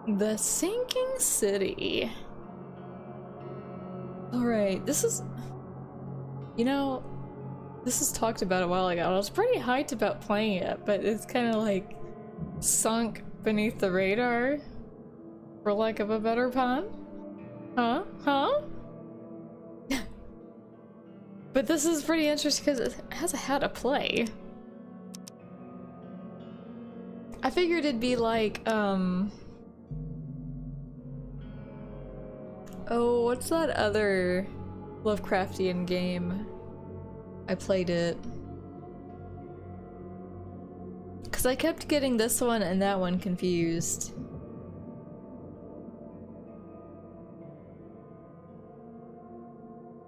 The Sinking City. Alright, this is... You know, this was talked about a while ago. I was pretty hyped about playing it, but it's kind of like sunk beneath the radar, for lack of a better pun. Huh? Huh? But this is pretty interesting because it has a how to play. I figured it'd be like, oh, what's that other Lovecraftian game? I played it. Because I kept getting this one and that one confused.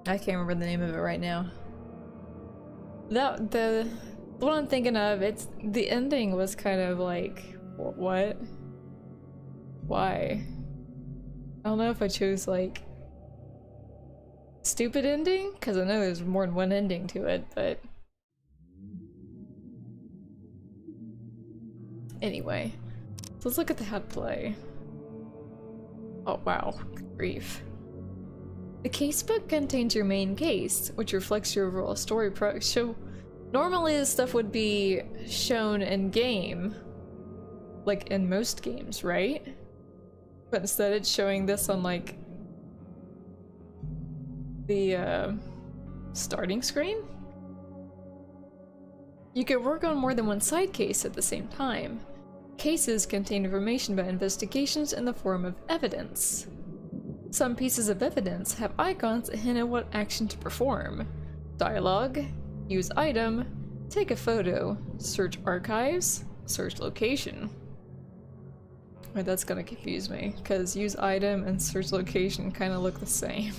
I can't remember the name of it right now. The one I'm thinking of, it's the ending was kind of like, what? Why? I don't know if I chose like stupid ending, because I know there's more than one ending to it, but anyway, so let's look at the how to play. Oh wow, grief. The casebook contains your main case, which reflects your overall story so normally this stuff would be shown in game, like in most games, right? But instead it's showing this on like the starting screen. You can work on more than one side case at the same time. Cases contain information about investigations in the form of evidence. Some pieces of evidence have icons that hint at what action to perform. Dialogue, use item, take a photo, search archives, search location. Wait, that's gonna confuse me, because use item and search location kind of look the same.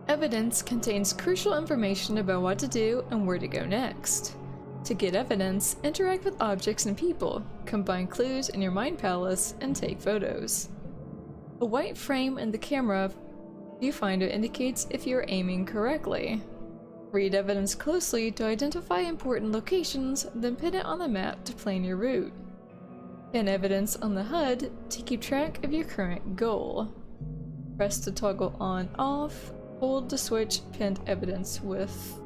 Evidence contains crucial information about what to do and where to go next. To get evidence, interact with objects and people, combine clues in your mind palace, and take photos. A white frame in the camera viewfinder indicates if you are aiming correctly. Read evidence closely to identify important locations, then pin it on the map to plan your route. Pin evidence on the HUD to keep track of your current goal. Press to toggle on/off, hold to switch pinned evidence with.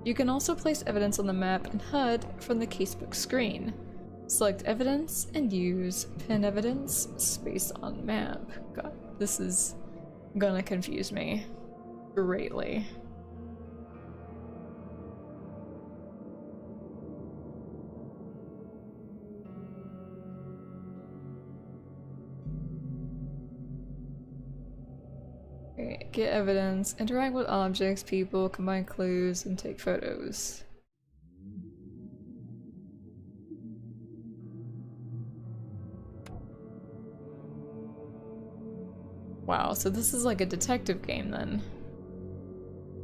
You can also place evidence on the map and HUD from the casebook screen. Select evidence and use pin evidence space on map. God, this is gonna confuse me greatly. Okay, get evidence, interact with objects, people, combine clues, and take photos. Wow, so this is like a detective game then.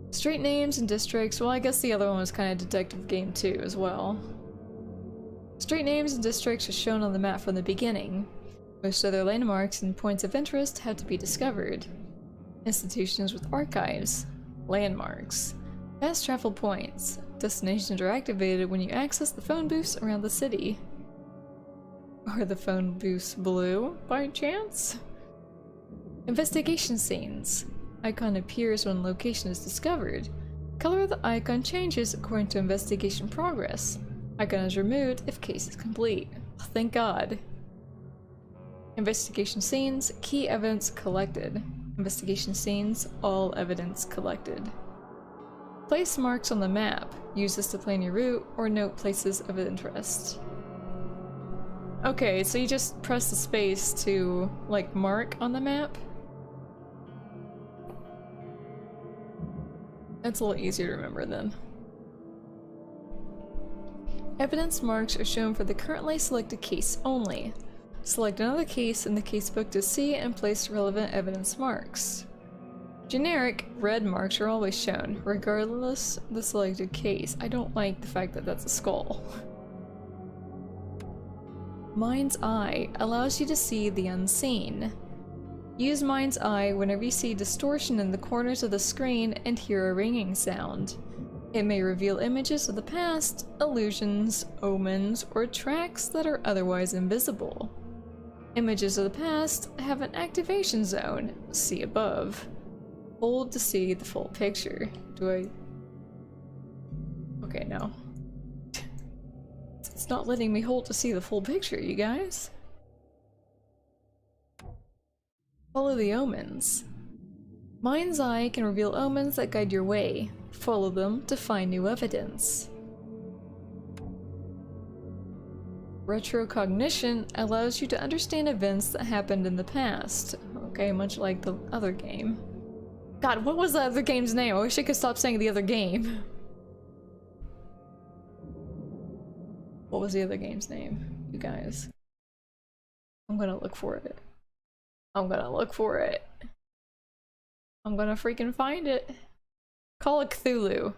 Street names and districts, well I guess the other one was kind of detective game too as well. Street names and districts are shown on the map from the beginning. Most other landmarks and points of interest have to be discovered. Institutions with archives, landmarks, fast travel points, destinations are activated when you access the phone booths around the city. Are the phone booths blue, by chance? Investigation scenes. Icon appears when location is discovered. Color of the icon changes according to investigation progress. Icon is removed if case is complete. Thank God. Investigation scenes, key evidence collected. Investigation scenes, all evidence collected. Place marks on the map. Use this to plan your route or note places of interest. Okay, so you just press the space to, like, mark on the map? That's a little easier to remember then. Evidence marks are shown for the currently selected case only. Select another case in the casebook to see and place relevant evidence marks. Generic red marks are always shown, regardless of the selected case. I don't like the fact that that's a skull. Mind's Eye allows you to see the unseen. Use Mind's Eye whenever you see distortion in the corners of the screen and hear a ringing sound. It may reveal images of the past, illusions, omens, or tracks that are otherwise invisible. Images of the past have an activation zone, see above. Hold to see the full picture. Do I... Okay, no. It's not letting me hold to see the full picture, you guys. Follow the omens. Mind's eye can reveal omens that guide your way. Follow them to find new evidence. Retrocognition allows you to understand events that happened in the past. Okay, much like the other game. God, what was the other game's name? I wish I could stop saying the other game. What was the other game's name, you guys? I'm gonna look for it. I'm gonna look for it. I'm gonna freaking find it. Call of Cthulhu.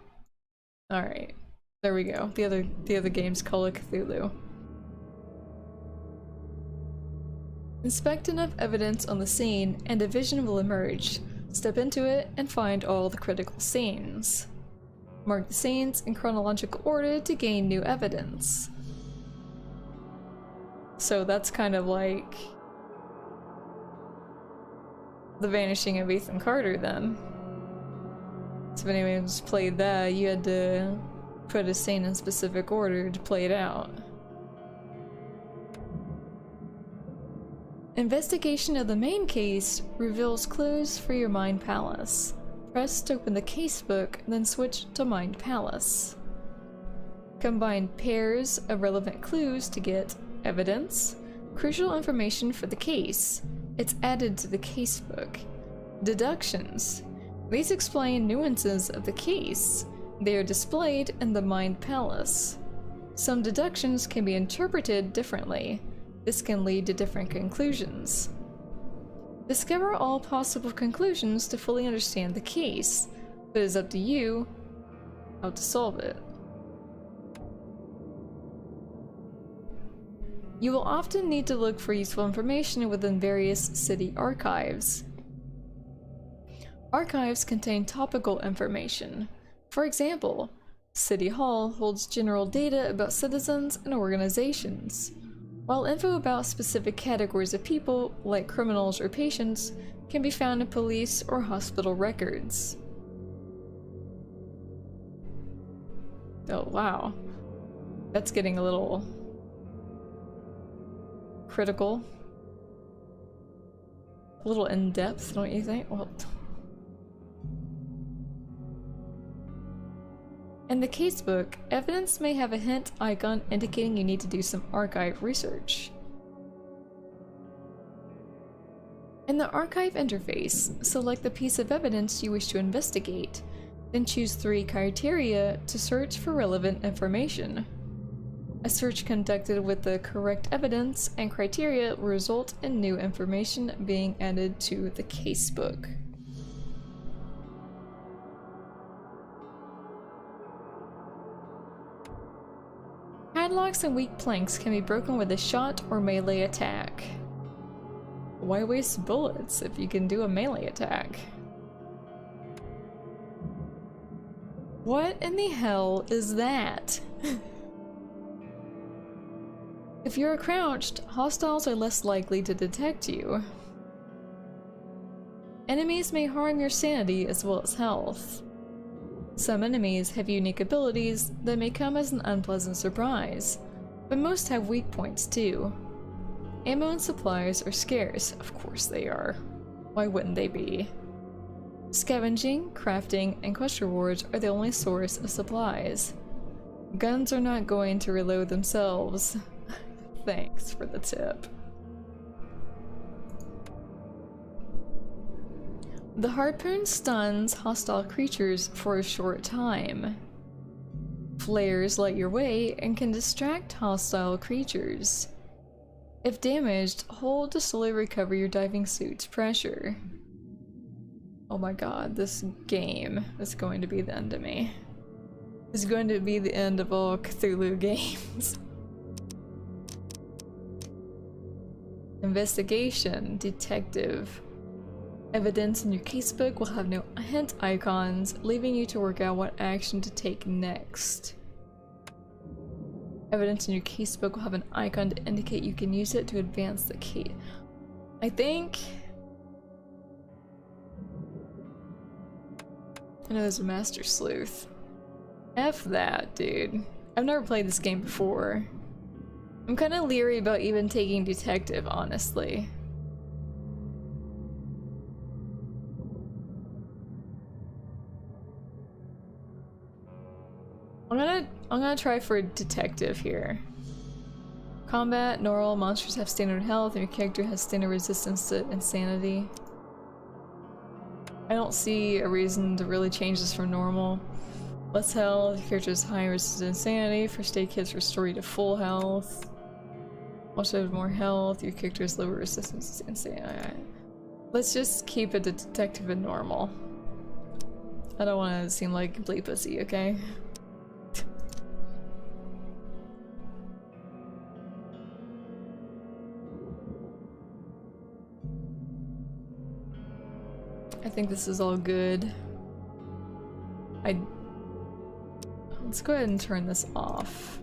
Alright. There we go. The other game's Call of Cthulhu. Inspect enough evidence on the scene and a vision will emerge. Step into it and find all the critical scenes. Mark the scenes in chronological order to gain new evidence. So that's kind of like The Vanishing of Ethan Carter then. So if anyone's played that, you had to put a scene in specific order to play it out. Investigation of the main case reveals clues for your Mind Palace. Press to open the casebook, then switch to Mind Palace. Combine pairs of relevant clues to get evidence, crucial information for the case. It's added to the casebook. Deductions. These explain nuances of the case. They are displayed in the Mind Palace. Some deductions can be interpreted differently. This can lead to different conclusions. Discover all possible conclusions to fully understand the case, but it is up to you how to solve it. You will often need to look for useful information within various city archives. Archives contain topical information. For example, City Hall holds general data about citizens and organizations, while info about specific categories of people, like criminals or patients, can be found in police or hospital records. Oh wow, that's getting a little critical. A little in-depth, don't you think? Well, in the casebook, evidence may have a hint icon indicating you need to do some archive research. In the archive interface, select the piece of evidence you wish to investigate, then choose 3 criteria to search for relevant information. A search conducted with the correct evidence and criteria will result in new information being added to the casebook. Padlocks and weak planks can be broken with a shot or melee attack. Why waste bullets if you can do a melee attack? What in the hell is that? If you're crouched, hostiles are less likely to detect you. Enemies may harm your sanity as well as health. Some enemies have unique abilities that may come as an unpleasant surprise, but most have weak points too. Ammo and supplies are scarce, of course they are. Why wouldn't they be? Scavenging, crafting, and quest rewards are the only source of supplies. Guns are not going to reload themselves. Thanks for the tip. The harpoon stuns hostile creatures for a short time. Flares light your way and can distract hostile creatures. If damaged, hold to slowly recover your diving suit's pressure. Oh my god, this game is going to be the end of me. It's going to be the end of all Cthulhu games. Investigation, detective, Evidence in your casebook will have no hint icons, leaving you to work out what action to take next. Evidence in your casebook will have an icon to indicate you can use it to advance the case. I think... I know there's a Master Sleuth. F that, dude. I've never played this game before. I'm kind of leery about even taking Detective, honestly. I'm gonna try for a Detective here. Combat, normal, monsters have standard health, and your character has standard resistance to insanity. I don't see a reason to really change this from normal. Less health, your character has high resistance to insanity. First aid kits restore you to full health. Once you have more health, your character has lower resistance to insanity. Alright. Let's just keep it to Detective and normal. I don't want to seem like a complete pussy, okay? I think this is all good. Let's go ahead and turn this off.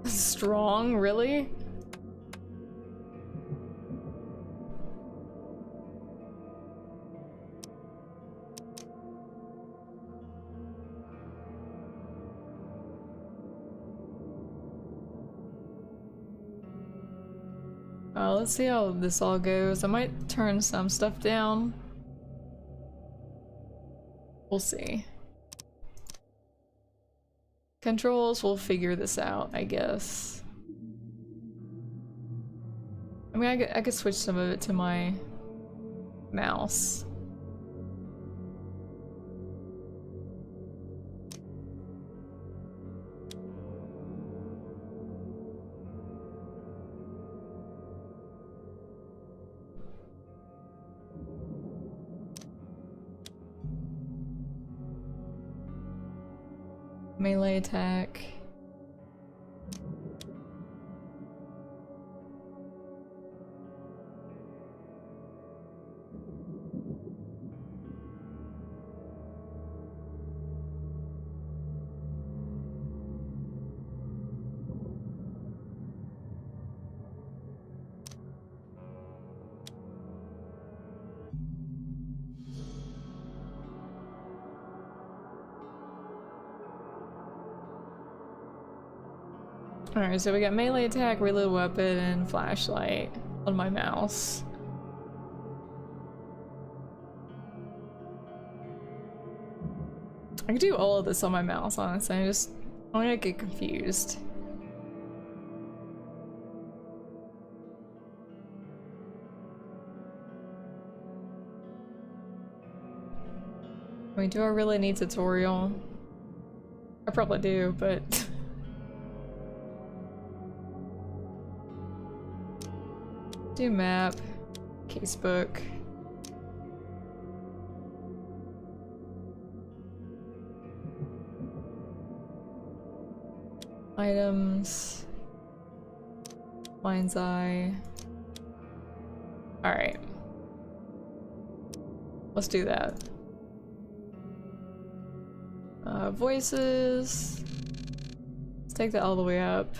Strong, really? Let's see how this all goes. I might turn some stuff down. We'll see. Controls, we'll figure this out, I guess. I mean, I could switch some of it to my mouse. Melee attack. Alright, so we got melee attack, reload weapon, and flashlight on my mouse. I could do all of this on my mouse, honestly. I'm gonna get confused. I mean, do I really need tutorial? I probably do, but... Do map, casebook. Items. Mind's eye. Alright. Let's do that. Voices. Let's take that all the way up.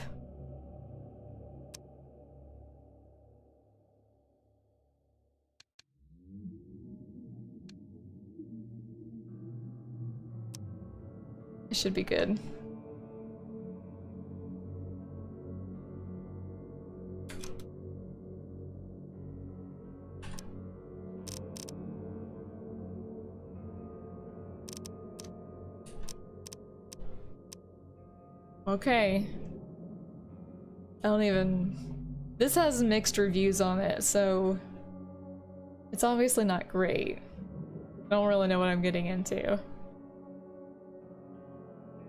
It should be good. Okay. I don't even... This has mixed reviews on it, so... It's obviously not great. I don't really know what I'm getting into.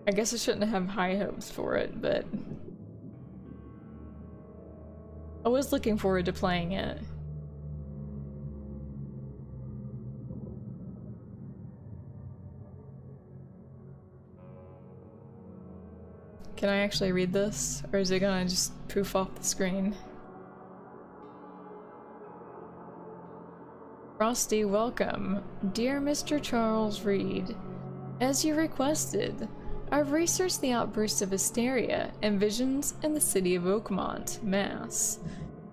I guess I shouldn't have high hopes for it, but... I was looking forward to playing it. Can I actually read this? Or is it gonna just poof off the screen? Frosty, welcome. Dear Mr. Charles Reed, as you requested, I've researched the outbursts of hysteria and visions in the city of Oakmont, Mass.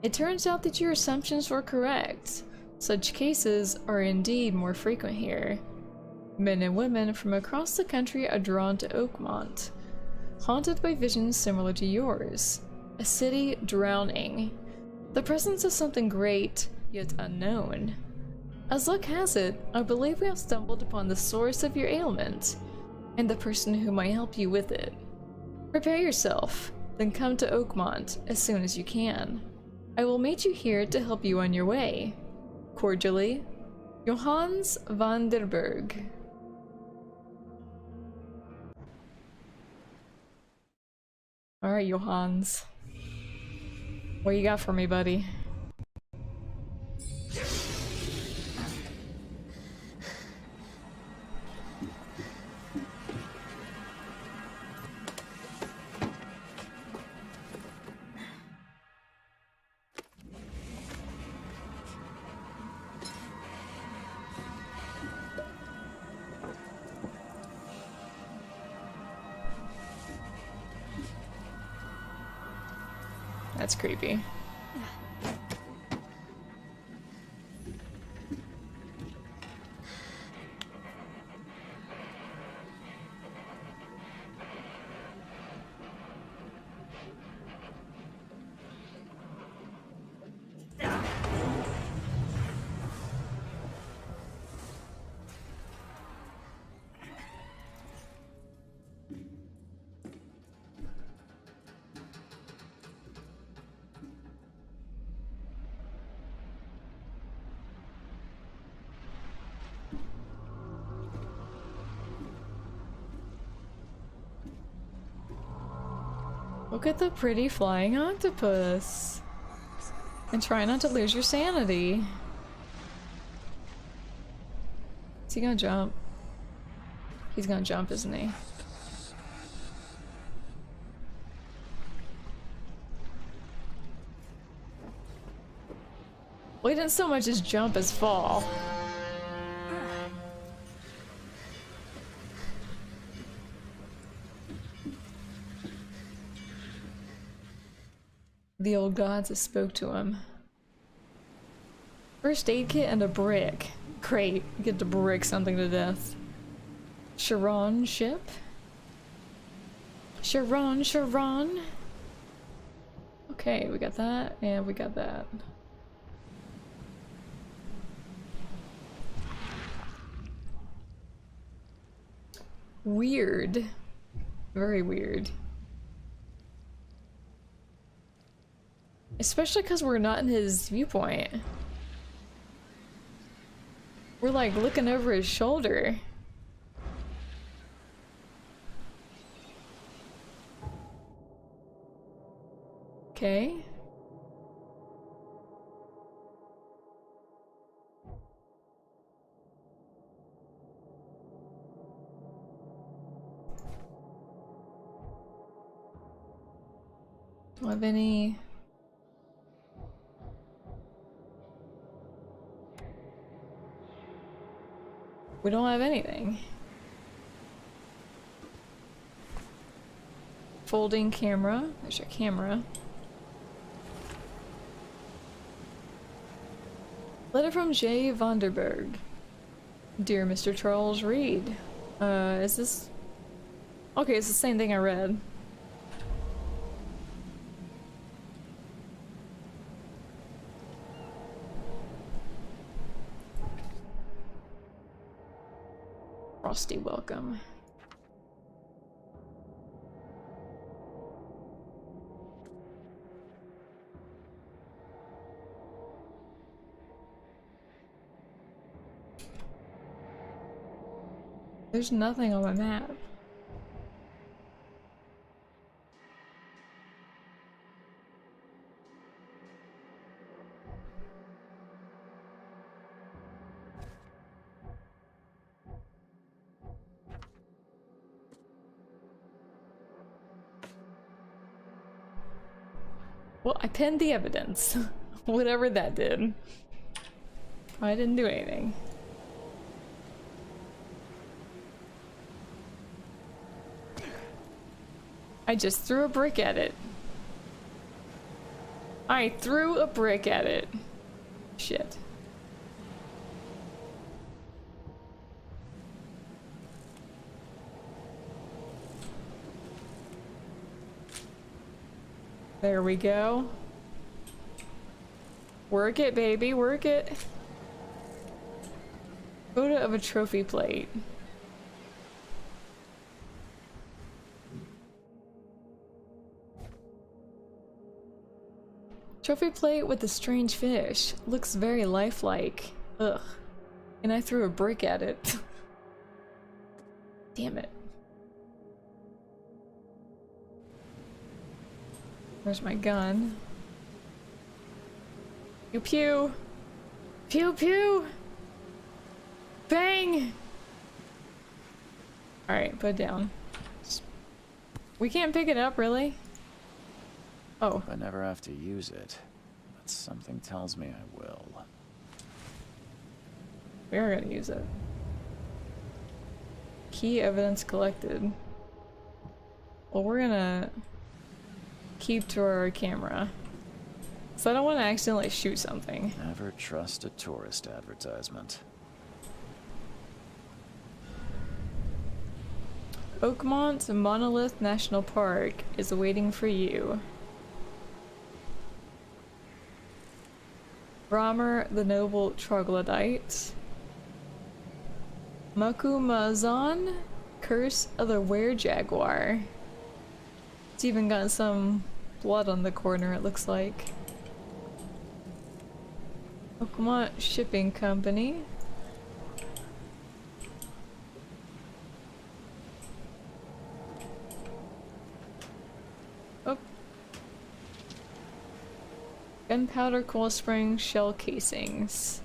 It turns out that your assumptions were correct. Such cases are indeed more frequent here. Men and women from across the country are drawn to Oakmont, haunted by visions similar to yours. A city drowning. The presence of something great, yet unknown. As luck has it, I believe we have stumbled upon the source of your ailment, and the person who might help you with it. Prepare yourself, then come to Oakmont as soon as you can. I will meet you here to help you on your way. Cordially, Johannes van der Berg. Alright, Johannes. What you got for me, buddy? That's creepy. Look at the pretty flying octopus. And try not to lose your sanity. Is he gonna jump? He's gonna jump, isn't he? Well, he didn't so much as jump as fall. The old gods have spoke to him. First aid kit and a brick. Great, get to brick something to death. Charon ship? Charon. Okay, we got that, and we got that. Weird. Very weird. Especially because we're not in his viewpoint. We're like looking over his shoulder. Okay. Don't have any. We don't have anything. Folding camera. There's your camera. Letter from J. Vonderberg. Dear Mr. Charles Reed. Is this... Okay, it's the same thing I read. Frosty, welcome. There's nothing on my map. Well, I pinned the evidence. Whatever that did. I didn't do anything. I just threw a brick at it. I threw a brick at it. Shit. There we go. Work it, baby, work it. Photo of a trophy plate. Trophy plate with a strange fish. Looks very lifelike. Ugh. And I threw a brick at it. Damn it. Where's my gun? Pew pew! Pew pew! Bang! Alright, put it down. We can't pick it up, really? Oh. I never have to use it, but something tells me I will. We are gonna use it. Key evidence collected. Well, we're gonna keep to our camera. So I don't want to accidentally shoot something. Never trust a tourist advertisement. Oakmont Monolith National Park is waiting for you. Brahmer the Noble Troglodyte. Makumazan, Curse of the Were-Jaguar. It's even got some blood on the corner, it looks like. Oakmont Shipping Company. Oh. Gunpowder coil spring shell casings.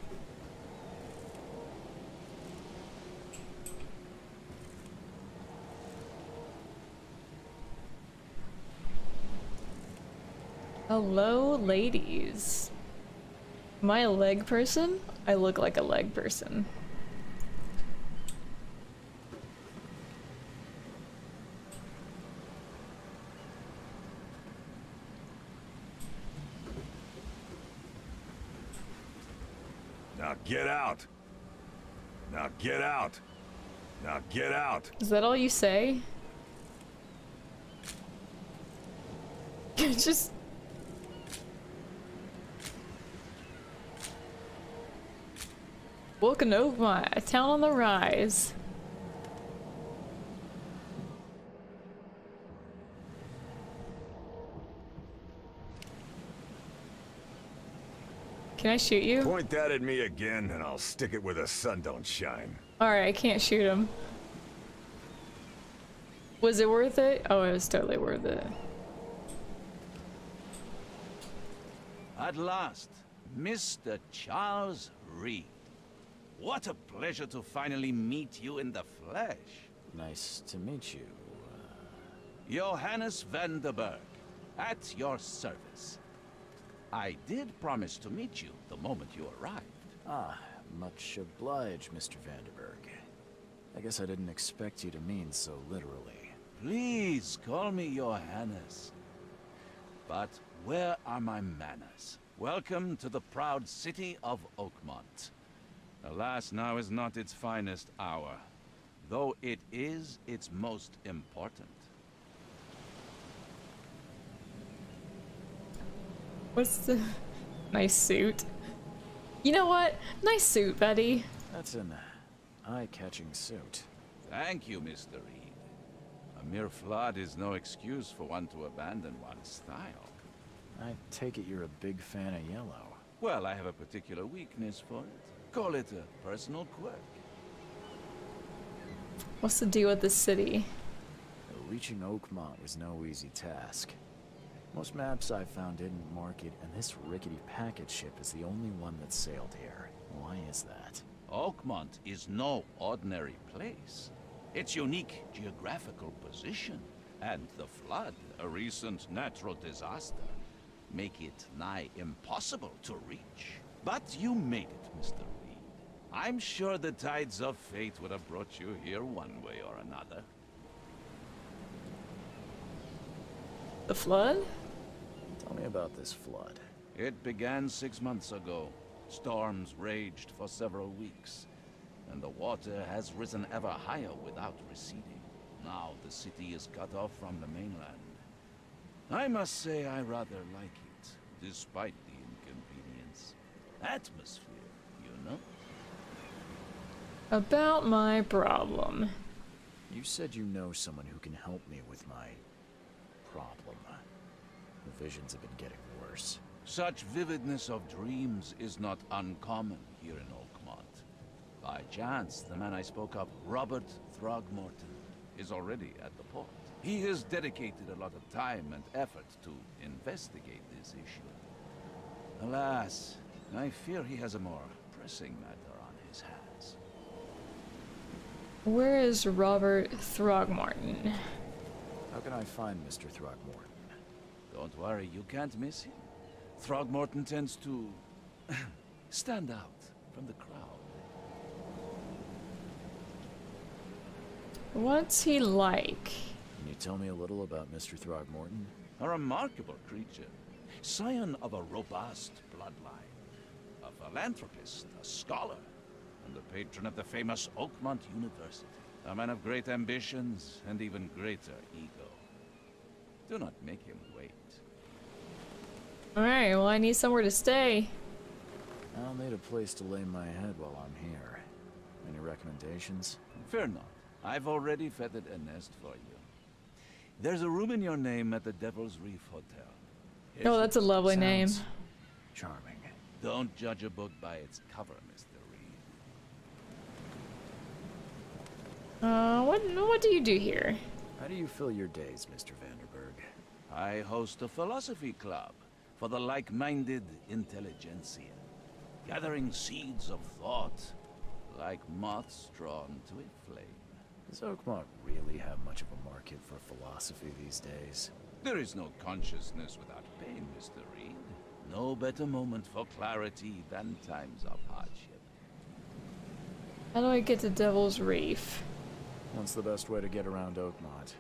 Hello, ladies. Am I a leg person? I look like a leg person. Now get out. Now get out. Now get out. Is that all you say? Just... Welcome to Oakmont, a town on the rise. Can I shoot you? Point that at me again and I'll stick it where the sun don't shine. Alright, I can't shoot him. Was it worth it? Oh, it was totally worth it. At last, Mr. Charles Reed. What a pleasure to finally meet you in the flesh. Nice to meet you. Johannes van der Berg, at your service. I did promise to meet you the moment you arrived. Ah, much obliged, Mr. Vanderberg. I guess I didn't expect you to mean so literally. Please call me Johannes. But where are my manners? Welcome to the proud city of Oakmont. Alas, now is not its finest hour, though it is its most important. What's the... Nice suit. You know what? Nice suit, buddy. That's an eye-catching suit. Thank you, Mr. Reed. A mere flood is no excuse for one to abandon one's style. I take it you're a big fan of yellow. Well, I have a particular weakness for it. Call it a personal quirk. What's the deal with this city? Reaching Oakmont was no easy task. Most maps I found didn't mark it, and this rickety packet ship is the only one that sailed here. Why is that? Oakmont is no ordinary place. Its unique geographical position and the flood, a recent natural disaster, make it nigh impossible to reach. But you made it, Mr. Reed. I'm sure the tides of fate would have brought you here one way or another. The flood? Tell me about this flood. It began 6 months ago. Storms raged for several weeks, and the water has risen ever higher without receding. Now the city is cut off from the mainland. I must say I rather like it, despite the inconvenience. Atmosphere, you know? About my problem. You said you know someone who can help me with my problem. The visions have been getting worse. Such vividness of dreams is not uncommon here in Oakmont. By chance, the man I spoke of, Robert Throgmorton, is already at the port. He has dedicated a lot of time and effort to investigate this issue. Alas, I fear he has a more pressing matter on his hands. Where is Robert Throgmorton? How can I find Mr. Throgmorton? Don't worry, you can't miss him. Throgmorton tends to stand out from the crowd. What's he like? Can you tell me a little about Mr. Throgmorton? A remarkable creature, scion of a robust bloodline, a philanthropist, a scholar, and the patron of the famous Oakmont University. A man of great ambitions and even greater ego. Do not make him wait. Alright, well I need somewhere to stay. I'll need a place to lay my head while I'm here. Any recommendations? Fear not. I've already feathered a nest for you. There's a room in your name at the Devil's Reef Hotel. Here's Oh, that's a lovely name. Sounds charming. Don't judge a book by its cover, Mr. Reed. What do you do here? How do you fill your days, Mr. Vanderberg? I host a philosophy club for the like-minded intelligentsia, gathering seeds of thought like moths drawn to a flame. Does Oakmont really have much of a market for philosophy these days? There is no consciousness without pain, Mr. Reed. No better moment for clarity than times of hardship. How do I get to Devil's Reef? What's the best way to get around Oakmont?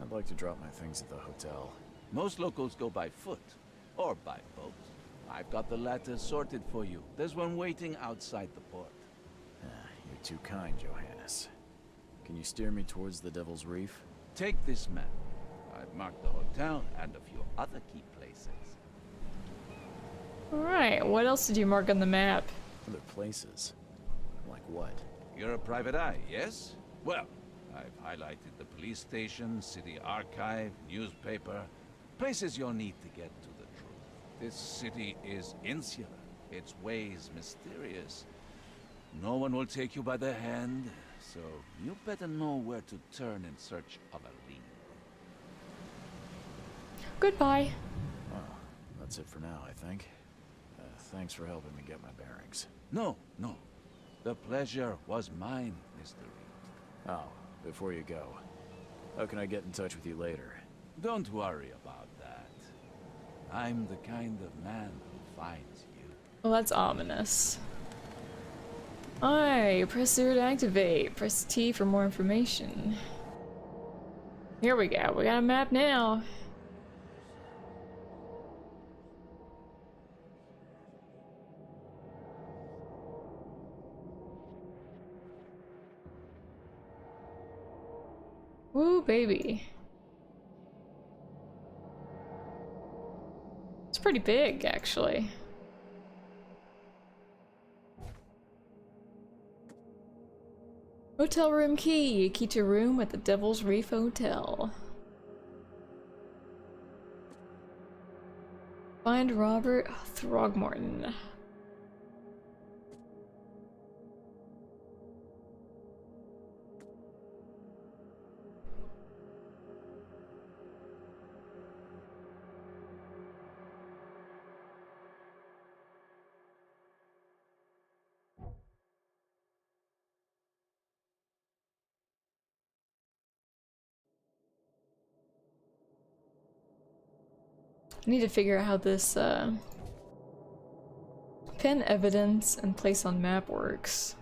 I'd like to drop my things at the hotel. Most locals go by foot, or by boat. I've got the latter sorted for you. There's one waiting outside the port. You're too kind, Johannes. Can you steer me towards the Devil's Reef? Take this map. I've marked the hotel and a few other key places. Alright, what else did you mark on the map? Other places? Like what? You're a private eye, yes? Well, I've highlighted the police station, city archive, newspaper, places you'll need to get to the truth. This city is insular, its ways mysterious. No one will take you by the hand, so you better know where to turn in search of a lead. Goodbye. Well, that's it for now, I think. Thanks for helping me get my bearings. No. The pleasure was mine, Mr. Reed. Oh, before you go, how can I get in touch with you later? Don't worry about that. I'm the kind of man who finds you. Well, that's ominous. Alright, press 0 to activate. Press T for more information. Here we go. We got a map now. Woo, baby. It's pretty big, actually. Hotel room key. Key to room at the Devil's Reef Hotel. Find Robert Throgmorton. I need to figure out how this pin evidence and place on map works.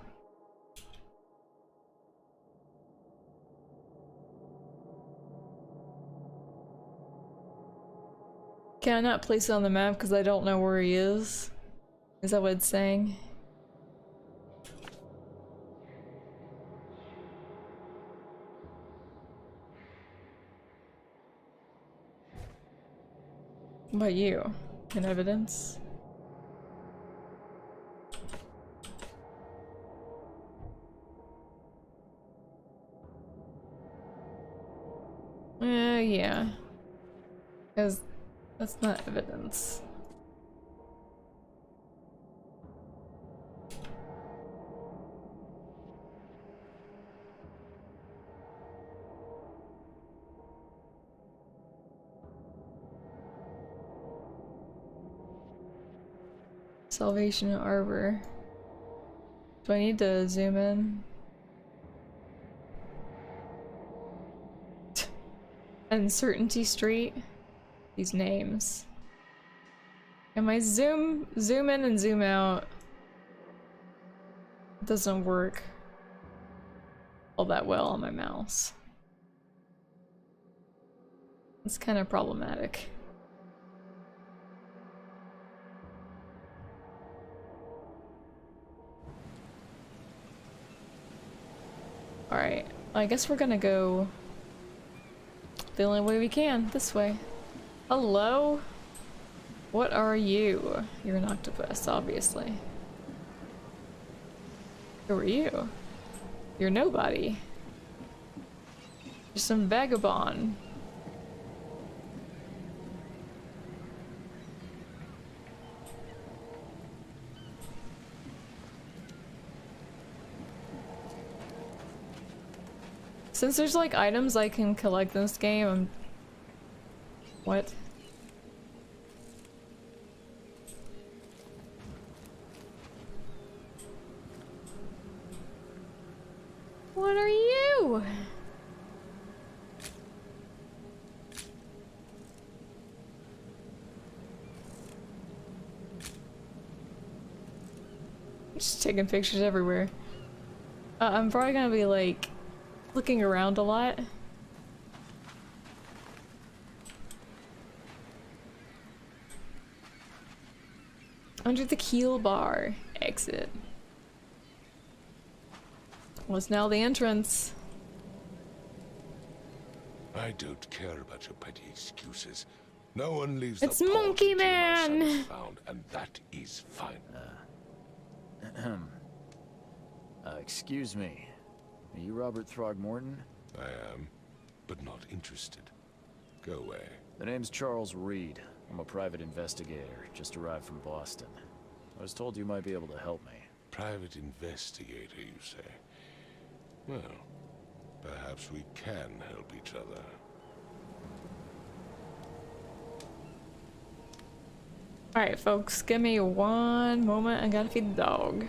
Can I not place it on the map because I don't know where he is? Is that what it's saying? What about you? In evidence? Yeah. Because that's not evidence. Salvation Arbor. Do I need to zoom in? Uncertainty Street? These names. And my zoom in and zoom out doesn't work all that well on my mouse. It's kind of problematic. Alright, I guess we're gonna go the only way we can, this way. Hello? What are you? You're an octopus, obviously. Who are you? You're nobody. You're some vagabond. Since there's like items I can collect in this game, What? What are you? Just taking pictures everywhere. I'm probably gonna be like looking around a lot. Under the keel bar. Exit. What's now the entrance? I don't care about your petty excuses. No one leaves It's the port Monkey until my son Man! is found, and that is fine. Excuse me. Are you Robert Throgmorton? I am, but not interested. Go away. The name's Charles Reed. I'm a private investigator, just arrived from Boston. I was told you might be able to help me. Private investigator, you say? Well, perhaps we can help each other. Alright, folks, give me one moment. I gotta feed the dog.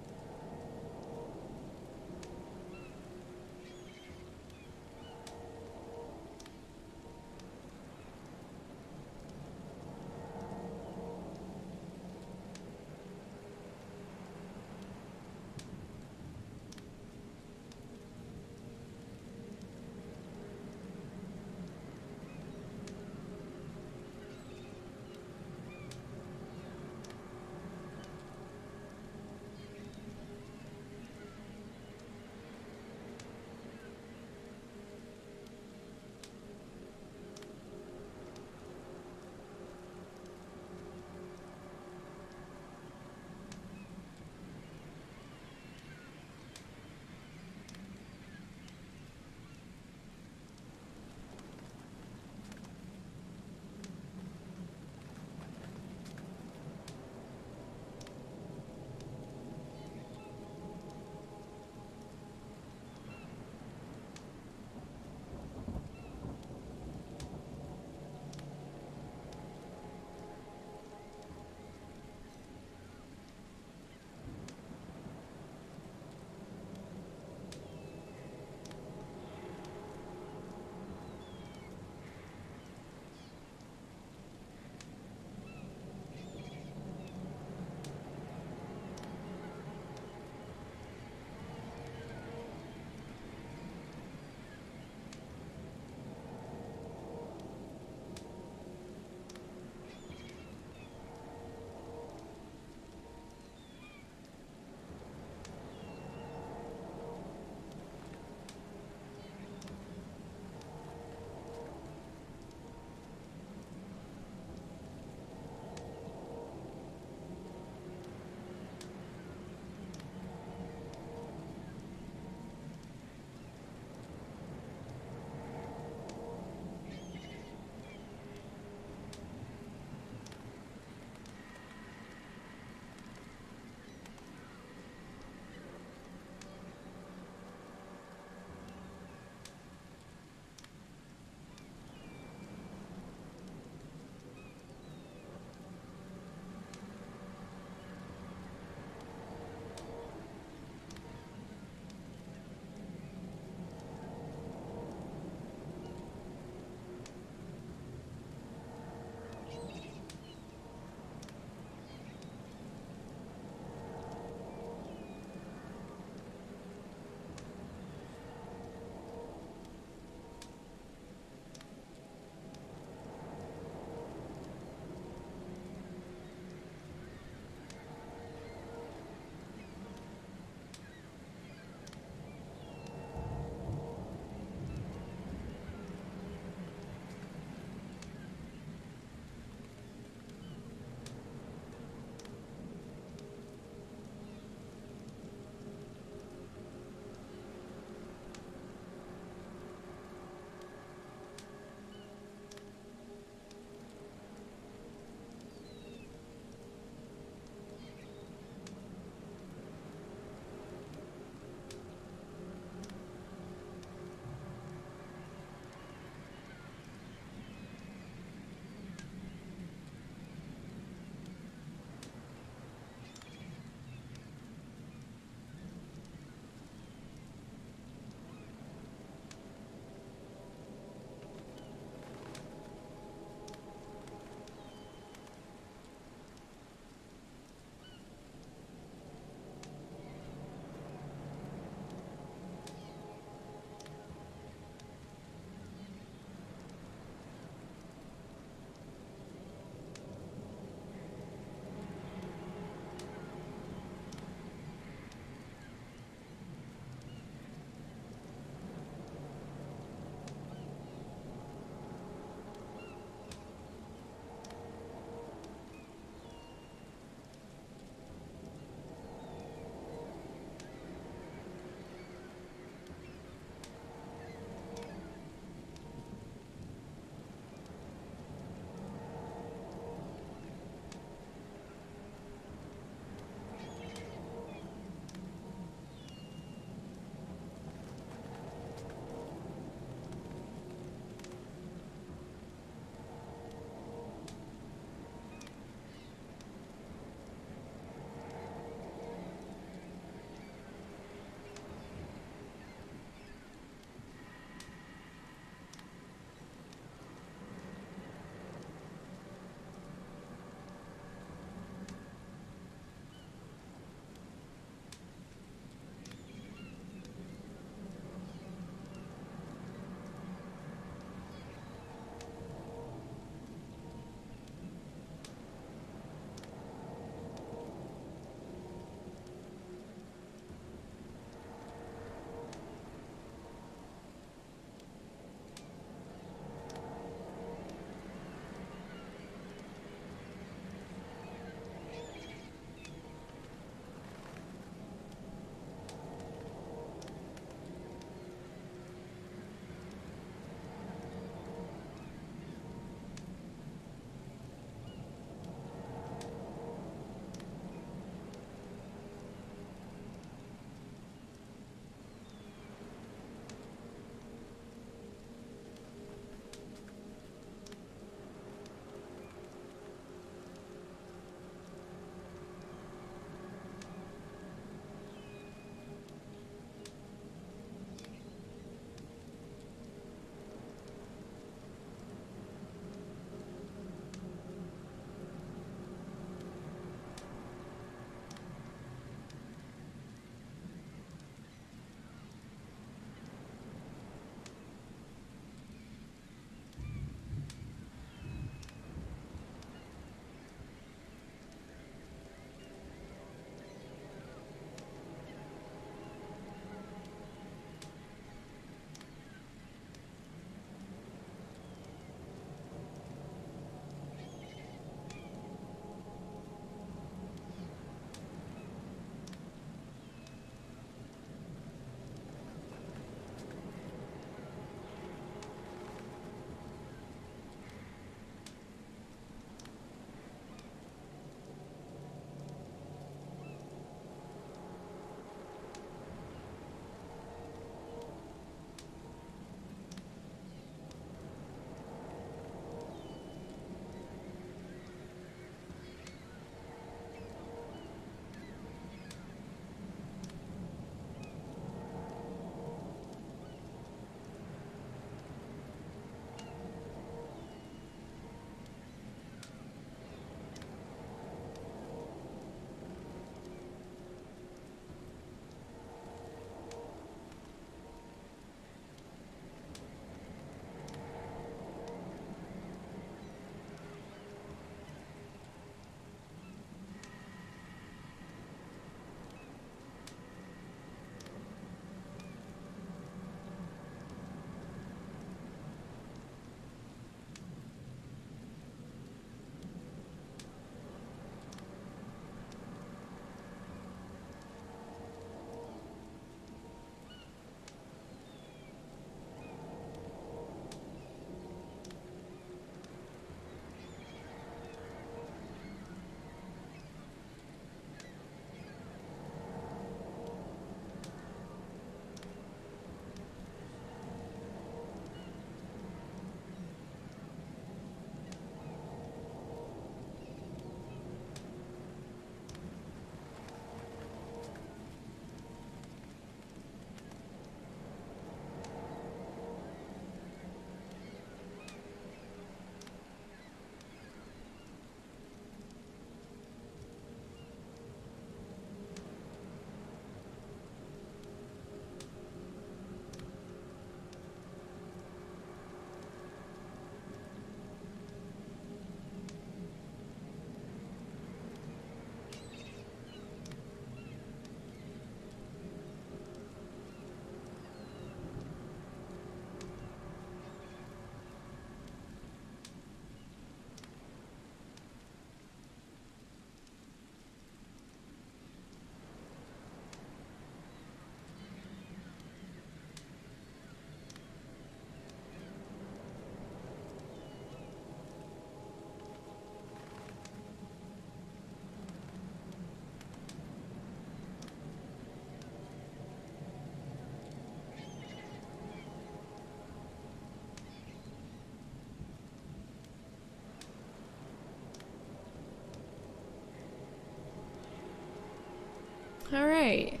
Alright.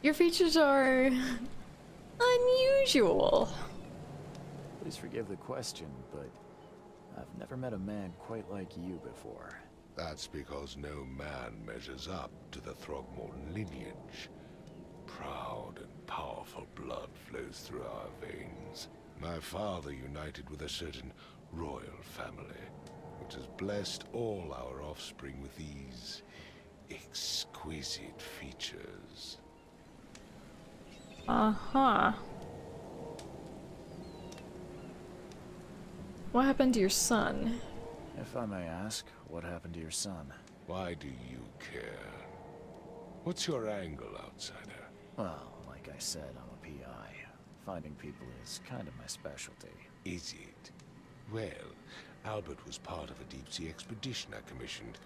Your features are unusual. Please forgive the question, but I've never met a man quite like you before. That's because no man measures up to the Throgmorton lineage. Proud and powerful blood flows through our veins. My father united with a certain royal family, which has blessed all our offspring with these exquisite features. Uh-huh. What happened to your son? If I may ask, what happened to your son? Why do you care? What's your angle, outsider? Well, like I said, I'm a PI. Finding people is kind of my specialty. Is it? Well, Albert was part of a deep-sea expedition I commissioned.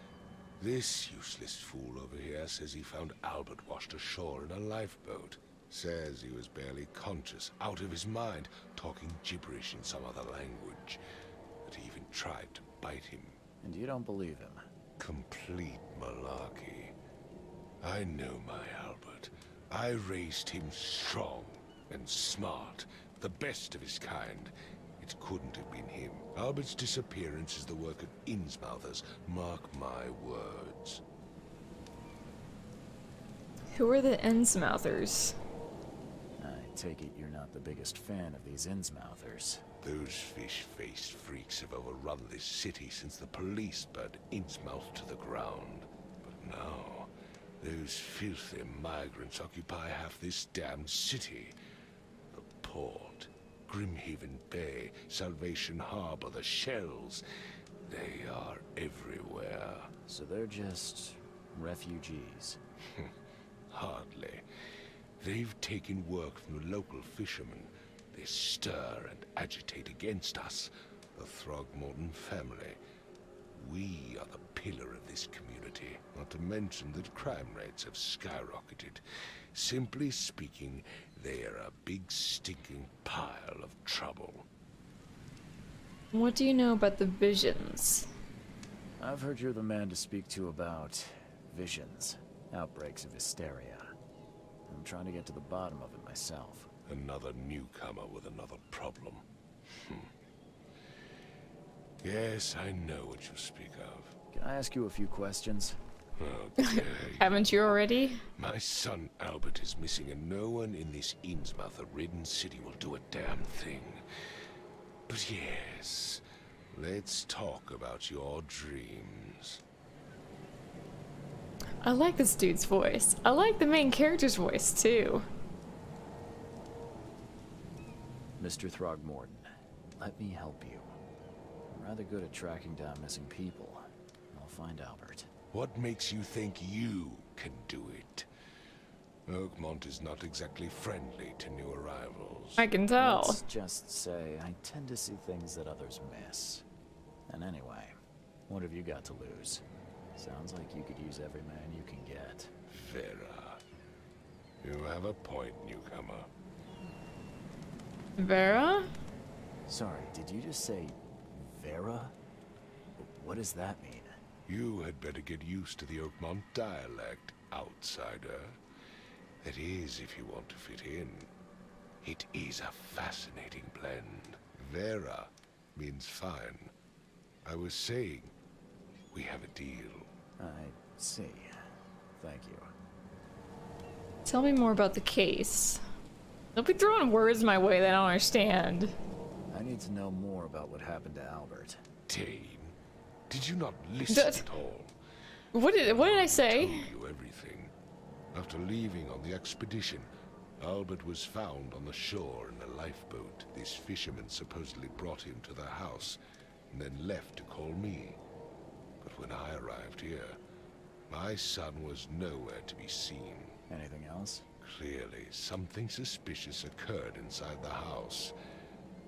This useless fool over here says he found Albert washed ashore in a lifeboat. Says he was barely conscious, out of his mind, talking gibberish in some other language. That he even tried to bite him. And you don't believe him? Complete malarkey. I know my Albert. I raised him strong and smart, the best of his kind. It couldn't have been him. Albert's disappearance is the work of Innsmouthers, mark my words. Who are the Innsmouthers? I take it you're not the biggest fan of these Innsmouthers. Those fish-faced freaks have overrun this city since the police burned Innsmouth to the ground. But now, those filthy migrants occupy half this damned city. The port, Grimhaven Bay, Salvation Harbor, the shells. They are everywhere. So they're just refugees. Hardly. They've taken work from the local fishermen. They stir and agitate against us, the Throgmorton family. We are the pillar of this community, not to mention that crime rates have skyrocketed. Simply speaking, they are a big stinking pile of trouble. What do you know about the Visions? I've heard you're the man to speak to about visions, outbreaks of hysteria. I'm trying to get to the bottom of it myself. Another newcomer with another problem. Yes, I know what you speak of. Can I ask you a few questions? Okay. Haven't you already? My son Albert is missing, and no one in this Innsmouth-ridden city will do a damn thing. But yes, let's talk about your dreams. I like this dude's voice. I like the main character's voice, too. Mr. Throgmorton, let me help you. I'm rather good at tracking down missing people. I'll find Albert. What makes you think you can do it? Oakmont is not exactly friendly to new arrivals. I can tell. Let's just say I tend to see things that others miss. And anyway, what have you got to lose? Sounds like you could use every man you can get. Vera. You have a point, newcomer. Vera? Sorry, did you just say Vera? What does that mean? You had better get used to the Oakmont dialect, outsider. That is, if you want to fit in. It is a fascinating blend. Vera means fine. I was saying, we have a deal. I see. Thank you. Tell me more about the case. Don't be throwing words my way that I don't understand. I need to know more about what happened to Albert. Dane, did you not listen at all? What did I say? Told you everything. After leaving on the expedition, Albert was found on the shore in a lifeboat. This fisherman supposedly brought him to the house, and then left to call me. But when I arrived here, my son was nowhere to be seen. Anything else? Clearly, something suspicious occurred inside the house.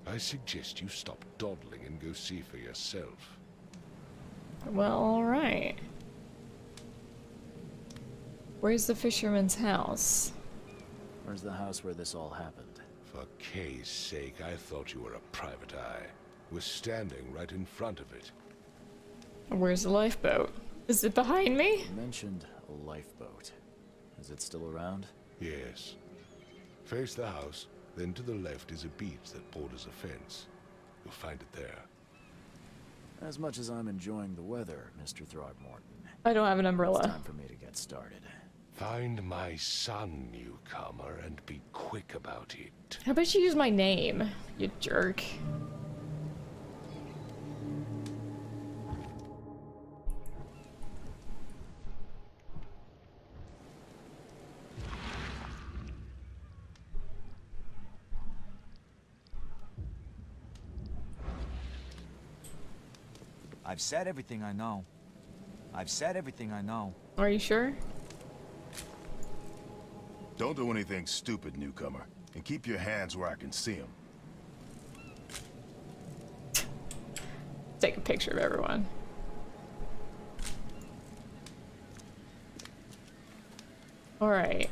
I suggest you stop dawdling and go see for yourself. Well, alright. Where's the fisherman's house? Where's the house where this all happened? For Kay's sake, I thought you were a private eye. We're standing right in front of it. Where's the lifeboat? Is it behind me? You mentioned a lifeboat. Is it still around? Yes. Face the house, then to the left is a beach that borders a fence. You'll find it there. As much as I'm enjoying the weather, Mr. Throgmorton, I don't have an it's umbrella. time for me to get started. Find my son, newcomer, and be quick about it. How about you use my name, you jerk? I've said everything I know. I've said everything I know. Are you sure? Don't do anything stupid, newcomer. And keep your hands where I can see them. Take a picture of everyone. Alright.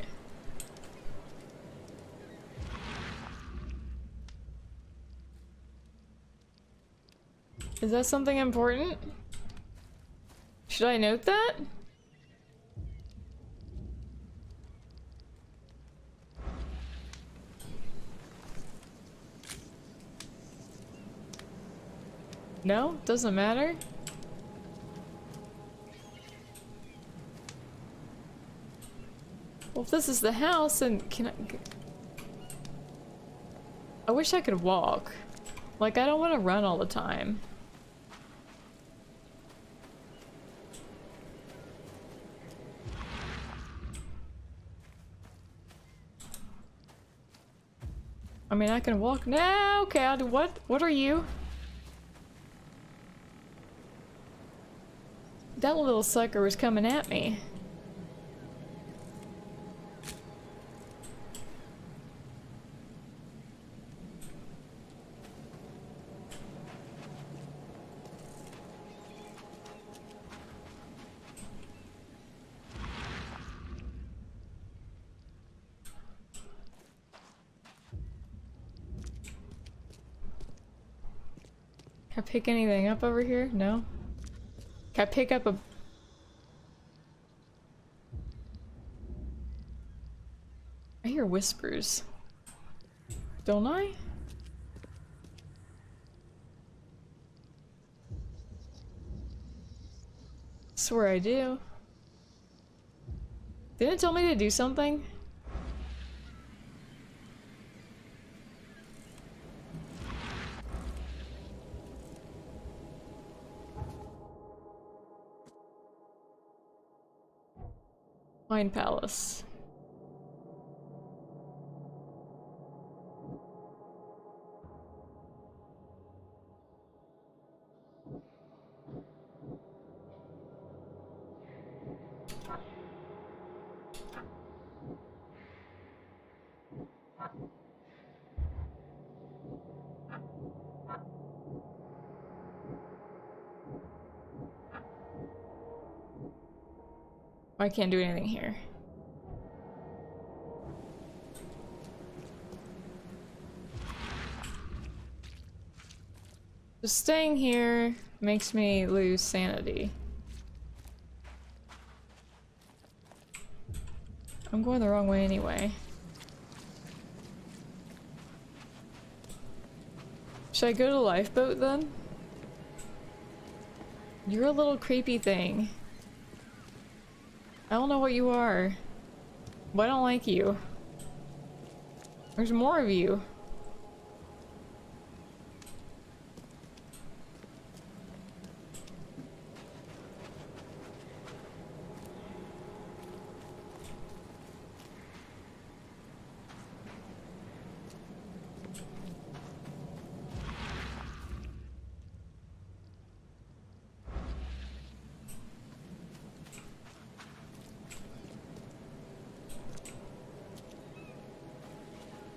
Is that something important? Should I note that? No? Doesn't matter? Well, if this is the house, then can I... I wish I could walk. Like, I don't want to run all the time. I mean, I can walk now. Okay, I'll do what? What are you? That little sucker was coming at me. Can I pick anything up over here? No? Can I pick up a... I hear whispers. Don't I? Swear I do. Didn't it tell me to do something? Wine Palace. I can't do anything here. Just staying here makes me lose sanity. I'm going the wrong way anyway. Should I go to the lifeboat then? You're a little creepy thing. I don't know what you are, but I don't like you. There's more of you.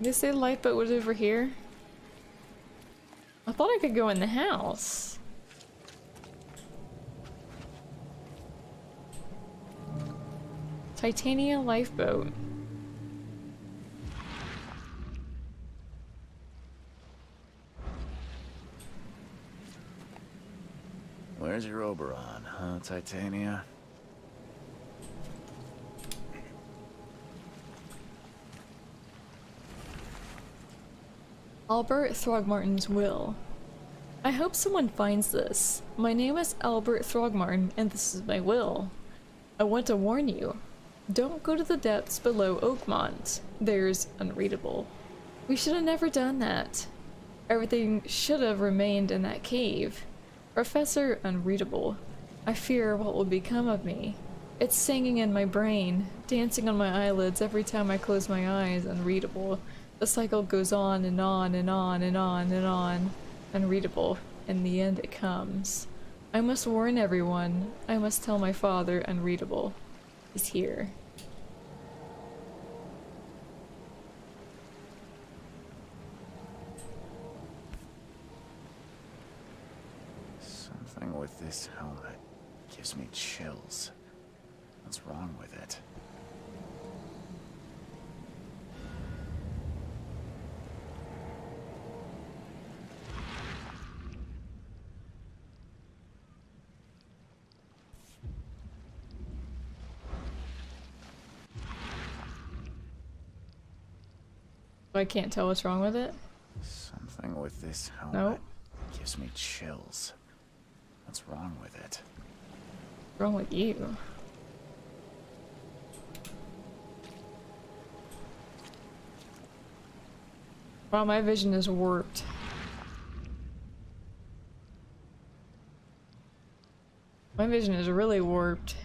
Did they say the lifeboat was over here? I thought I could go in the house. Titania lifeboat. Where's your Oberon, huh, Titania? Albert Throgmorton's will. I hope someone finds this. My name is Albert Throgmorton, and this is my will. I want to warn you. Don't go to the depths below Oakmont. There's unreadable. We should have never done that. Everything should have remained in that cave. Professor Unreadable. I fear what will become of me. It's singing in my brain, dancing on my eyelids every time I close my eyes. Unreadable. The cycle goes on and on and on and on and on. Unreadable. In the end it comes. I must warn everyone. I must tell my father Unreadable. He's here. Something with this helmet gives me chills. What's wrong with it? I can't tell what's wrong with it. Something with this helmet Nope. gives me chills. What's wrong with it? What's wrong with you? Wow, my vision is warped. My vision is really warped.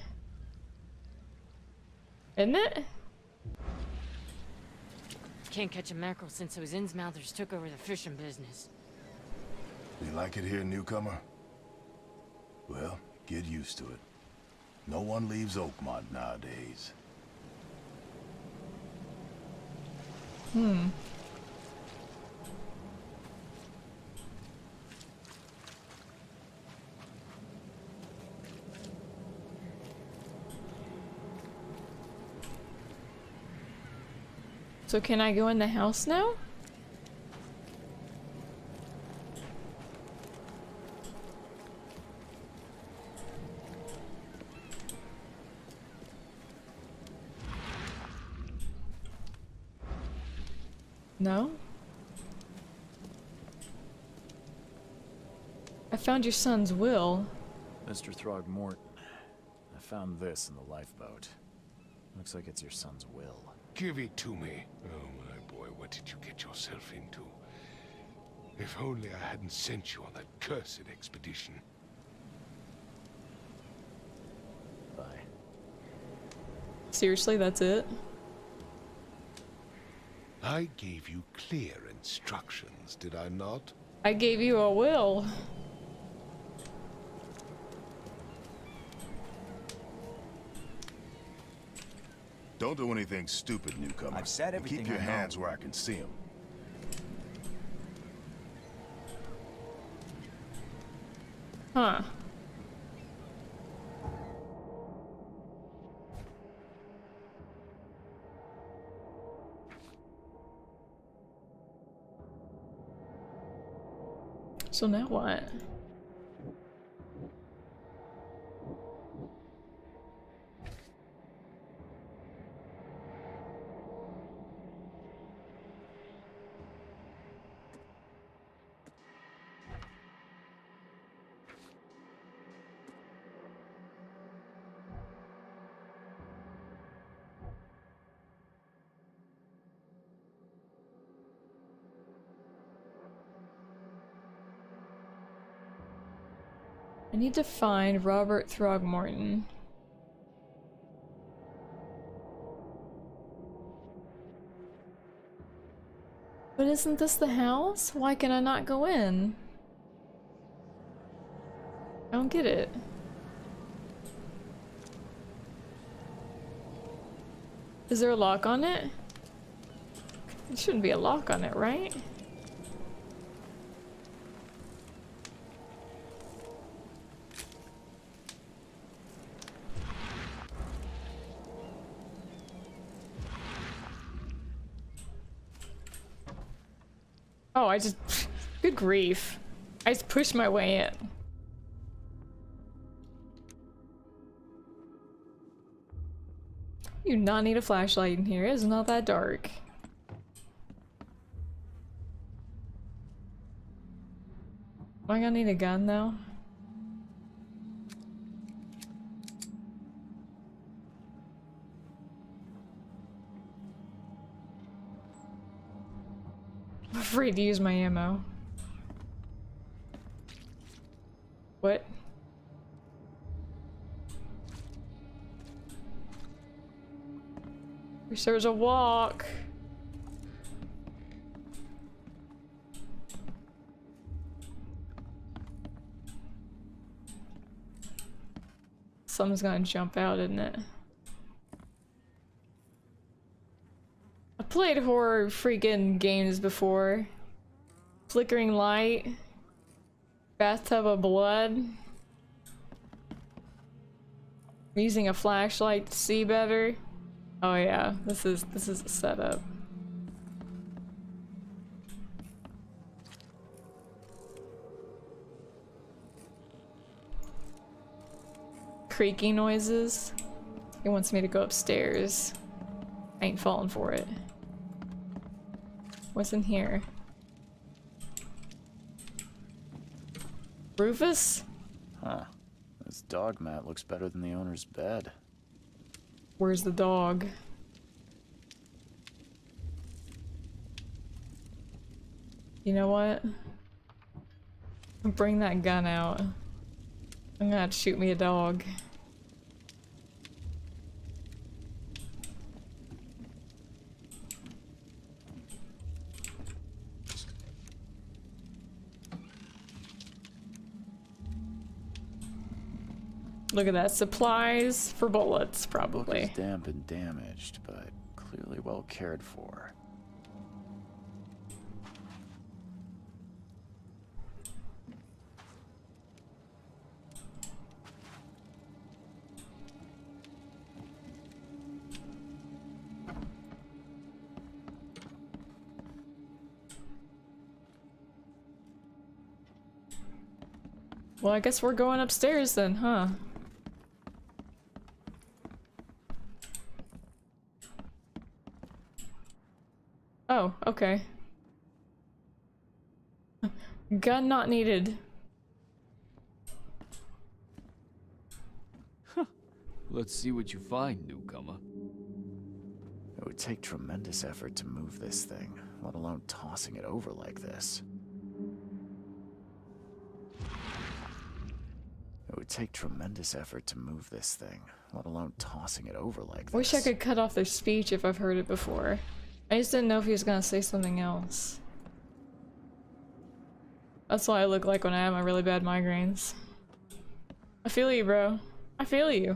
Isn't it? Can't catch a mackerel since those Innsmouthers took over the fishing business. You like it here, newcomer? Well, get used to it. No one leaves Oakmont nowadays. So can I go in the house now? No? I found your son's will. Mr. Throgmorton, I found this in the lifeboat. Looks like it's your son's will. Give it to me. Oh, my boy, what did you get yourself into? If only I hadn't sent you on that cursed expedition. Bye. Seriously, that's it? I gave you clear instructions, did I not? I gave you a will. Don't do anything stupid, newcomer. I've said And everything keep your I know. hands where I can see them. Huh. So now what? I need to find Robert Throgmorton. But isn't this the house? Why can I not go in? I don't get it. Is there a lock on it? There shouldn't be a lock on it, right? Oh, I just... Good grief. I just pushed my way in. You do not need a flashlight in here. It's not that dark. Am I gonna need a gun though? I'm afraid to use my ammo. What? Wish there was a walk. Something's gonna jump out, isn't it? I played horror freaking games before. Flickering light. Bathtub of blood. Using a flashlight to see better. Oh yeah, this is a setup. Creaky noises. It wants me to go upstairs. I ain't falling for it. What's in here? Rufus? Huh. This dog mat looks better than the owner's bed. Where's the dog? You know what? Bring that gun out. I'm gonna have to shoot me a dog. Look at that. Supplies for bullets, The book probably. is damp and damaged, but clearly well cared for. Well, I guess we're going upstairs then, huh? Oh, okay. Gun not needed. Let's see what you find, newcomer. It would take tremendous effort to move this thing, let alone tossing it over like this. It would take tremendous effort to move this thing, let alone tossing it over like this. Wish I could cut off their speech if I've heard it before. I just didn't know if he was gonna say something else. That's what I look like when I have my really bad migraines. I feel you, bro. I feel you.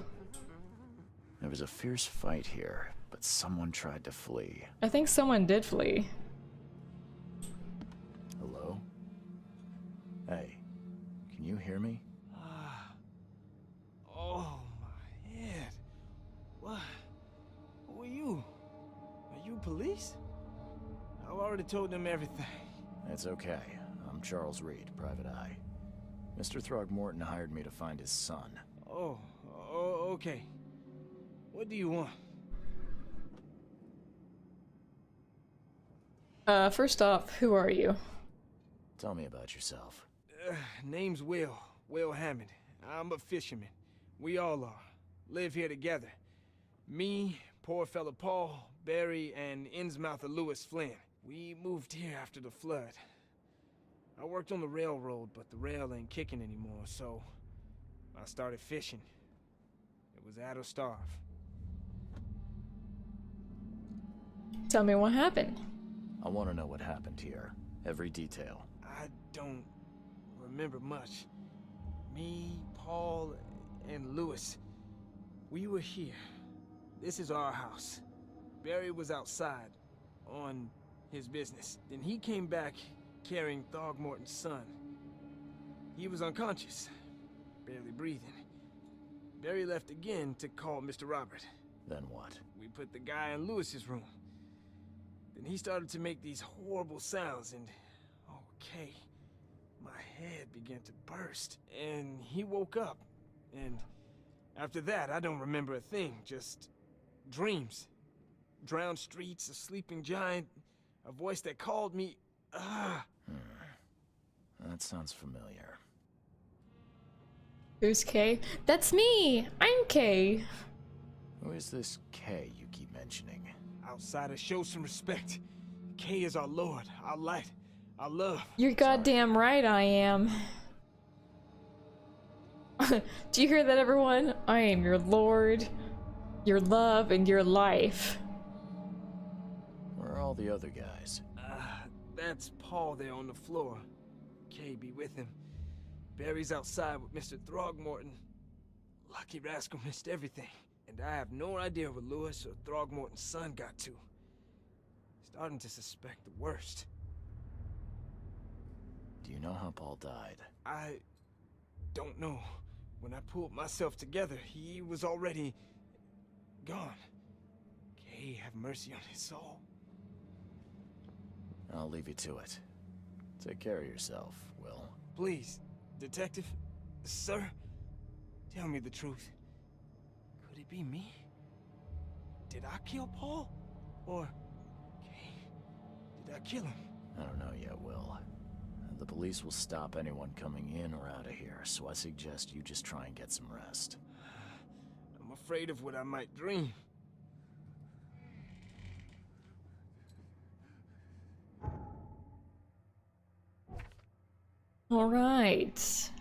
There was a fierce fight here, but someone tried to flee. I think someone did flee. Hello? Hey, can you hear me? Oh, my head. What? Who are you? Are you police? I've already told them everything. It's okay. I'm Charles Reed, Private Eye. Mr. Throgmorton hired me to find his son. Oh, okay. What do you want? First off, who are you? Tell me about yourself. Name's Will. Will Hammond. I'm a fisherman. We all are. Live here together. Me, poor fella Paul, Barry, and Innsmouther Lewis Flynn. We moved here after the flood. I worked on the railroad, but the rail ain't kicking anymore, so I started fishing. It was at or starve. Tell me what happened. I want to know what happened here. Every detail. I don't remember much. Me, Paul, and Lewis, we were here. This is our house. Barry was outside, on his business. Then he came back carrying Throgmorton's son. He was unconscious, barely breathing. Barry left again to call Mr. Robert. Then what? We put the guy in Lewis's room. Then he started to make these horrible sounds and... okay. My head began to burst, and he woke up. And after that, I don't remember a thing, just dreams. Drowned streets, a sleeping giant, a voice that called me, That sounds familiar. Who's Kay? That's me! I'm Kay! Who is this K you keep mentioning? Outsiders, show some respect. Kay is our lord, our light, our love. You're goddamn right I am. Do you hear that, everyone? I am your lord, your love, and your life. Where are all the other guys? That's Paul there on the floor. Kay be with him. Barry's outside with Mr. Throgmorton. Lucky rascal missed everything. And I have no idea where Lewis or Throgmorton's son got to. Starting to suspect the worst. Do you know how Paul died? I don't know. When I pulled myself together, he was already gone. Kay have mercy on his soul. I'll leave you to it. Take care of yourself, Will. Please, Detective, sir, tell me the truth. Could it be me? Did I kill Paul? Or Kay? Did I kill him? I don't know yet, Will. The police will stop anyone coming in or out of here, so I suggest you just try and get some rest. I'm afraid of what I might dream. All right.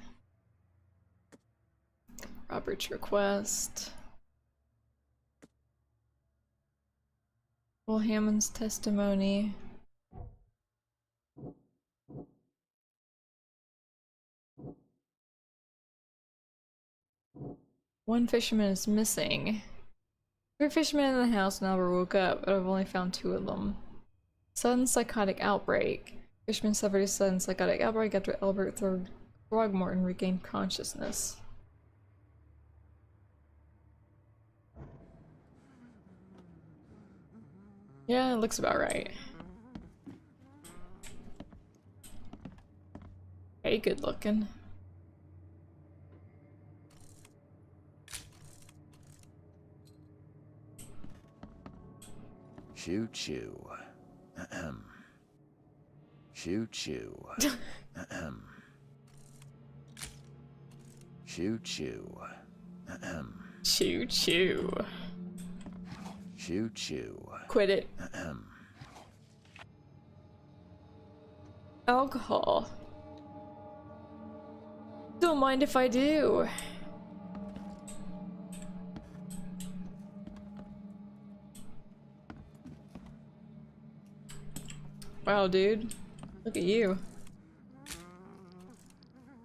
Robert's request. Will Hammond's testimony. One fisherman is missing. 3 fishermen in the house when Albert woke up, but I've only found 2 of them. Sudden psychotic outbreak. Fishman suffered a sudden psychotic outbreak after Albert Throgmorton regained consciousness. Yeah, it looks about right. Hey, good looking. Choo choo. Ahem. Choo choo. Ahem. Choo choo. Ahem. Choo choo. Choo choo. Quit it. Ahem. Alcohol. Don't mind if I do. Wow, dude. Look at you.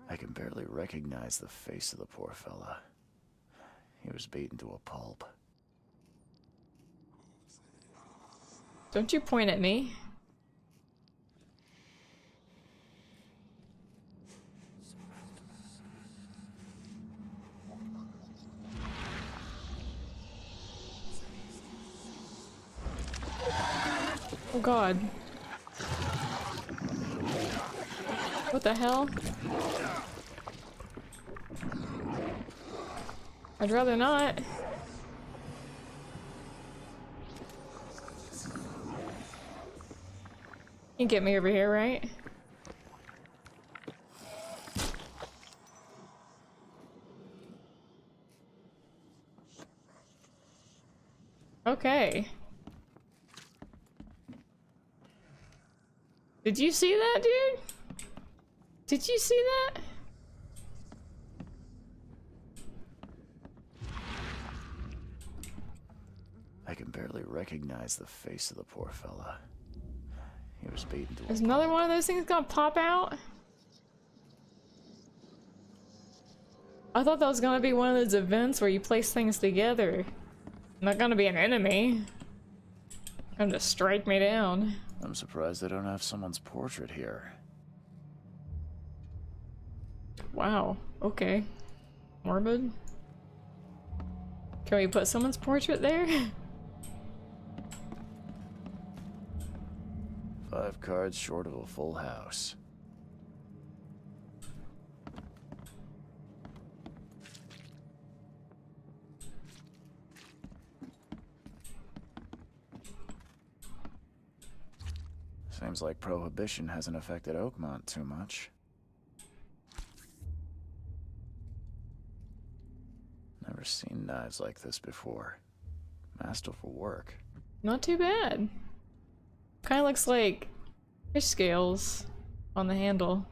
I can barely recognize the face of the poor fella. He was beaten to a pulp. Don't you point at me. Oh God. What the hell? I'd rather not. You can get me over here, right? Okay. Did you see that, dude? Did you see that? I can barely recognize the face of the poor fella. He was beaten to a Is another one of those things gonna pop out? I thought that was gonna be one of those events where you place things together. Not gonna be an enemy. Come to strike me down. I'm surprised they don't have someone's portrait here. Wow, okay. Morbid. Can we put someone's portrait there? 5 cards short of a full house. Seems like Prohibition hasn't affected Oakmont too much. Seen knives like this before. Masterful work. Not too bad. Kind of looks like fish scales on the handle.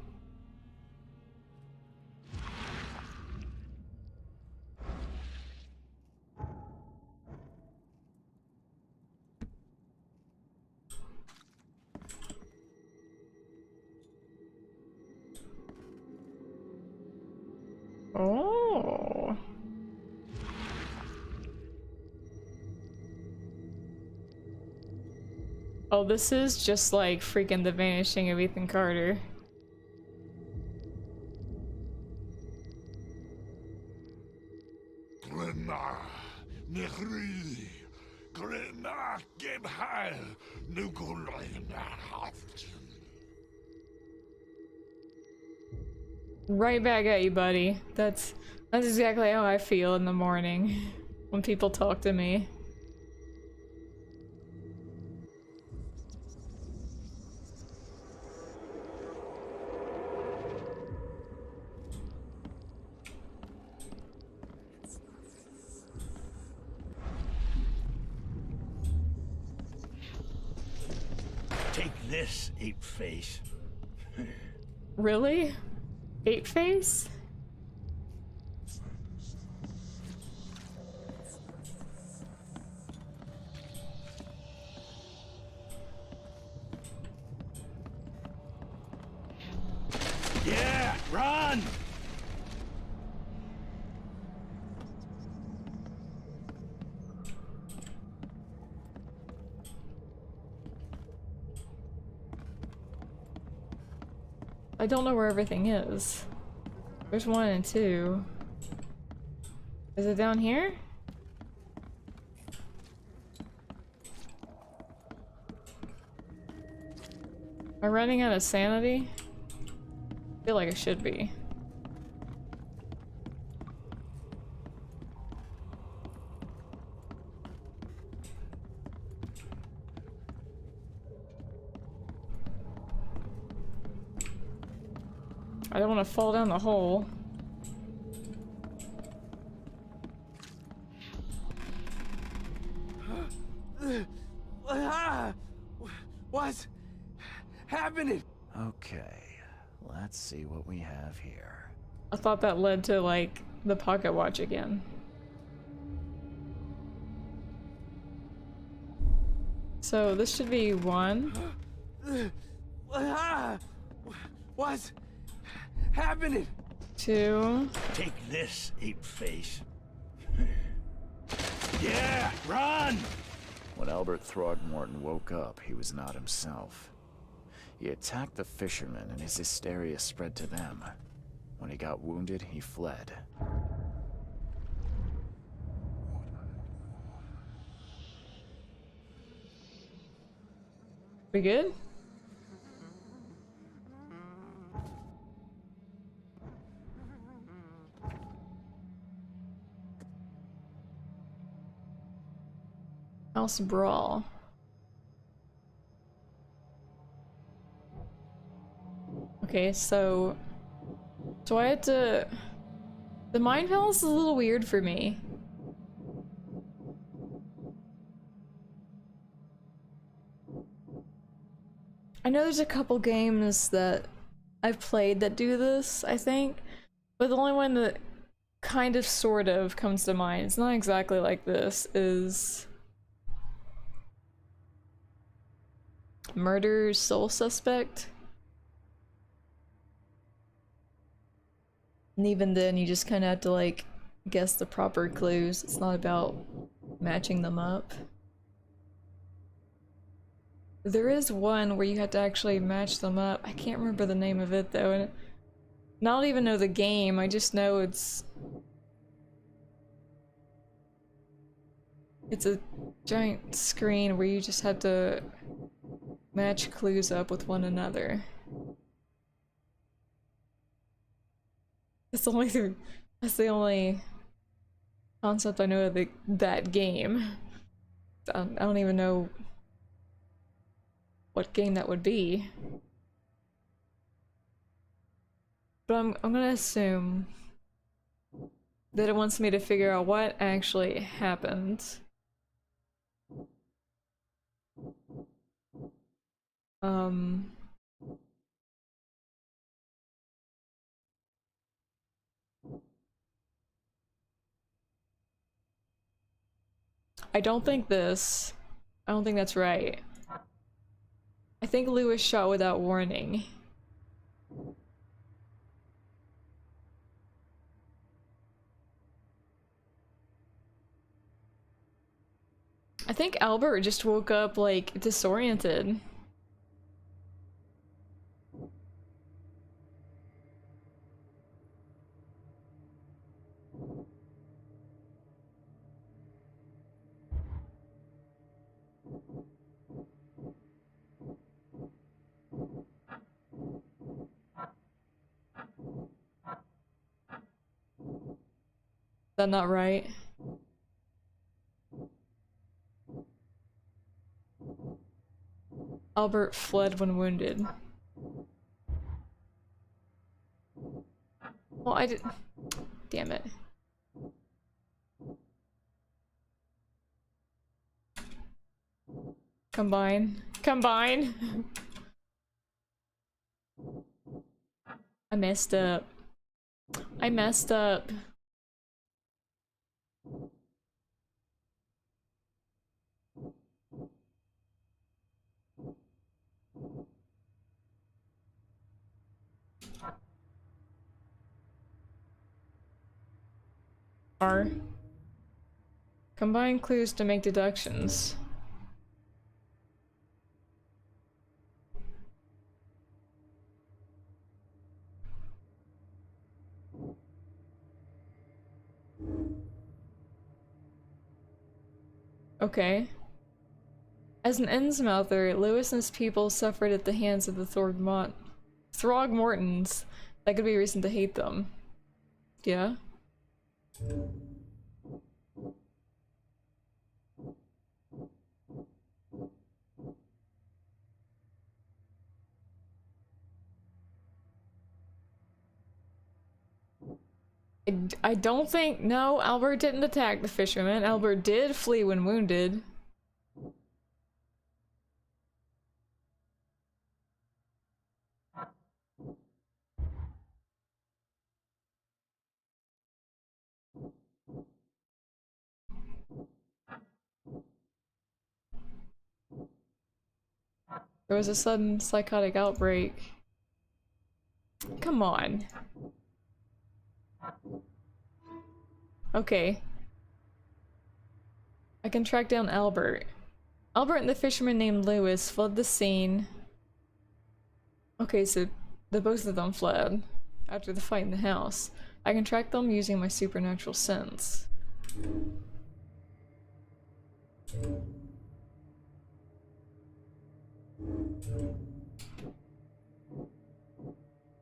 Oh. Oh, this is just like freaking The Vanishing of Ethan Carter. Right back at you, buddy. That's exactly how I feel in the morning when people talk to me. Take this, ape face. Really? Ape face? Yeah, run! I don't know where everything is. There's 1 and 2. Is it down here? Am I running out of sanity? I feel like I should be. I don't want to fall down the hole. What's happening? Okay, let's see what we have here. I thought that led to, like, the pocket watch again. So this should be 1. What's happening? 2. Take this, ape face. Yeah, run! When Albert Throgmorton woke up, he was not himself. He attacked the fishermen and his hysteria spread to them. When he got wounded, he fled. We good? House Brawl. Okay, so I had to... The Mind Palace is a little weird for me. I know there's a couple games that I've played that do this, I think, but the only one that kind of sort of comes to mind, it's not exactly like this, is Murder Soul Suspect. And even then, you just kind of have to, like, guess the proper clues. It's not about matching them up. There is one where you have to actually match them up. I can't remember the name of it, though. And I don't even know the game. I just know it's a giant screen where you just have to match clues up with one another. That's the only concept I know of that game. I don't even know what game that would be. But I'm gonna assume that it wants me to figure out what actually happened. I don't think this. I don't think that's right. I think Lewis shot without warning. I think Albert just woke up, like, disoriented. Is that not right? Albert fled when wounded. Well, I did. Damn it. Combine. Combine! I messed up. I messed up. R. Combine clues to make deductions. Okay. As an Innsmouther, Lewis and his people suffered at the hands of the Throgmortons. That could be a reason to hate them. Yeah? I don't think- no, Albert didn't attack the fisherman. Albert did flee when wounded. There was a sudden psychotic outbreak. Come on. Okay. I can track down Albert. Albert and the fisherman named Lewis fled the scene. Okay, so the both of them fled after the fight in the house. I can track them using my supernatural sense.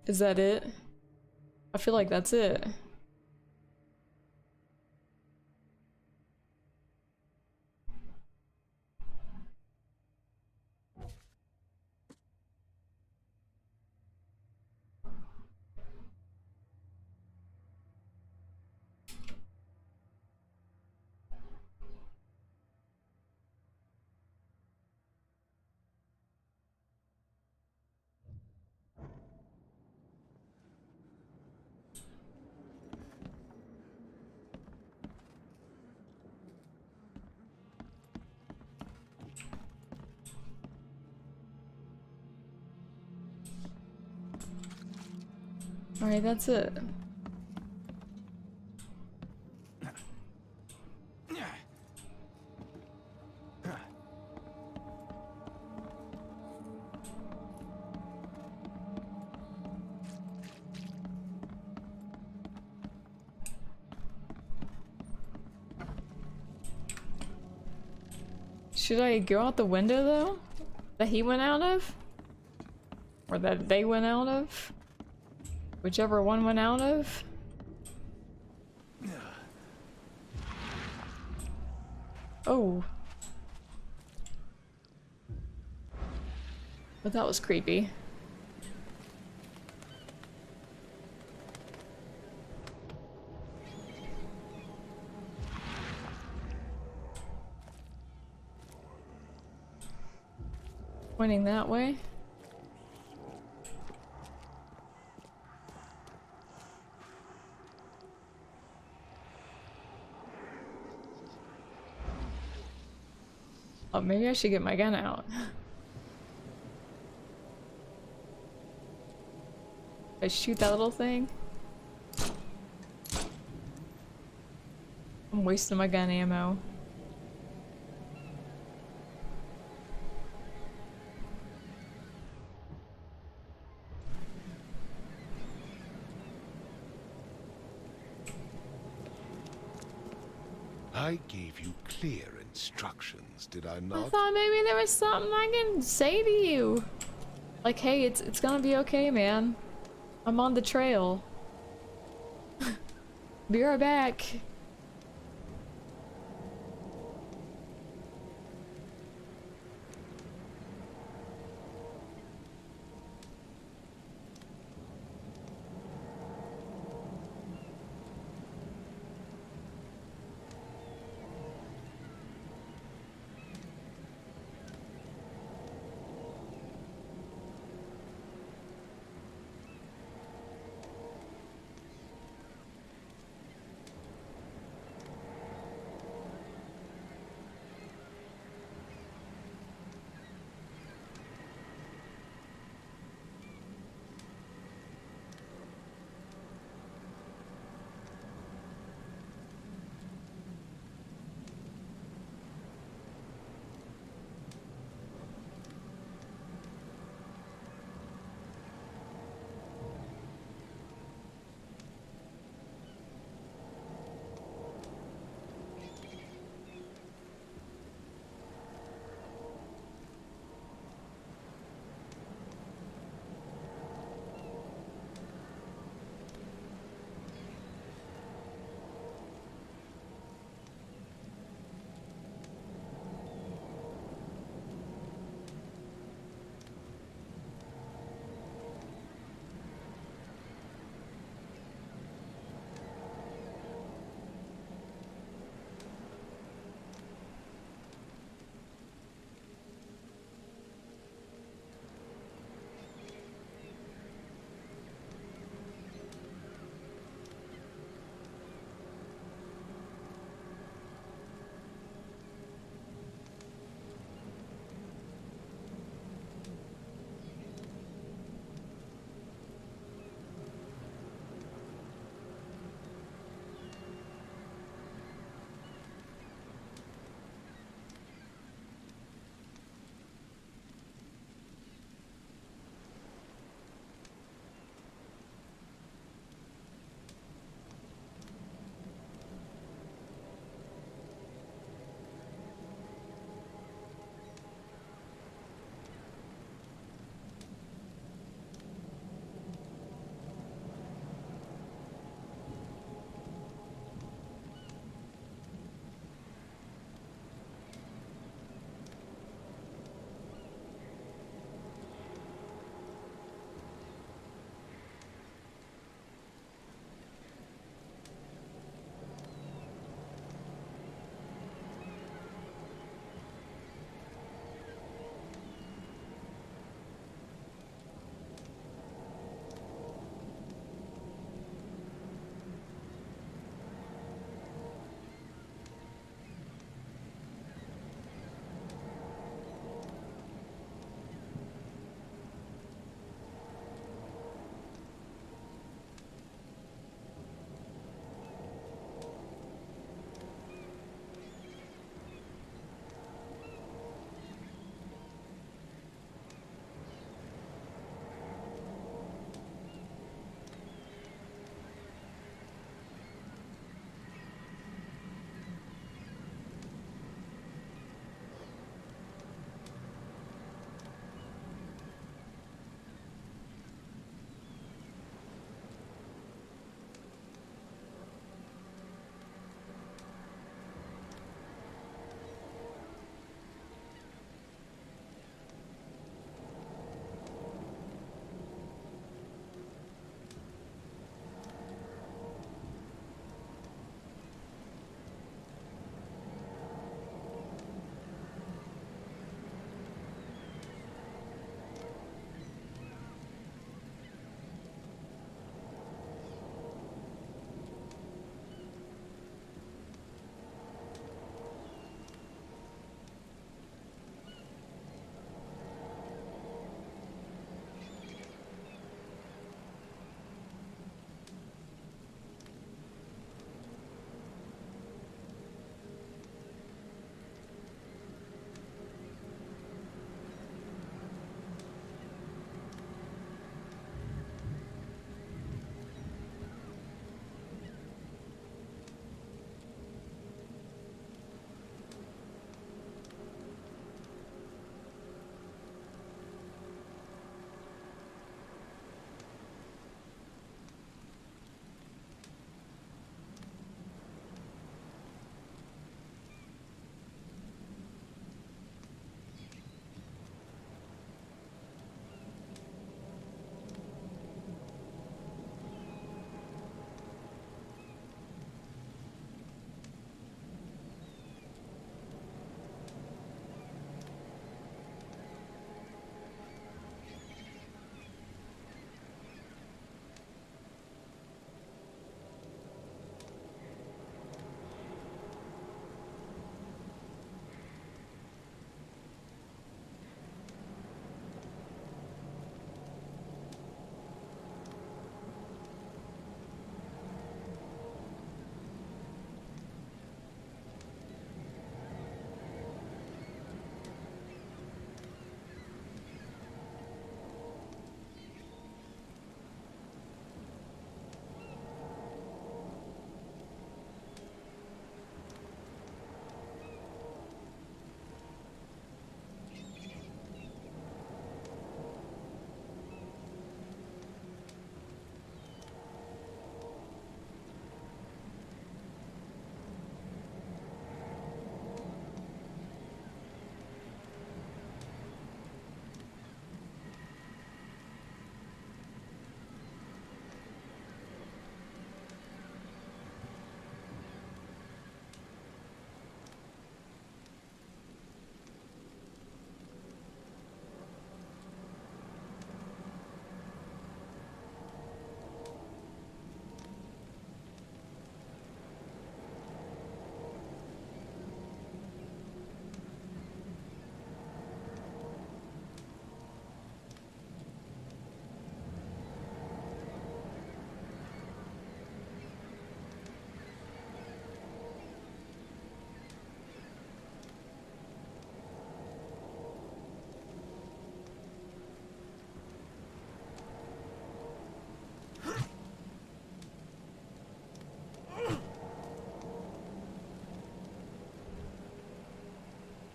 Is that it? I feel like that's it. Alright, that's it. Should I go out the window though? That he went out of? Or that they went out of? Whichever one went out of? Oh. But that was creepy. Pointing that way. Oh, maybe I should get my gun out. I shoot that little thing. I'm wasting my gun ammo. I gave you clear instructions, did I I not? thought maybe there was something I can say to you. Like, hey, it's gonna be okay, man. I'm on the trail. Be right back.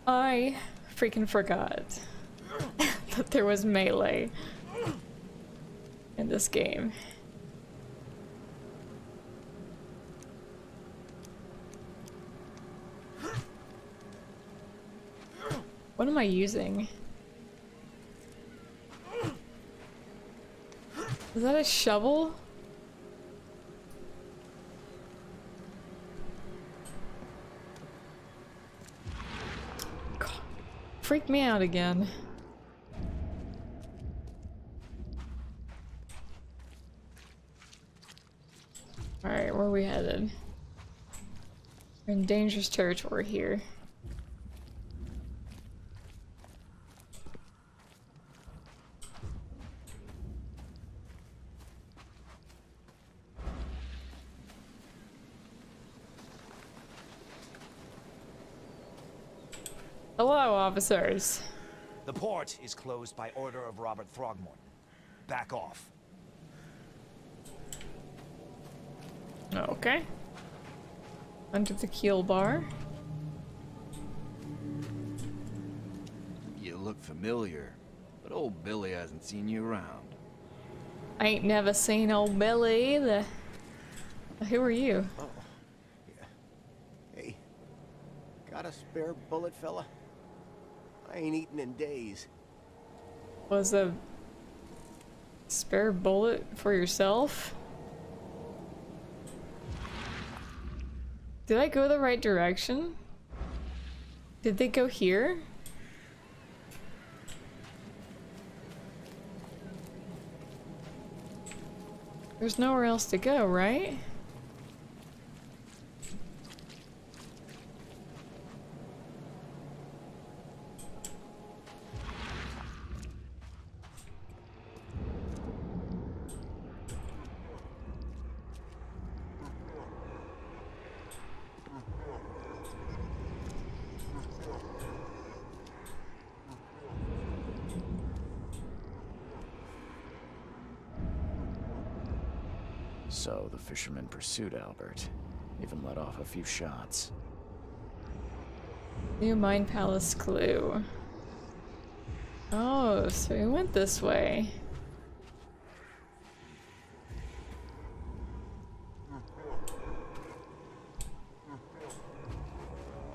I freaking forgot that there was melee in this game. What am I using? Is that a shovel? God, freak me out again. Alright, where are we headed? We're in dangerous territory here. Hello, officers. The port is closed by order of Robert Throgmorton. Back off. Okay. Under the keel bar. You look familiar, but old Billy hasn't seen you around. I ain't never seen old Billy either. Who are you? Oh. Yeah. Hey. Got a spare bullet, fella? I ain't eaten in days. Was a spare bullet for yourself? Did I go the right direction? Did they go here? There's nowhere else to go, right? So the fisherman pursued Albert, even let off a few shots. New Mind Palace clue. Oh, so he went this way.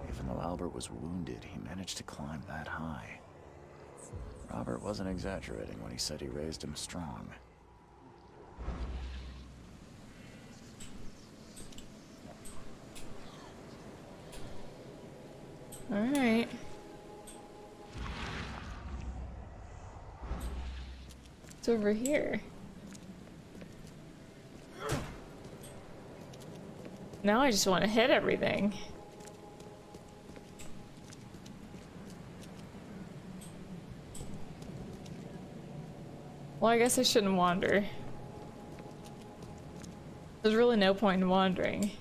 Even though Albert was wounded, he managed to climb that high. Robert wasn't exaggerating when he said he raised him strong. Alright. It's over here. Now I just want to hit everything. Well, I guess I shouldn't wander. There's really no point in wandering.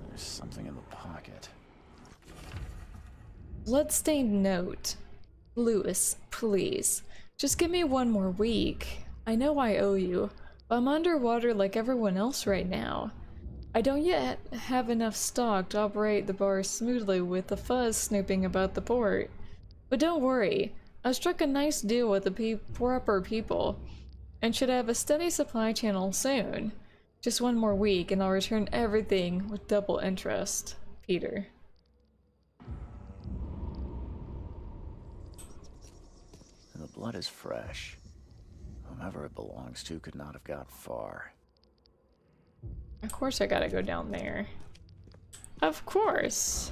There's something in the pocket. Bloodstained note. Lewis, please. Just give me one more week. I know I owe you, but I'm underwater like everyone else right now. I don't yet have enough stock to operate the bar smoothly with the fuzz snooping about the port. But don't worry, I struck a nice deal with the proper people, and should have a steady supply channel soon. Just one more week and I'll return everything with double interest. Peter. And the blood is fresh. Whomever it belongs to could not have got far. Of course I gotta go down there. Of course!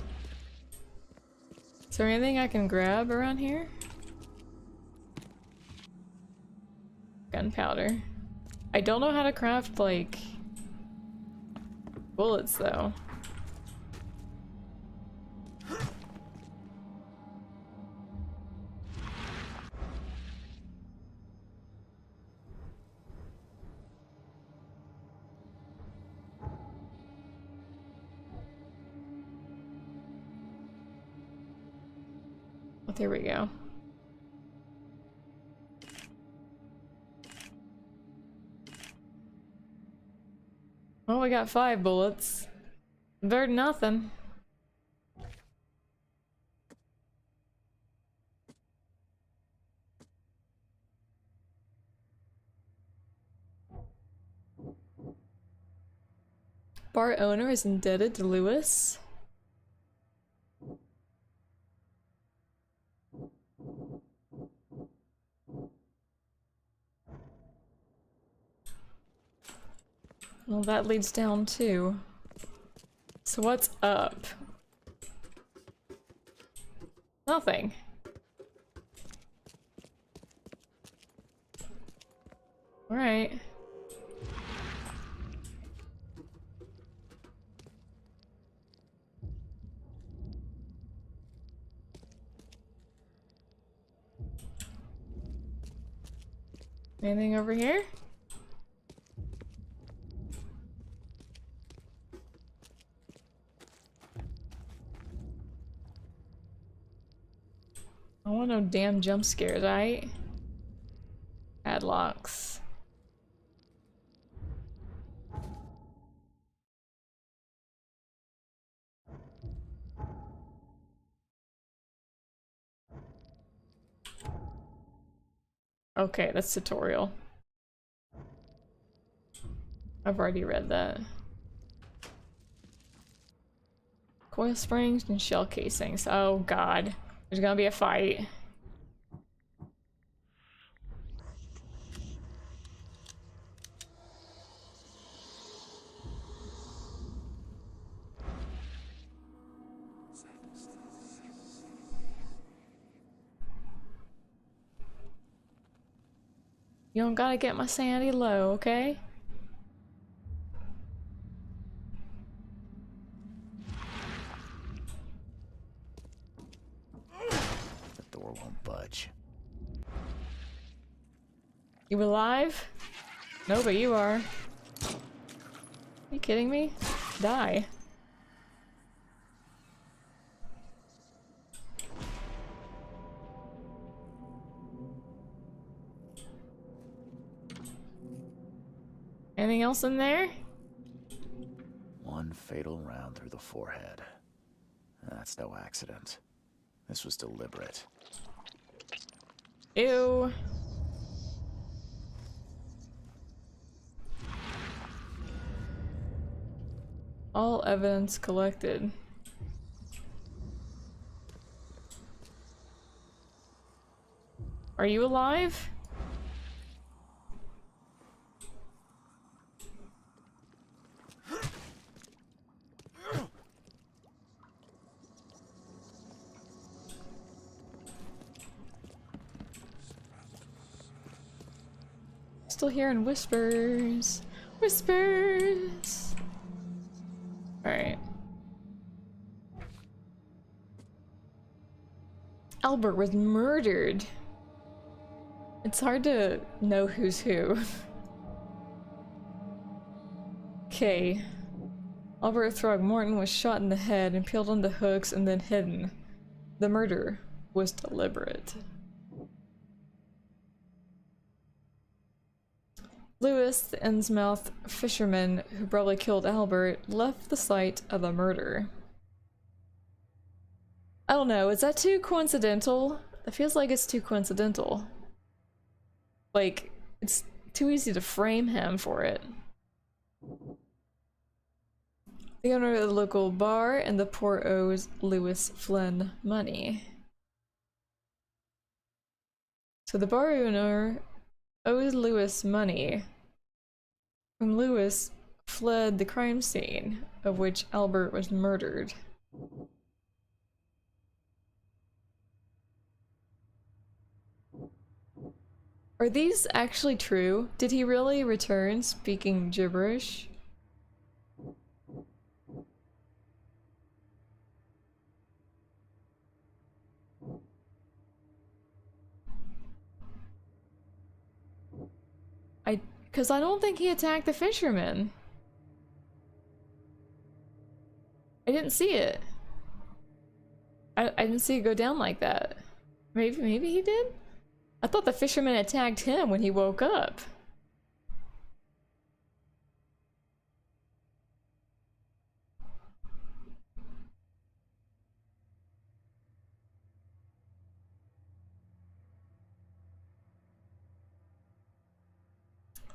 Is there anything I can grab around here? Gunpowder. I don't know how to craft, like, bullets, though. There we go. Well, we got 5 bullets. Better than nothing. Bar owner is indebted to Lewis. Well, that leads down too. So what's up? Nothing. All right. Anything over here? I want no damn jump scares, right? Padlocks. Okay, that's tutorial. I've already read that. Coil springs and shell casings. Oh god. There's gonna be a fight. You don't gotta get my sanity low, okay? The door won't budge. You alive? No, but you are. Are you kidding me? Die. Anything else in there? One fatal round through the forehead. That's no accident. This was deliberate. Ew. All evidence collected. Are you alive? Still hearing whispers. Whispers. Alright. Albert was murdered. It's hard to know who's who. Okay. Albert Throgmorton was shot in the head and peeled onto hooks and then hidden. The murder was deliberate. Lewis, the Innsmouth fisherman who probably killed Albert, left the site of the murder. I don't know, is that too coincidental? It feels like it's too coincidental. Like, it's too easy to frame him for it. The owner of the local bar and the poor owes Lewis Flynn money. So the bar owner owes Lewis money. When Lewis fled the crime scene of which Albert was murdered. Are these actually true? Did he really return speaking gibberish? Because I don't think he attacked the fisherman. I didn't see it. I didn't see it go down like that. Maybe he did? I thought the fisherman attacked him when he woke up.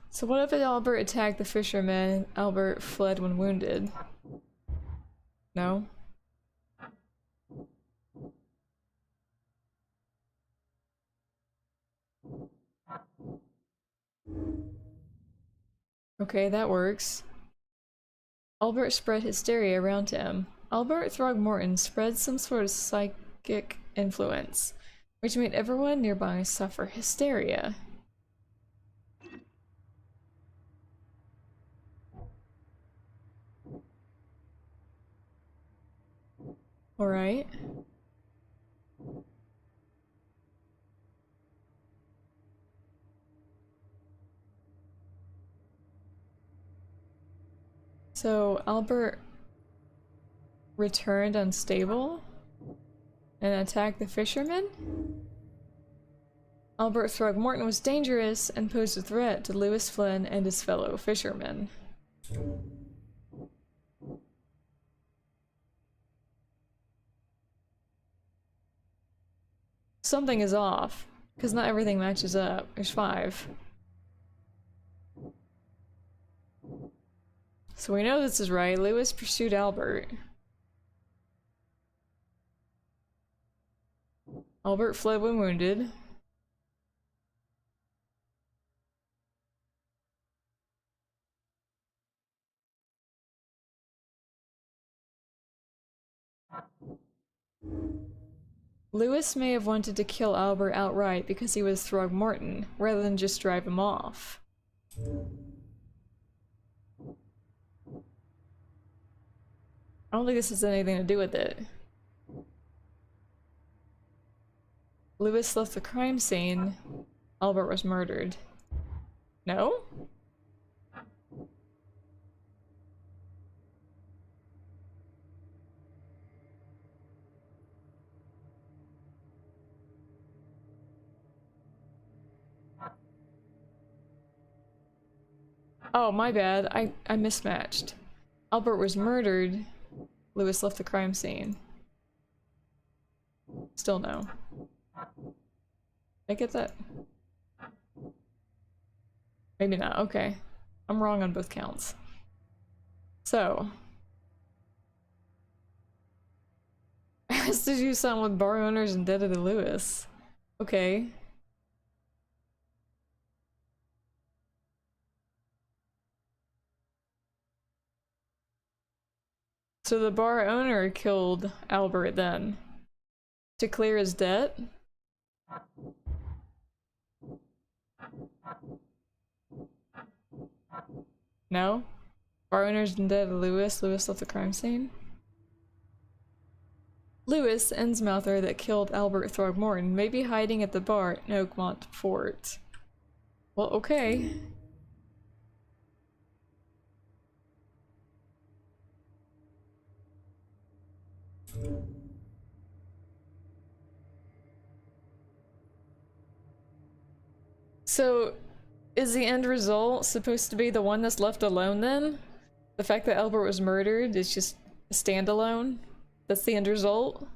So what if Albert attacked the fisherman, Albert fled when wounded? No? Okay, that works. Albert spread hysteria around him. Albert Throgmorton spread some sort of psychic influence, which made everyone nearby suffer hysteria. Alright. So Albert returned unstable and attacked the fisherman? Albert Throgmorton was dangerous and posed a threat to Lewis Flynn and his fellow fishermen. Something is off, because not everything matches up. There's 5. So we know this is right. Lewis pursued Albert. Albert fled when wounded. Lewis may have wanted to kill Albert outright because he was Throgmorton, rather than just drive him off. I don't think this has anything to do with it. Lewis left the crime scene. Albert was murdered. No? Oh, my bad. I mismatched. Albert was murdered. Lewis left the crime scene. Still no. Did I get that? Maybe not. Okay. I'm wrong on both counts. So. Has to do something with bar owners indebted to Lewis. Okay. So the bar owner killed Albert then to clear his debt? No? Bar owner's indebted to Lewis. Lewis left the crime scene? Lewis, Innsmouther that killed Albert Throgmorton, may be hiding at the bar in Oakmont Fort. Well, okay. So, is the end result supposed to be the one that's left alone then? The fact that Albert was murdered is just a standalone? That's the end result?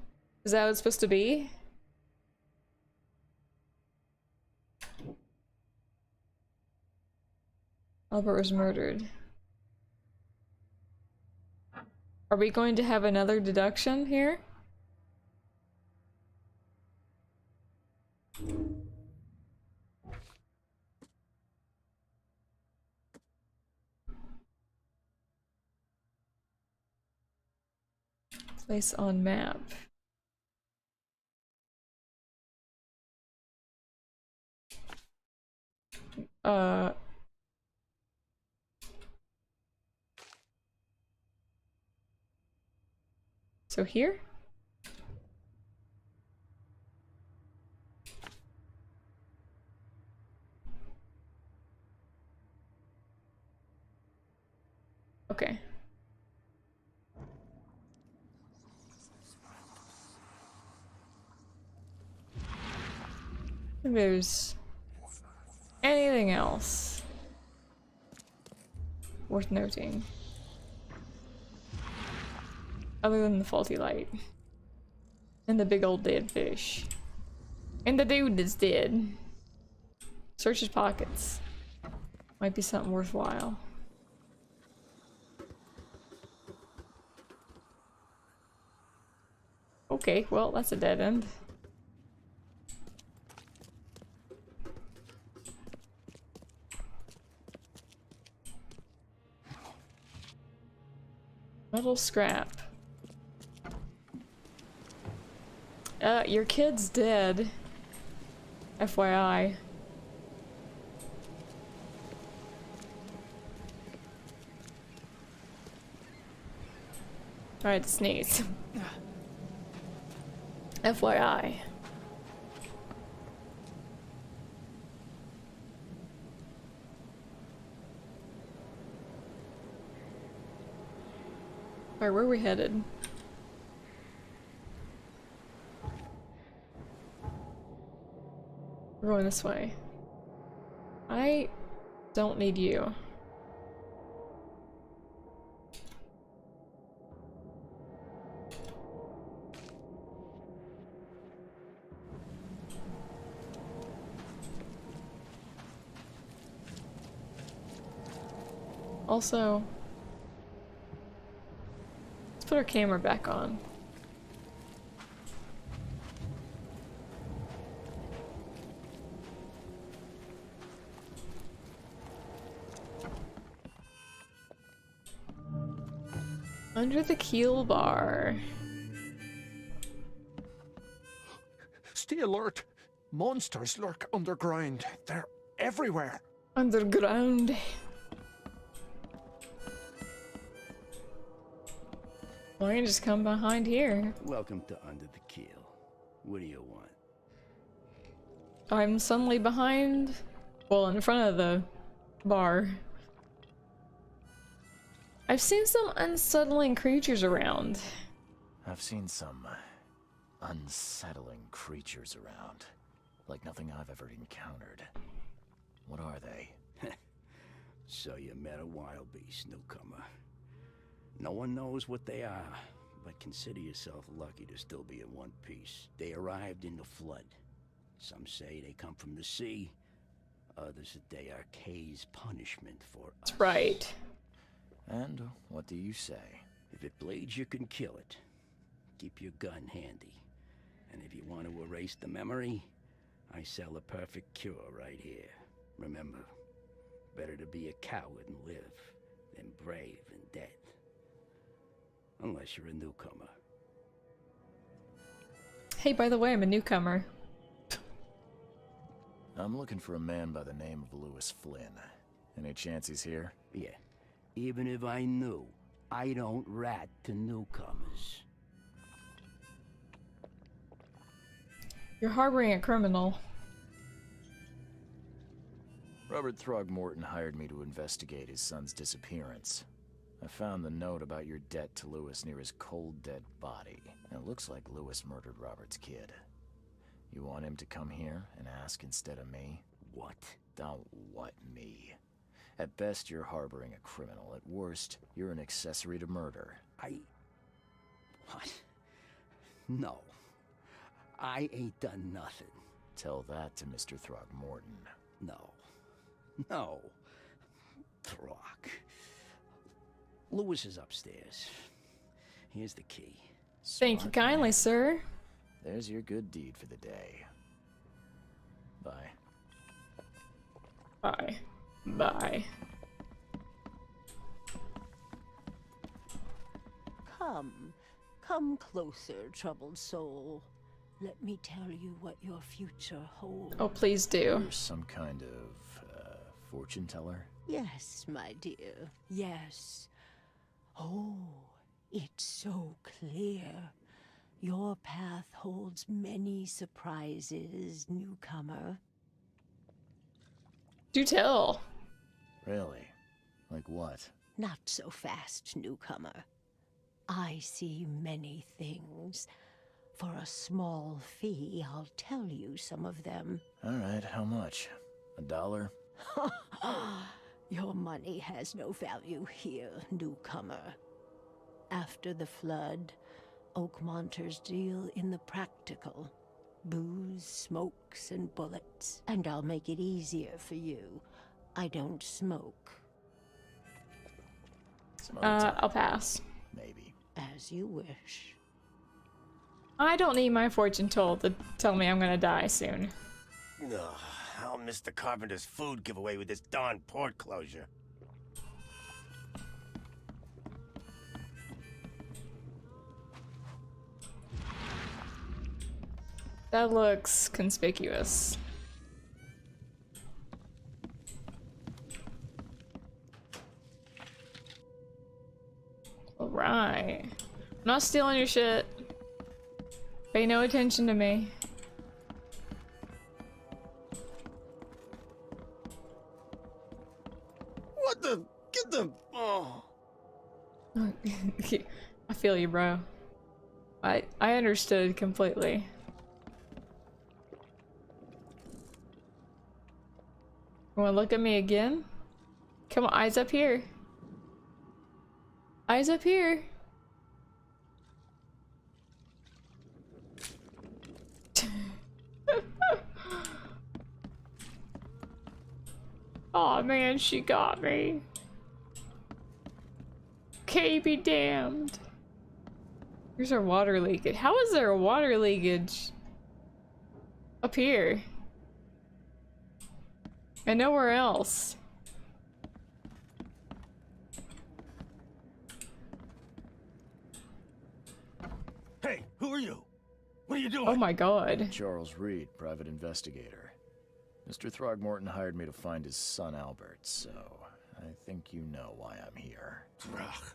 Is that what it's supposed to be? Albert was murdered. Are we going to have another deduction here? Place on map. So here? Okay. think there's anything else worth noting other than the faulty light and the big old dead fish and the dude that's dead. Search his pockets. Might be something worthwhile. Okay, well, that's a dead end. Metal scrap. Your kid's dead. FYI. Alright, sneeze. FYI. Alright, where are we headed? We're going this way. I don't need you. Also, let's put our camera back on. Under the keel bar. Stay alert. Monsters lurk underground. They're everywhere. Underground. Why don't you just come behind here? Welcome to Under the Keel. What do you want? I'm suddenly behind, well, in front of the bar. I've seen some unsettling creatures around. I've seen some unsettling creatures around. Like nothing I've ever encountered. What are they? So you met a wild beast, newcomer. No one knows what they are, but consider yourself lucky to still be in one piece. They arrived in the flood. Some say they come from the sea. Others that they are Kay's punishment for us. That's right. And what do you say? If it bleeds, you can kill it. Keep your gun handy. And if you want to erase the memory, I sell a perfect cure right here. Remember, better to be a coward and live than brave and dead. Unless you're a newcomer. Hey, by the way, I'm a newcomer. I'm looking for a man by the name of Lewis Flynn. Any chance he's here? Yeah. Even if I knew, I don't rat to newcomers. You're harboring a criminal. Robert Throgmorton hired me to investigate his son's disappearance. I found the note about your debt to Lewis near his cold, dead body. And it looks like Lewis murdered Robert's kid. You want him to come here and ask instead of me? What? Don't what me. At best, you're harboring a criminal. At worst, you're an accessory to murder. What? No. I ain't done nothing. Tell that to Mr. Throgmorton. No. No. Throg. Lewis is upstairs. Here's the key. Thank you kindly, sir. There's your good deed for the day. Bye. Bye. Bye. Come closer, troubled soul. Let me tell you what your future holds. Oh, please do. You're some kind of, fortune teller? Yes, my dear, yes. Oh, it's so clear. Your path holds many surprises, newcomer. Do tell. Really? Like what? Not so fast, newcomer. I see many things. For a small fee, I'll tell you some of them. Alright, how much? $1? Your money has no value here, newcomer. After the flood, Oakmonters deal in the practical. Booze, smokes, and bullets. And I'll make it easier for you. I don't smoke. I'll pass. Maybe. As you wish. I don't need my fortune told to tell me I'm gonna die soon. Ugh, I'll miss the Carpenter's food giveaway with this darn port closure. That looks conspicuous. Alright. I'm not stealing your shit. Pay no attention to me. What the? Get the... Oh. I feel you, bro. I understood completely. You wanna look at me again? Come on, eyes up here. Eyes up here. Aw, man, she got me. Okay, be damned. Here's our water leakage. How is there a water leakage up here? And nowhere else. Hey, who are you? What are you doing? Oh my god. Charles Reed, private investigator. Mr. Throgmorton hired me to find his son Albert, so I think you know why I'm here. Throg.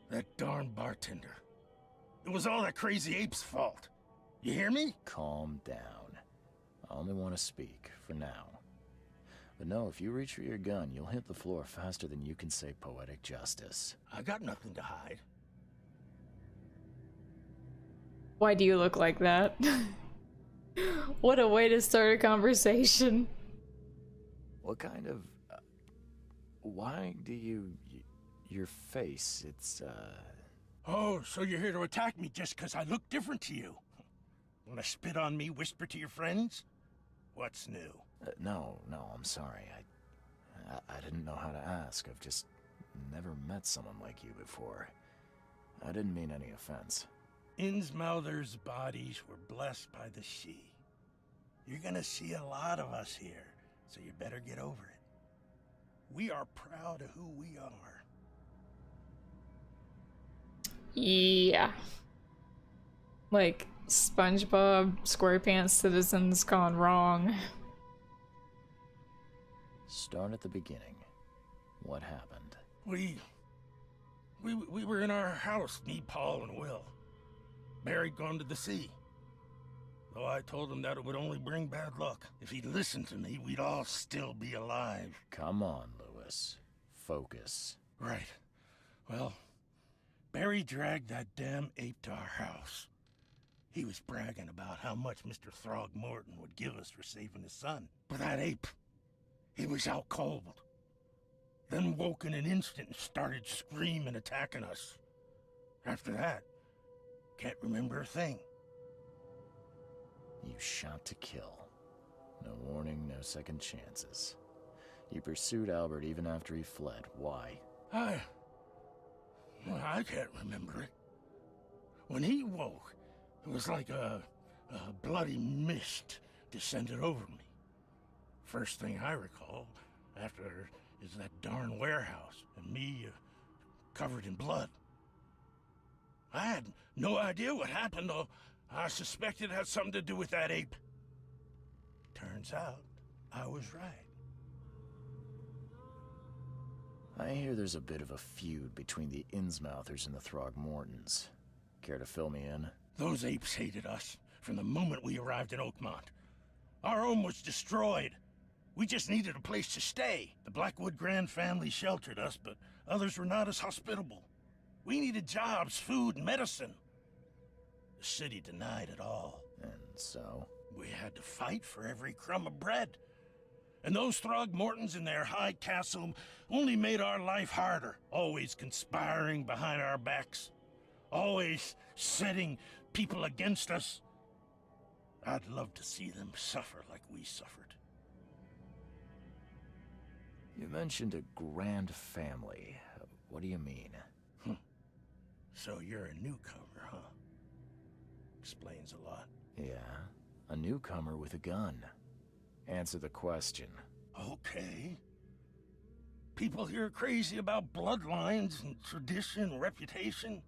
That darn bartender. It was all that crazy ape's fault. You hear me? Calm down. I only want to speak, for now. But no, if you reach for your gun, you'll hit the floor faster than you can say poetic justice. I got nothing to hide. Why do you look like that? What a way to start a conversation. What kind of... why do you... your face, it's, Oh, so you're here to attack me just because I look different to you? Wanna spit on me, whisper to your friends? What's new? no, I'm sorry. I didn't know how to ask. I've just never met someone like you before. I didn't mean any offense. Innsmouther's bodies were blessed by the sea. You're gonna see a lot of us here, so you better get over it. We are proud of who we are. Yeah. Like SpongeBob SquarePants citizens gone wrong. Start at the beginning. What happened? We were in our house, me, Paul, and Will. Barry'd gone to the sea. Though I told him that it would only bring bad luck. If he'd listened to me, we'd all still be alive. Come on, Lewis. Focus. Right. Well, Barry dragged that damn ape to our house. He was bragging about how much Mr. Throgmorton would give us for saving his son. But that ape, he was out cold. Then woke in an instant and started screaming, attacking us. After that, can't remember a thing. You shot to kill. No warning, no second chances. You pursued Albert even after he fled. Why? I can't remember it. When he woke, it was like a bloody mist descended over me. First thing I recall after is that darn warehouse and me covered in blood. I had no idea what happened, though. I suspected it had something to do with that ape. Turns out, I was right. I hear there's a bit of a feud between the Innsmouthers and the Throgmortons. Care to fill me in? Those apes hated us from the moment we arrived in Oakmont. Our home was destroyed. We just needed a place to stay. The Blackwood Grand family sheltered us, but others were not as hospitable. We needed jobs, food, and medicine. The city denied it all. And so? We had to fight for every crumb of bread. And those Throgmortons in their high castle only made our life harder, always conspiring behind our backs, always setting people against us. I'd love to see them suffer like we suffered. You mentioned a grand family. What do you mean? So you're a newcomer, huh? Explains a lot. Yeah, a newcomer with a gun. Answer the question. Okay. People here are crazy about bloodlines and tradition and reputation.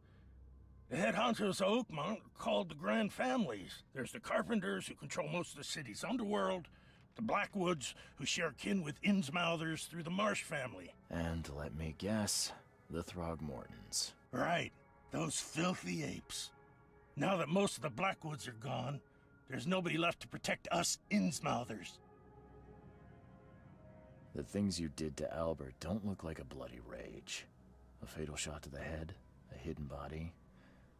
The head honchos of Oakmont are called the Grand Families. There's the Carpenters, who control most of the city's underworld, the Blackwoods, who share kin with Innsmouthers through the Marsh family. And let me guess, the Throgmortons. Right, those filthy apes. Now that most of the Blackwoods are gone, there's nobody left to protect us Innsmouthers. The things you did to Albert don't look like a bloody rage. A fatal shot to the head, a hidden body.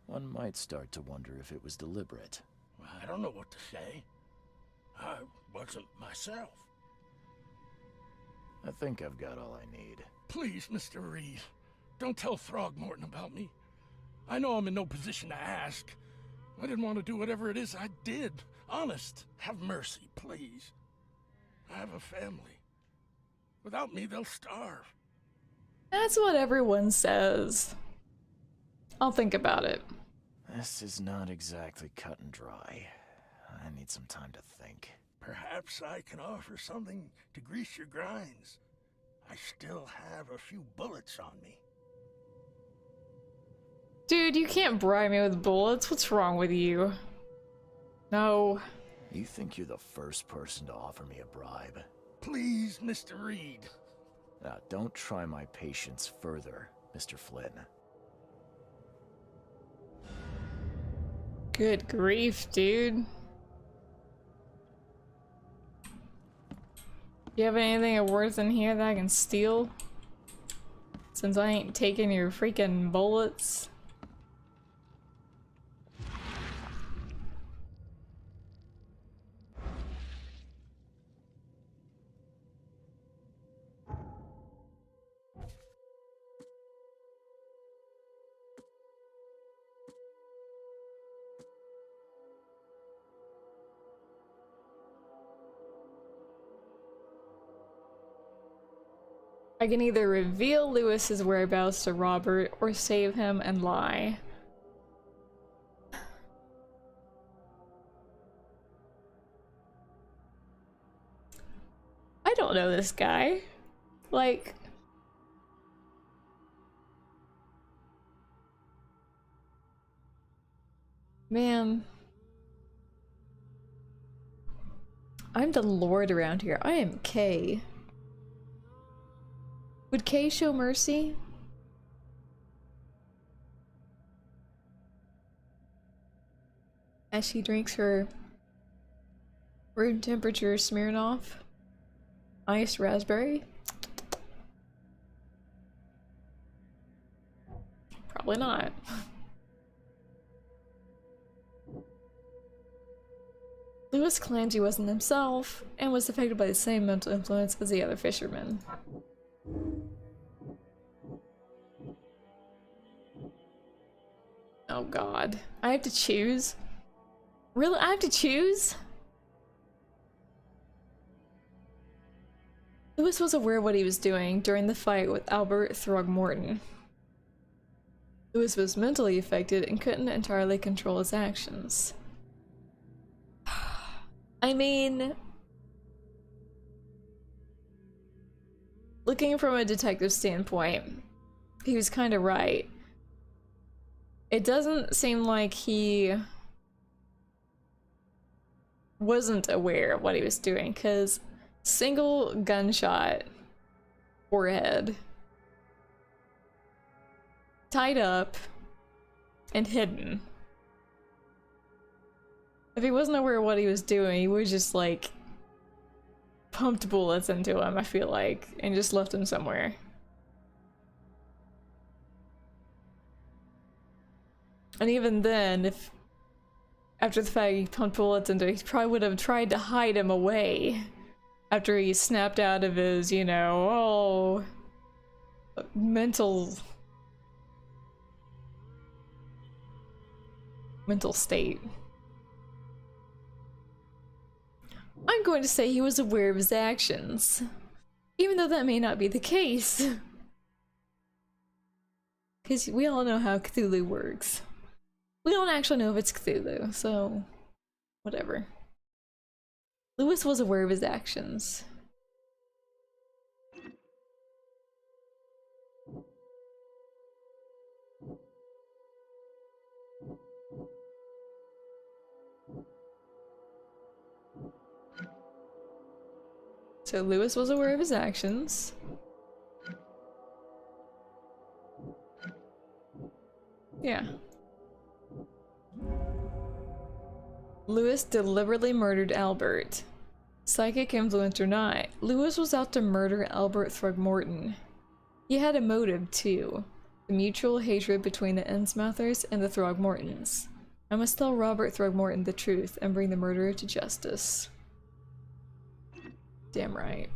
One might start to wonder if it was deliberate. I don't know what to say. I wasn't myself. I think I've got all I need. Please, Mr. Reed, don't tell Throgmorton about me. I know I'm in no position to ask. I didn't want to do whatever it is I did. Honest, have mercy, please. I have a family. Without me, they'll starve. That's what everyone says. I'll think about it. This is not exactly cut and dry. I need some time to think. Perhaps I can offer something to grease your grinds. I still have a few bullets on me. Dude, you can't bribe me with bullets. What's wrong with you? No. You think you're the first person to offer me a bribe? Please, Mr. Reed. Now, don't try my patience further, Mr. Flynn. Good grief, dude. You have anything of worth in here that I can steal? Since I ain't taking your freaking bullets. I can either reveal Lewis's whereabouts to Robert or save him and lie. I don't know this guy. Like... Man. I'm the lord around here. I am Kay. Would Kay show mercy? As she drinks her room temperature Smirnoff iced raspberry? Probably not. Lewis claims he wasn't himself and was affected by the same mental influence as the other fishermen. Oh god. I have to choose? Really? I have to choose? Lewis was aware of what he was doing during the fight with Albert Throgmorton. Lewis was mentally affected and couldn't entirely control his actions. I mean... Looking from a detective standpoint, he was kind of right. It doesn't seem like he wasn't aware of what he was doing, because single gunshot, forehead, tied up, and hidden. If he wasn't aware of what he was doing, he would just like pumped bullets into him, I feel like, and just left him somewhere. And even then, if After the fact, he pumped bullets into him. He probably would have tried to hide him away. After he snapped out of his, you know, mental state. I'm going to say he was aware of his actions, even though that may not be the case. Because we all know how Cthulhu works. We don't actually know if it's Cthulhu, so whatever. Lewis was aware of his actions. So Lewis was aware of his actions. Yeah. Lewis deliberately murdered Albert. Psychic influence or not, Lewis was out to murder Albert Throgmorton. He had a motive too. The mutual hatred between the Innsmouthers and the Throgmortons. I must tell Robert Throgmorton the truth and bring the murderer to justice. Damn right.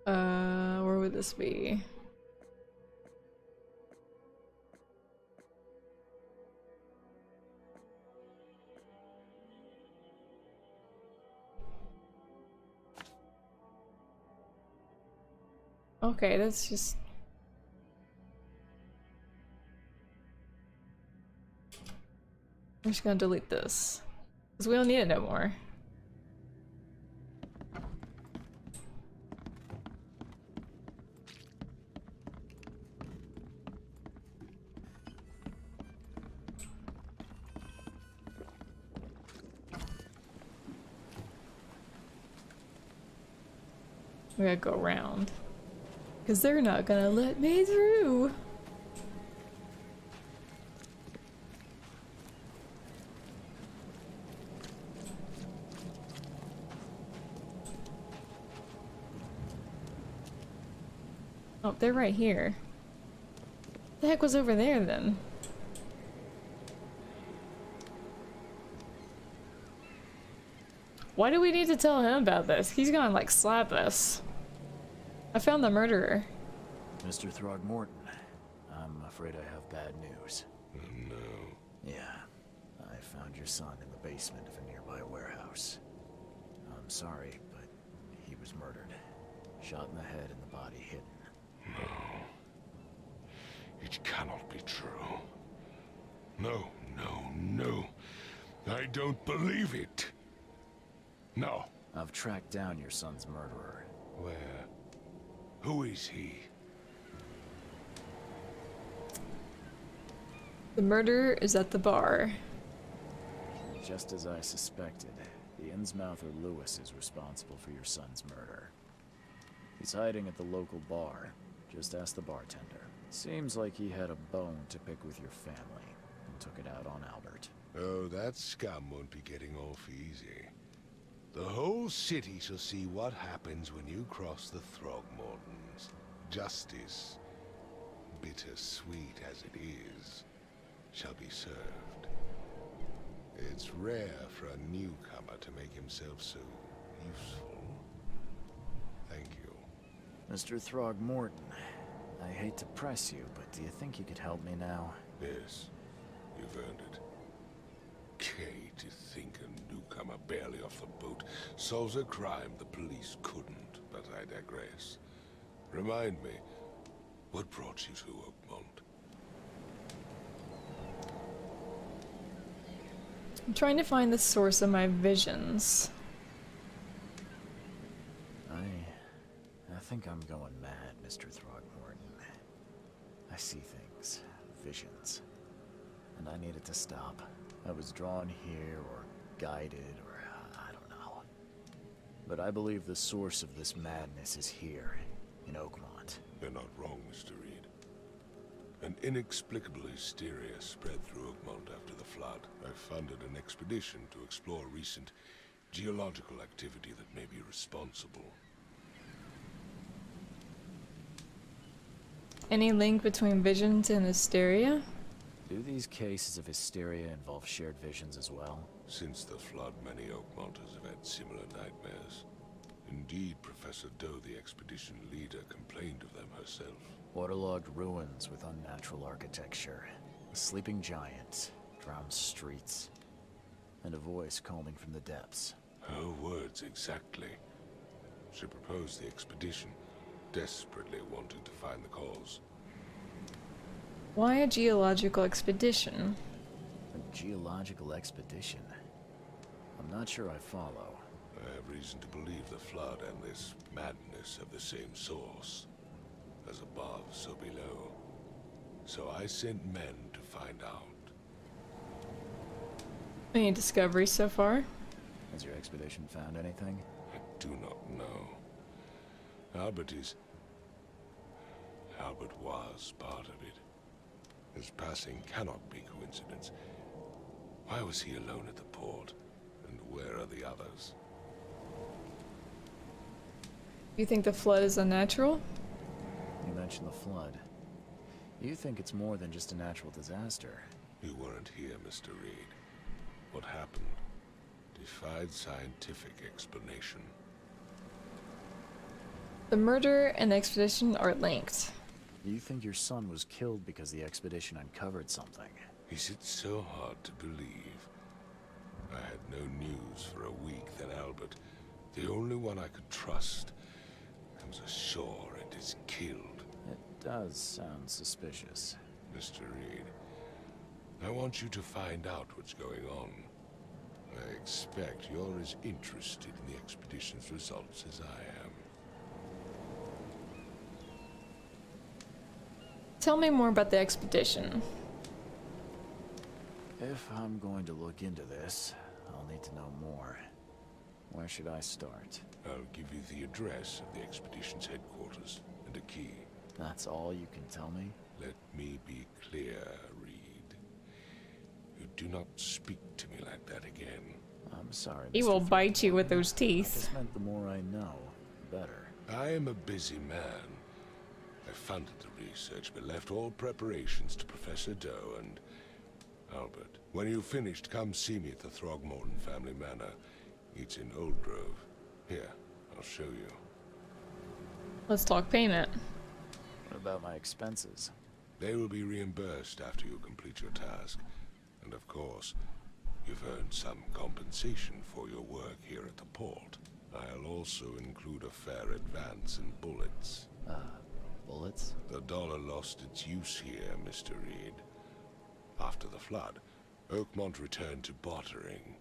Where would this be? Okay, that's just... I'm just gonna delete this. Because we don't need it no more. We gotta go around. Because they're not gonna let me through. Oh, they're right here. The heck was over there then? Why do we need to tell him about this? He's gonna like slap us. I found the murderer. Mr. Throgmorton, I'm afraid I have bad news. Oh, no. Yeah, I found your son in the basement of a nearby warehouse. I'm sorry, but he was murdered. Shot in the head and the body hidden. No. It cannot be true. No, no, no. I don't believe it. No. I've tracked down your son's murderer. Where? Who is he? The murderer is at the bar. Just as I suspected, the Innsmouther Lewis is responsible for your son's murder. He's hiding at the local bar. Just ask the bartender. Seems like he had a bone to pick with your family and took it out on Albert. Oh, that scum won't be getting off easy. The whole city shall see what happens when you cross the Throgmortons. Justice, bittersweet as it is, shall be served. It's rare for a newcomer to make himself so useful. Thank you. Mr. Throgmorton, I hate to press you, but do you think you could help me now? Yes, you've earned it. Kay, to think a newcomer barely off the boat solves a crime the police couldn't, but I digress. Remind me, what brought you to Oakmont? I'm trying to find the source of my visions. I think I'm going mad, Mr. Throgmorton. I see things, visions, and I needed to stop. I was drawn here, or guided, or I don't know. But I believe the source of this madness is here, in Oakmont. You're not wrong, Mr. Reed. An inexplicable hysteria spread through Oakmont after the flood. I funded an expedition to explore recent geological activity that may be responsible. Any link between visions and hysteria? Do these cases of hysteria involve shared visions as well? Since the flood, many Oakmonters have had similar nightmares. Indeed, Professor Doe, the expedition leader, complained of them herself. Waterlogged ruins with unnatural architecture, a sleeping giant, drowned streets, and a voice calling from the depths. Her words exactly. She proposed the expedition, desperately wanting to find the cause. Why a geological expedition? A geological expedition? I'm not sure I follow. I have reason to believe the flood and this madness have the same source. As above, so below. So I sent men to find out. Any discoveries so far? Has your expedition found anything? I do not know. Albert was part of it. His passing cannot be coincidence. Why was he alone at the port? And where are the others? You think the flood is unnatural? You mentioned the flood. You think it's more than just a natural disaster. You weren't here, Mr. Reed. What happened defied scientific explanation. The murder and the expedition are linked. You think your son was killed because the expedition uncovered something? Is it so hard to believe? I had no news for a week, then Albert, the only one I could trust, comes ashore and is killed. It does sound suspicious. Mr. Reed, I want you to find out what's going on. I expect you're as interested in the expedition's results as I am. Tell me more about the expedition. If I'm going to look into this, I'll need to know more. Where should I start? I'll give you the address of the expedition's headquarters and a key. That's all you can tell me? Let me be clear, Reed. You do not speak to me like that again. I'm sorry, He Mr. will bite you with those I teeth. just meant the more I know, the better. I am a busy man. I funded the research, but left all preparations to Professor Doe and Albert. When you've finished, come see me at the Throgmorton family manor. It's in Old Grove. Here, I'll show you. Let's talk payment. What about my expenses? They will be reimbursed after you complete your task. And of course, you've earned some compensation for your work here at the port. I'll also include a fair advance in bullets. Bullets? The dollar lost its use here, Mr. Reed. After the flood, Oakmont returned to bartering.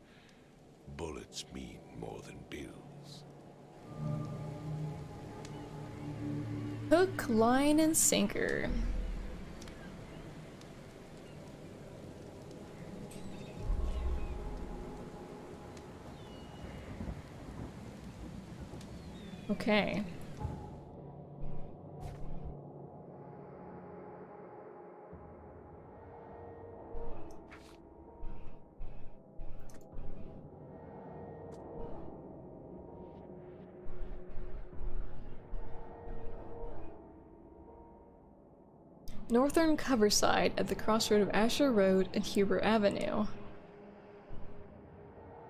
Bullets mean more than bills. Hook, line, and sinker. Okay. Northern Coverside at the crossroad of Asher Road and Huber Avenue.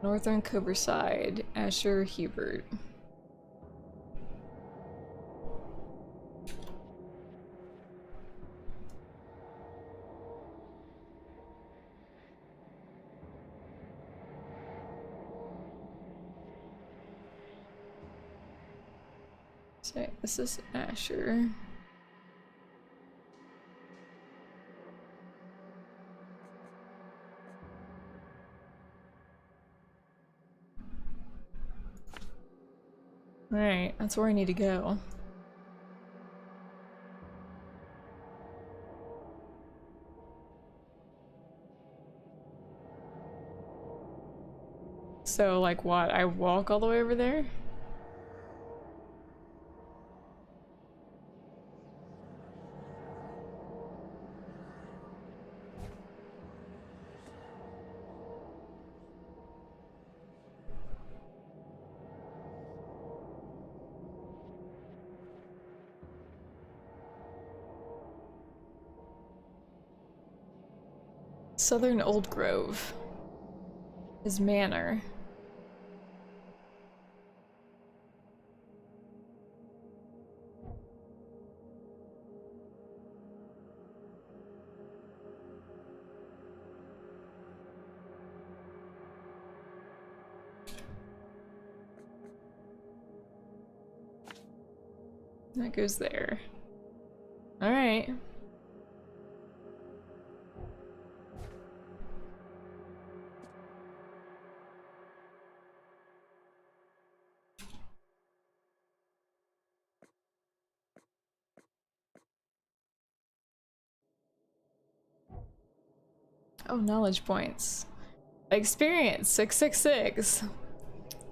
Northern Coverside, Asher, Hubert. So this is Asher. Alright, that's where I need to go. So, like what? I walk all the way over there? Southern Old Grove. His manor. That goes there. All right. Oh, knowledge points. Experience 666.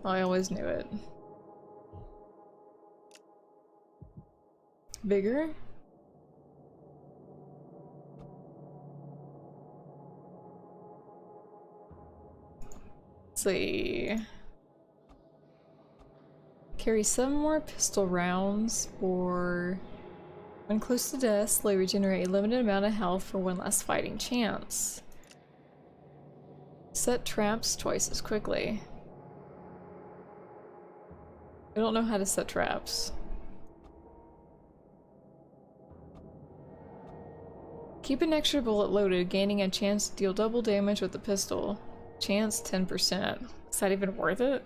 I always knew it. Vigor? Let's see. Carry 7 more pistol rounds, or when close to death, slowly regenerate a limited amount of health for one last fighting chance. Set traps twice as quickly. I don't know how to set traps. Keep an extra bullet loaded, gaining a chance to deal double damage with the pistol. Chance 10%. Is that even worth it?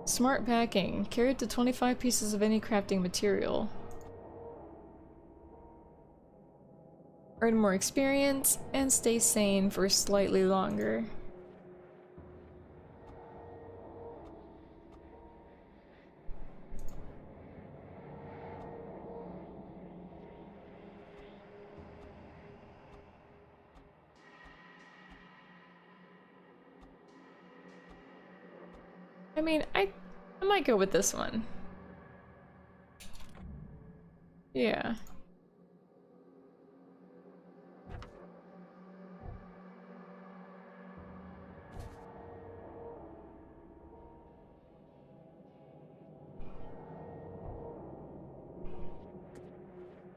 Smart packing. Carry up to 25 pieces of any crafting material. Earn more experience and stay sane for slightly longer. I mean, I might go with this one. Yeah.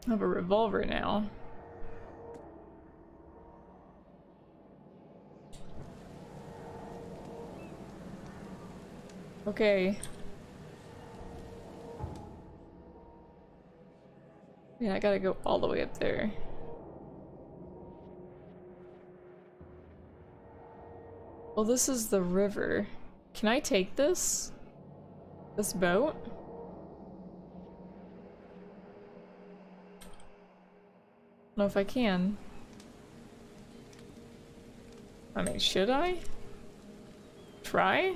I have a revolver now. Okay. Yeah, I gotta go all the way up there. Well, this is the river. Can I take this? This boat? I don't know if I can. I mean, should I? Try?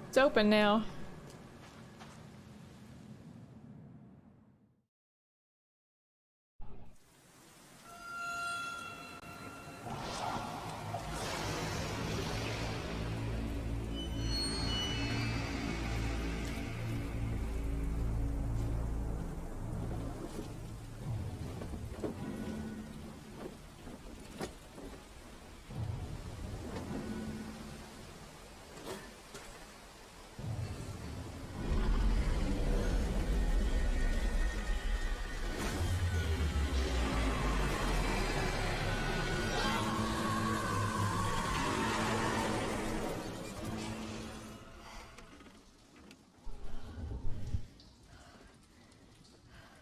It's open now.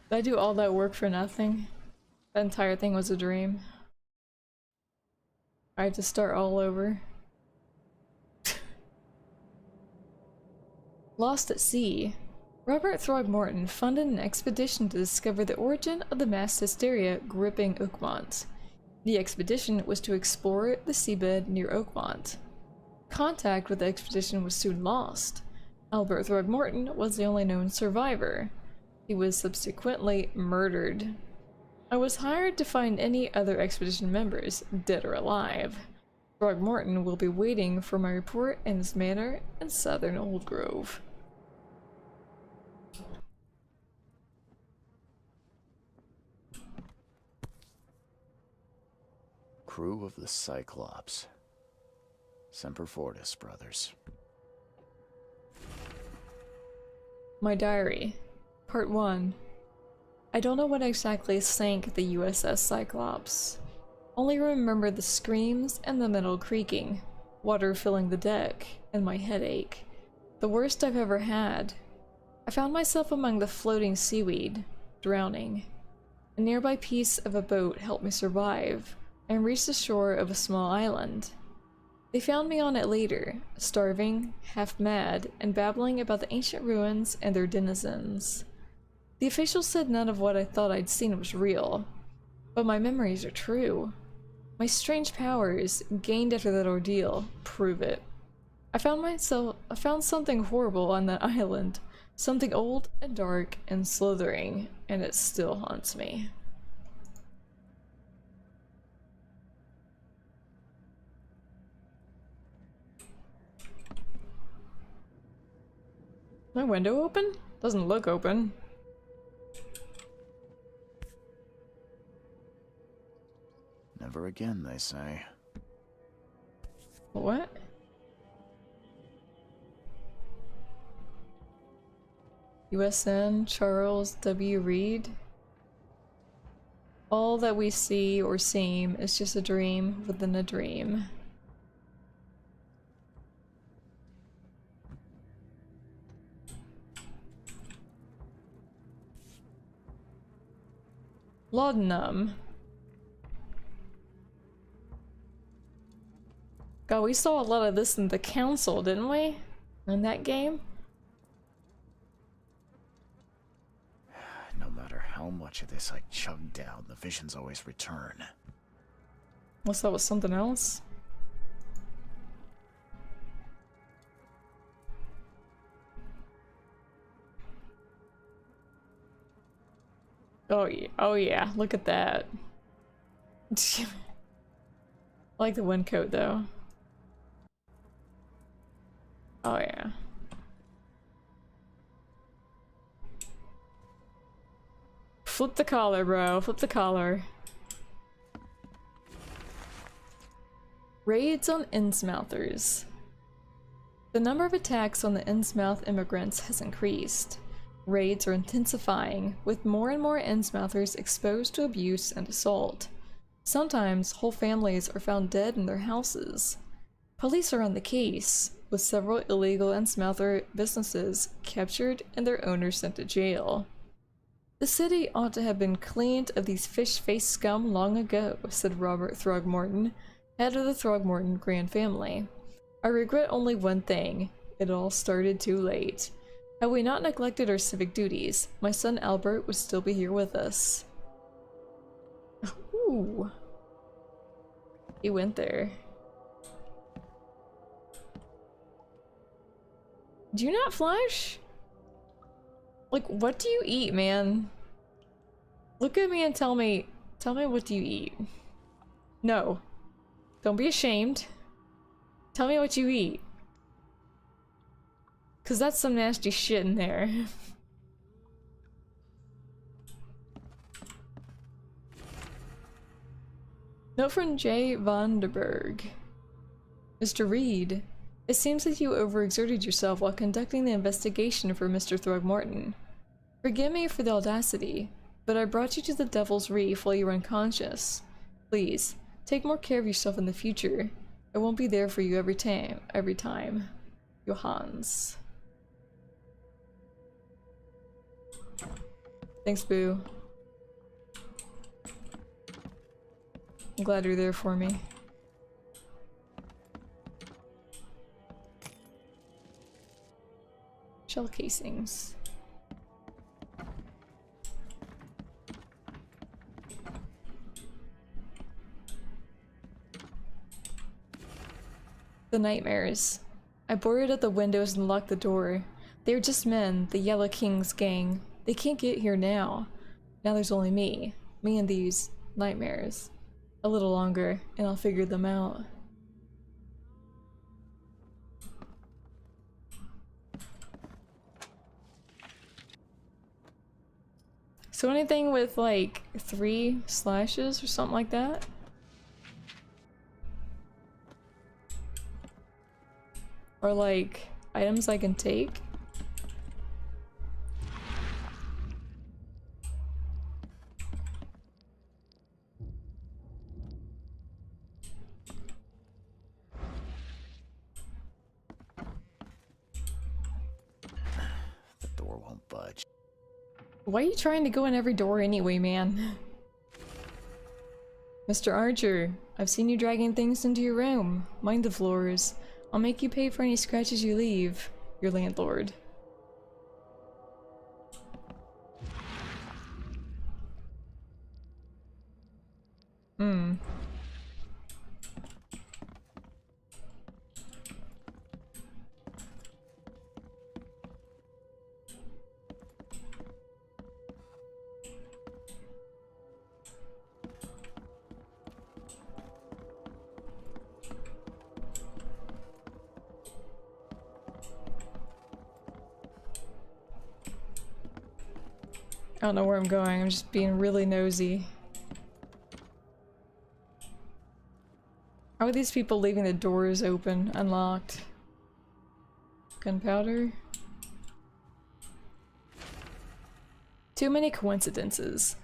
Did I do all that work for nothing? That entire thing was a dream. I had to start all over. Lost at sea. Robert Throgmorton funded an expedition to discover the origin of the mass hysteria gripping Oakmont. The expedition was to explore the seabed near Oakmont. Contact with the expedition was soon lost. Albert Throgmorton was the only known survivor. He was subsequently murdered. I was hired to find any other expedition members, dead or alive. Throgmorton will be waiting for my report in his manor in Southern Old Grove. Crew of the Cyclops. Semper Fortis, brothers. My diary. Part 1. I don't know what exactly sank the USS Cyclops. Only remember the screams and the metal creaking, water filling the deck, and my headache. The worst I've ever had. I found myself among the floating seaweed, drowning. A nearby piece of a boat helped me survive, and reached the shore of a small island. They found me on it later, starving, half mad, and babbling about the ancient ruins and their denizens. The officials said none of what I thought I'd seen was real, but my memories are true. My strange powers, gained after that ordeal, prove it. I found something horrible on that island, something old and dark and slithering, and it still haunts me. My window open? Doesn't look open. Never again, they say. What? USN Charles W. Reed? All that we see or seem is just a dream within a dream. Laudanum. God, we saw a lot of this in the council, didn't we? In that game? No matter how much of this I chug down, the visions always return. What's that with something else? Oh yeah, look at that. I like the wind coat though. Oh yeah. Flip the collar, bro. Flip the collar. Raids on Innsmouthers. The number of attacks on the Innsmouth immigrants has increased. Raids are intensifying, with more and more Innsmouthers exposed to abuse and assault. Sometimes, whole families are found dead in their houses. Police are on the case, with several illegal Innsmouther businesses captured and their owners sent to jail. The city ought to have been cleaned of these fish-faced scum long ago, said Robert Throgmorton, head of the Throgmorton Grand family. I regret only one thing. It all started too late. Had we not neglected our civic duties, my son Albert would still be here with us. Ooh. He went there. Do you not flush? Like, what do you eat, man? Look at me and tell me what do you eat? No. Don't be ashamed. Tell me what you eat. 'Cause that's some nasty shit in there. Note from J. Vonderberg. Mr. Reed, it seems that you overexerted yourself while conducting the investigation for Mr. Throgmorton. Forgive me for the audacity, but I brought you to the Devil's Reef while you were unconscious. Please, take more care of yourself in the future. I won't be there for you every time. Johannes. Thanks, Boo. I'm glad you're there for me. Shell casings. The nightmares. I boarded at the windows and locked the door. They are just men, the Yellow King's gang. They can't get here now. Now there's only me. Me and these nightmares. A little longer, and I'll figure them out. So anything with like 3 slashes or something like that? Or like items I can take? The door won't budge. Why are you trying to go in every door anyway, man? Mr. Archer, I've seen you dragging things into your room. Mind the floors. I'll make you pay for any scratches you leave. Your landlord. Hmm. I don't know where I'm going, I'm just being really nosy. How are these people leaving the doors open, unlocked? Gunpowder? Too many coincidences.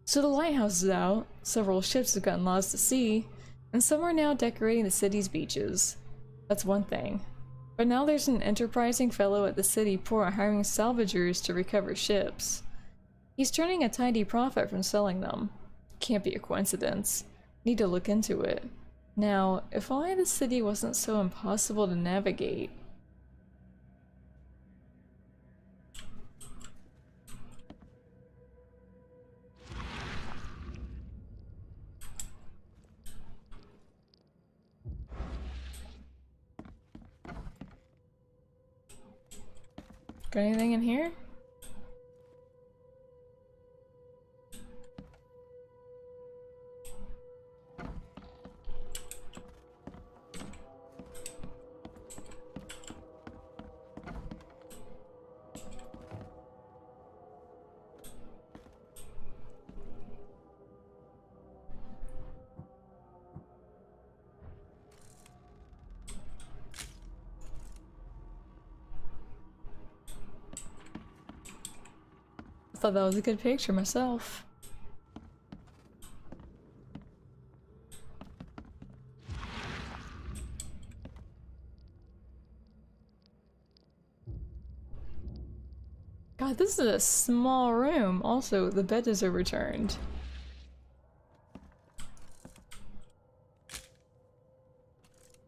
So the lighthouse is out, several ships have gotten lost to sea, and some are now decorating the city's beaches. That's one thing. But now there's an enterprising fellow at the city port hiring salvagers to recover ships. He's turning a tidy profit from selling them. Can't be a coincidence. Need to look into it. Now, if only the city wasn't so impossible to navigate. Got anything in here? I thought that was a good picture myself. God, this is a small room. Also, the bed is overturned.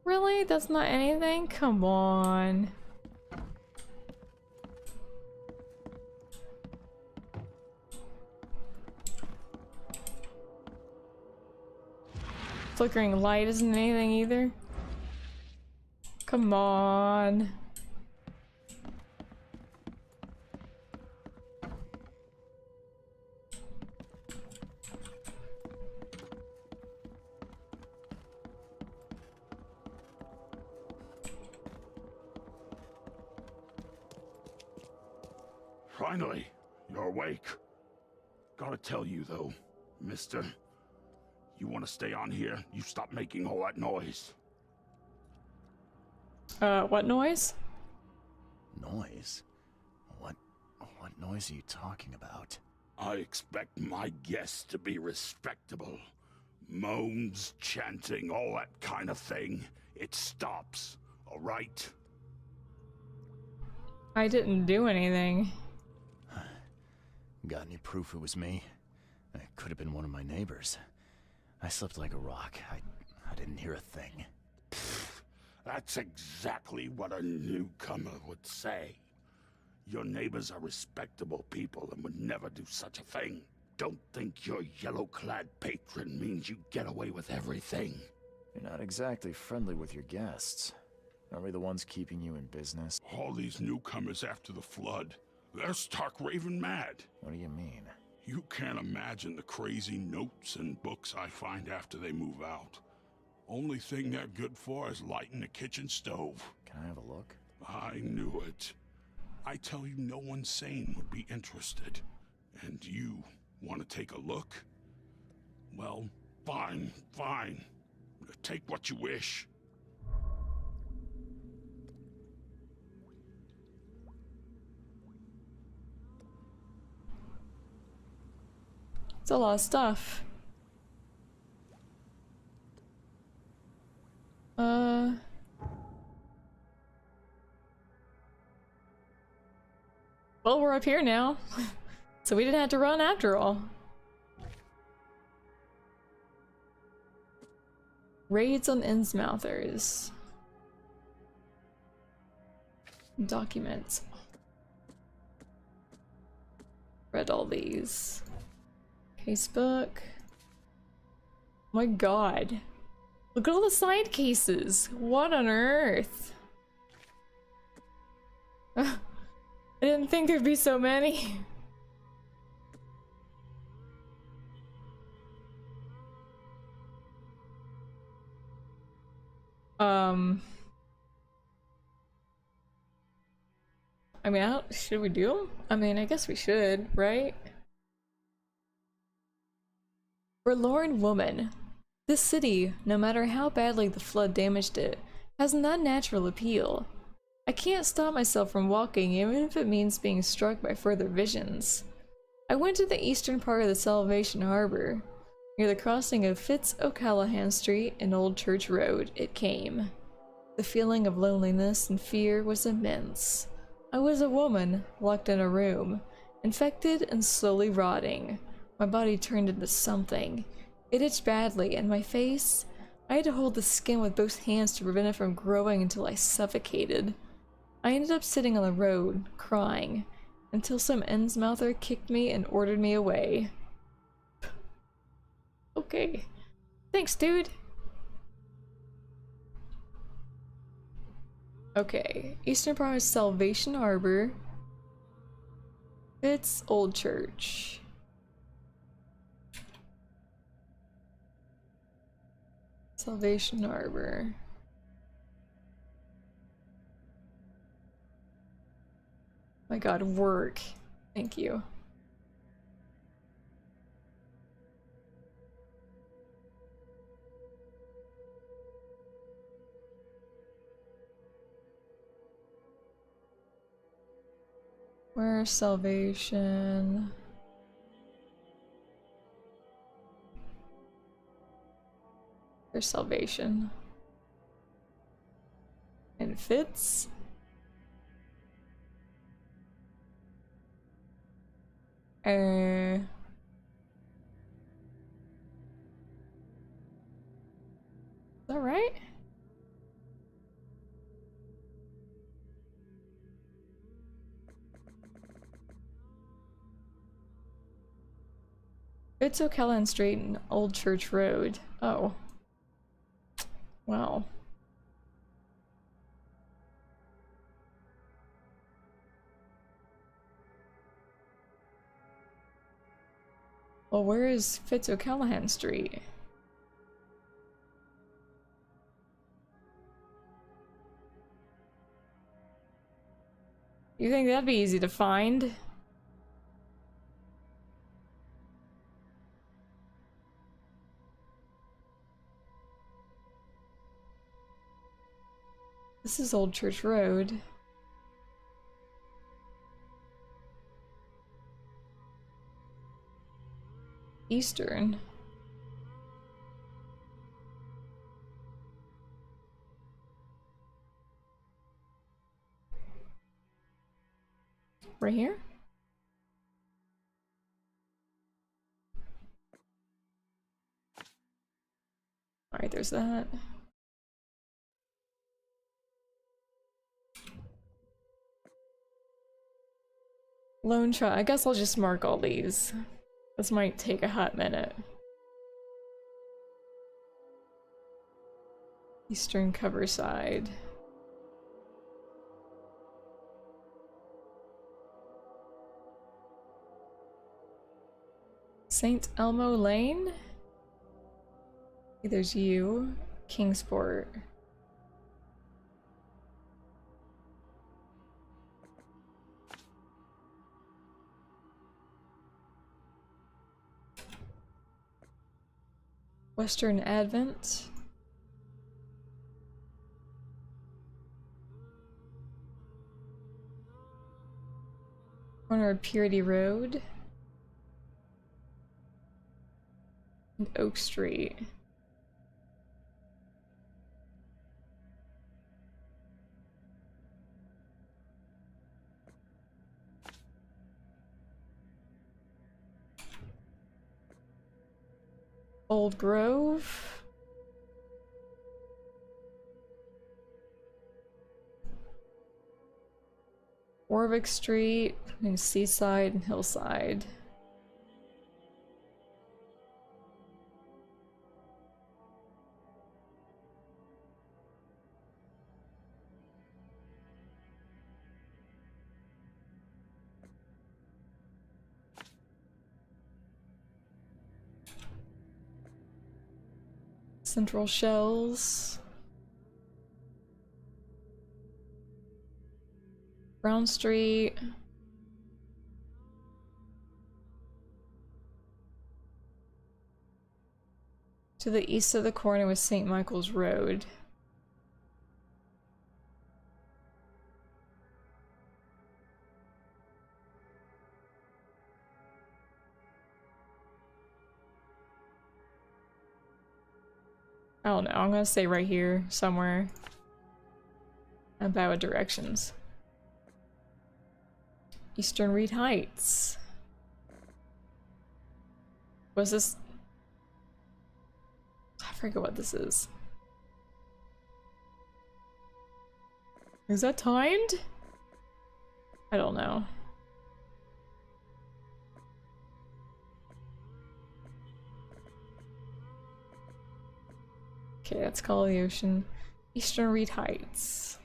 Really? That's not anything? Come on. Flickering light isn't anything either. Come on. Finally, you're awake. Gotta tell you though, mister. You want to stay on here? You stop making all that noise. What noise? Noise? What noise are you talking about? I expect my guests to be respectable. Moans, chanting, all that kind of thing. It stops, all right? I didn't do anything. Got any proof it was me? It could have been one of my neighbors. I slept like a rock. I didn't hear a thing. That's exactly what a newcomer would say. Your neighbors are respectable people and would never do such a thing. Don't think your yellow-clad patron means you get away with everything. You're not exactly friendly with your guests. Are we the ones keeping you in business? All these newcomers after the flood, they're stark raving mad. What do you mean? You can't imagine the crazy notes and books I find after they move out. Only thing they're good for is lighting the kitchen stove. Can I have a look? I knew it. I tell you, no one sane would be interested. And you want to take a look? Well, fine. Take what you wish. It's a lot of stuff. Well, we're up here now. So we didn't have to run after all. Raids on Innsmouthers. Documents. Read all these. Casebook. My god. Look at all the side cases. What on earth? I didn't think there'd be so many. I mean, should we do them? I mean, I guess we should, right? Forlorn woman. This city, no matter how badly the flood damaged it, has an unnatural appeal. I can't stop myself from walking, even if it means being struck by further visions. I went to the eastern part of the Salvation Harbor. Near the crossing of Fitz O'Callahan Street and Old Church Road, it came. The feeling of loneliness and fear was immense. I was a woman, locked in a room, infected and slowly rotting. My body turned into something. It itched badly, and my face... I had to hold the skin with both hands to prevent it from growing until I suffocated. I ended up sitting on the road, crying, until some Innsmouther kicked me and ordered me away. Okay. Thanks, dude! Okay, eastern part of Salvation Harbor. It's Old Church. Salvation Harbor. My god, work. Thank you. Where's Salvation? There's Salvation. And Fitz? Is that right? Fitz O'Callahan Street and Old Church Road. Oh. Wow. Well, where is Fitz O'Callahan Street? You think that'd be easy to find? This is Old Church Road. Eastern. Right here? Alright, there's that. Lone shot. I guess I'll just mark all these. This might take a hot minute. Eastern Coverside. St. Elmo Lane? There's you. Kingsport. Western Advent. Corner of Purity Road. and Oak Street. Old Grove. Warwick Street, and Seaside and Hillside. Central Shells. Brown Street. To the east of the corner was St. Michael's Road. I don't know, I'm gonna say right here somewhere. I'm bad with directions. Eastern Reed Heights. Was this? I forget what this is. Is that timed? I don't know. Okay, that's Call of the Ocean. Eastern Reed Heights.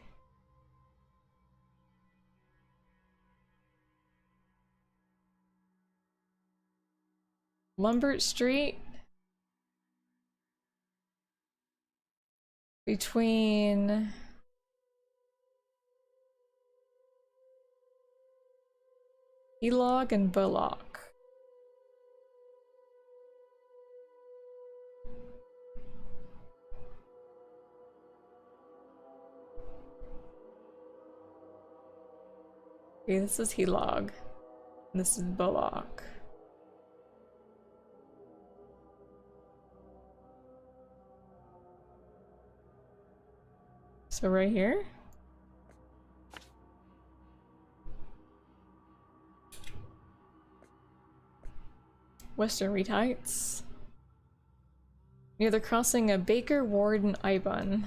Lumbert Street. Between Elog and Bullock. Okay, this is Helog. And this is Bullock. So right here? Western Reed Heights. Near the crossing of Baker, Ward, and Ibon.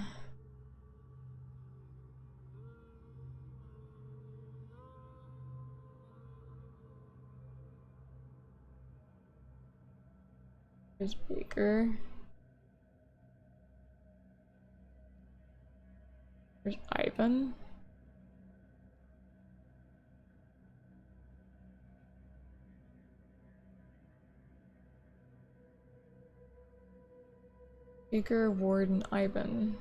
There's Baker. There's Ibon. Baker, Ward, and Ibon.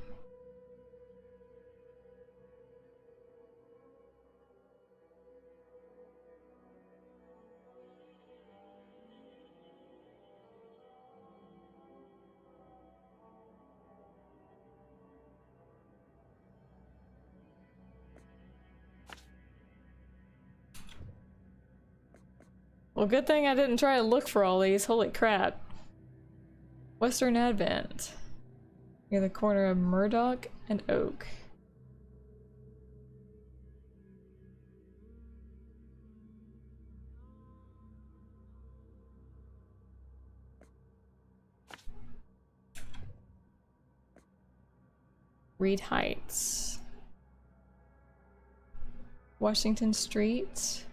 Well, good thing I didn't try to look for all these. Holy crap. Western Advent. Near the corner of Murdoch and Oak. Reed Heights. Washington Street.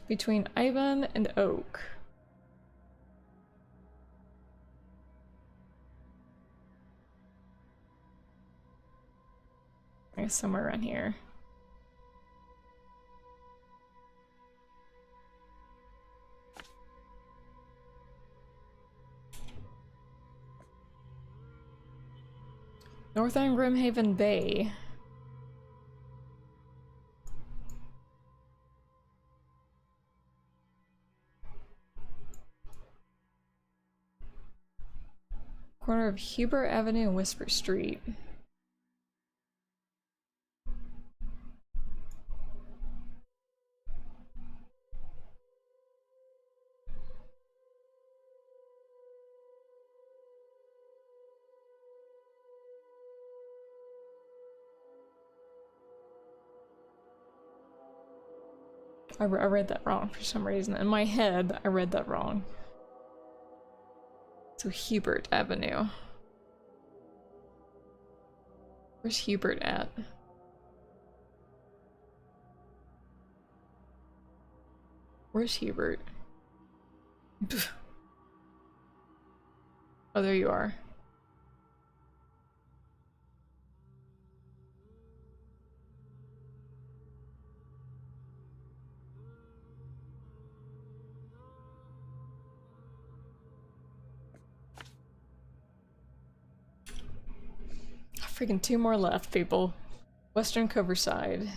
Between Ibon and Oak. I guess somewhere around here. Northern Grimhaven Bay. Corner of Huber Avenue and Whisper Street. I read that wrong for some reason. In my head, I read that wrong. So Hubert Avenue. Where's Hubert at? Where's Hubert? Oh, there you are. Freaking 2 more left, people. Western Coverside.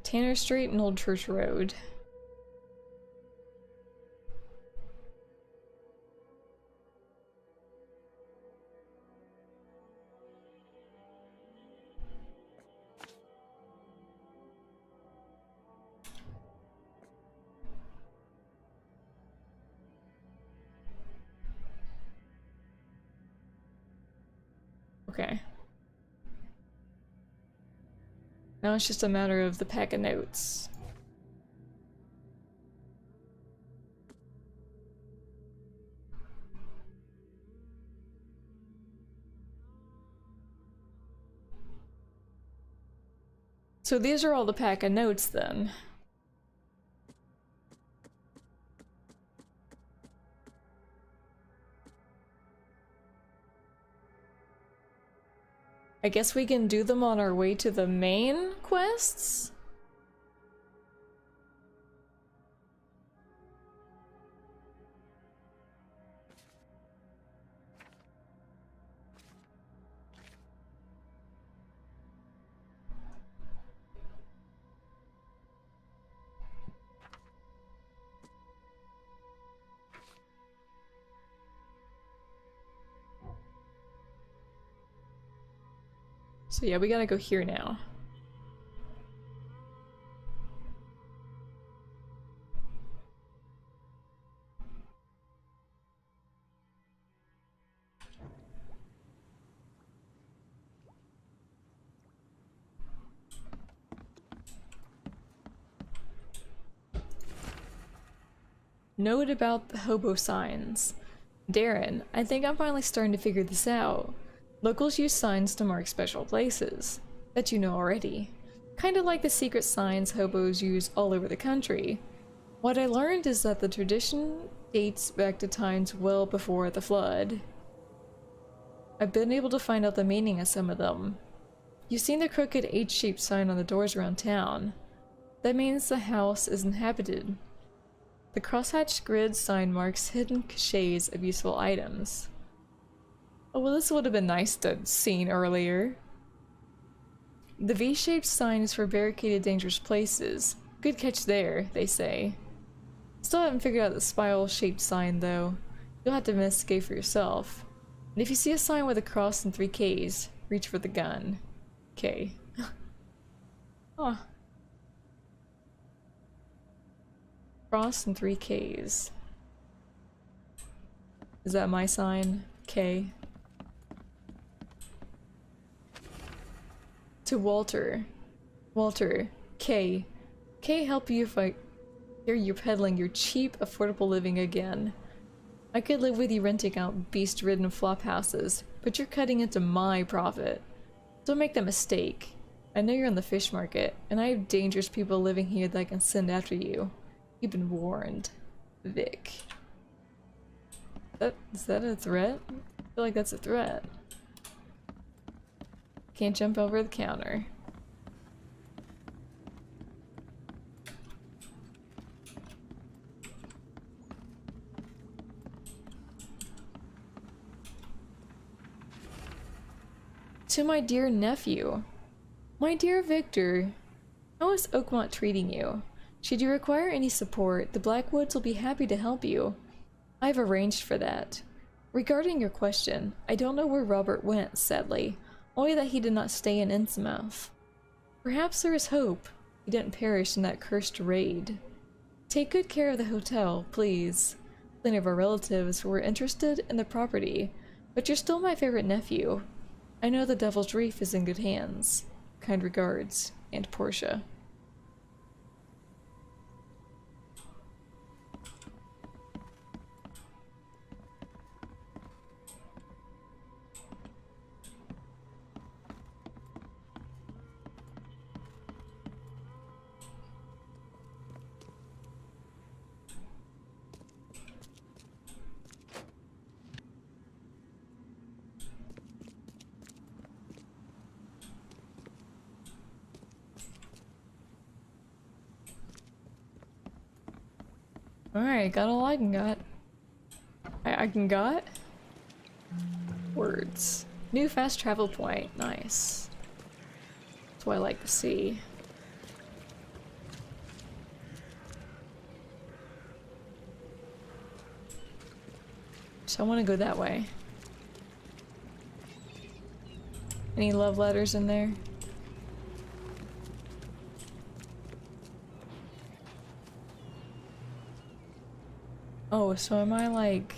Tanner Street and Old Church Road. Okay. Now it's just a matter of the pack of notes. So these are all the pack of notes then. I guess we can do them on our way to the main quests? So yeah, we gotta go here now. Note about the hobo signs. Darren, I think I'm finally starting to figure this out. Locals use signs to mark special places. That you know already. Kinda like the secret signs hobos use all over the country. What I learned is that the tradition dates back to times well before the flood. I've been able to find out the meaning of some of them. You've seen the crooked H-shaped sign on the doors around town. That means the house is inhabited. The crosshatched grid sign marks hidden caches of useful items. Oh, well, this would have been nice to have seen earlier. The V-shaped sign is for barricaded dangerous places. Good catch there, they say. Still haven't figured out the spiral-shaped sign, though. You'll have to investigate for yourself. And if you see a sign with a cross and 3 Ks, reach for the gun. K. Huh. Cross and 3 Ks. Is that my sign? K. To Walter. Walter. K. K help you if I hear you peddling your cheap, affordable living again. I could live with you renting out beast-ridden flop houses, but you're cutting into my profit. Don't make that mistake. I know you're on the fish market, and I have dangerous people living here that I can send after you. You've been warned. Vic. Is that a threat? I feel like that's a threat. Can't jump over the counter. To my dear nephew. My dear Victor, how is Oakmont treating you? Should you require any support, the Blackwoods will be happy to help you. I've arranged for that. Regarding your question, I don't know where Robert went, sadly. Only that he did not stay in Innsmouth. Perhaps there is hope. He didn't perish in that cursed raid. Take good care of the hotel, please. Plenty of our relatives were interested in the property, but you're still my favorite nephew. I know the Devil's Reef is in good hands. Kind regards, Aunt Portia. Alright, got all I can got. I can got? Words. New fast travel point. Nice. That's what I like to see. So I want to go that way. Any love letters in there? Oh, so am I like...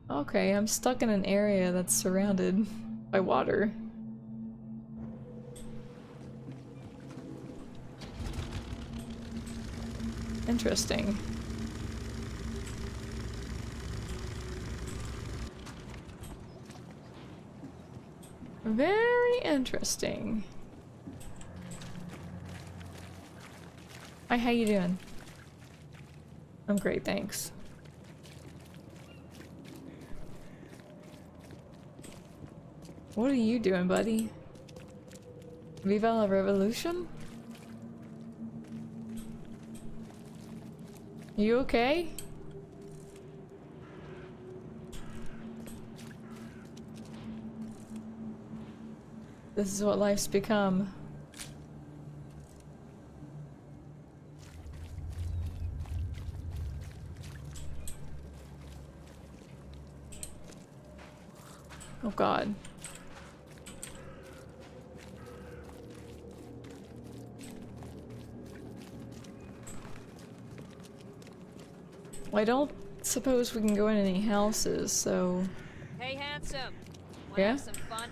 Okay, I'm stuck in an area that's surrounded by water. Interesting. Very interesting. Hi, how you doing? I'm great, thanks. What are you doing, buddy? Viva la Revolution? You okay? This is what life's become. Oh God. Well, I don't suppose we can go in any houses, so... Hey, handsome. Wanna Yeah? have some fun?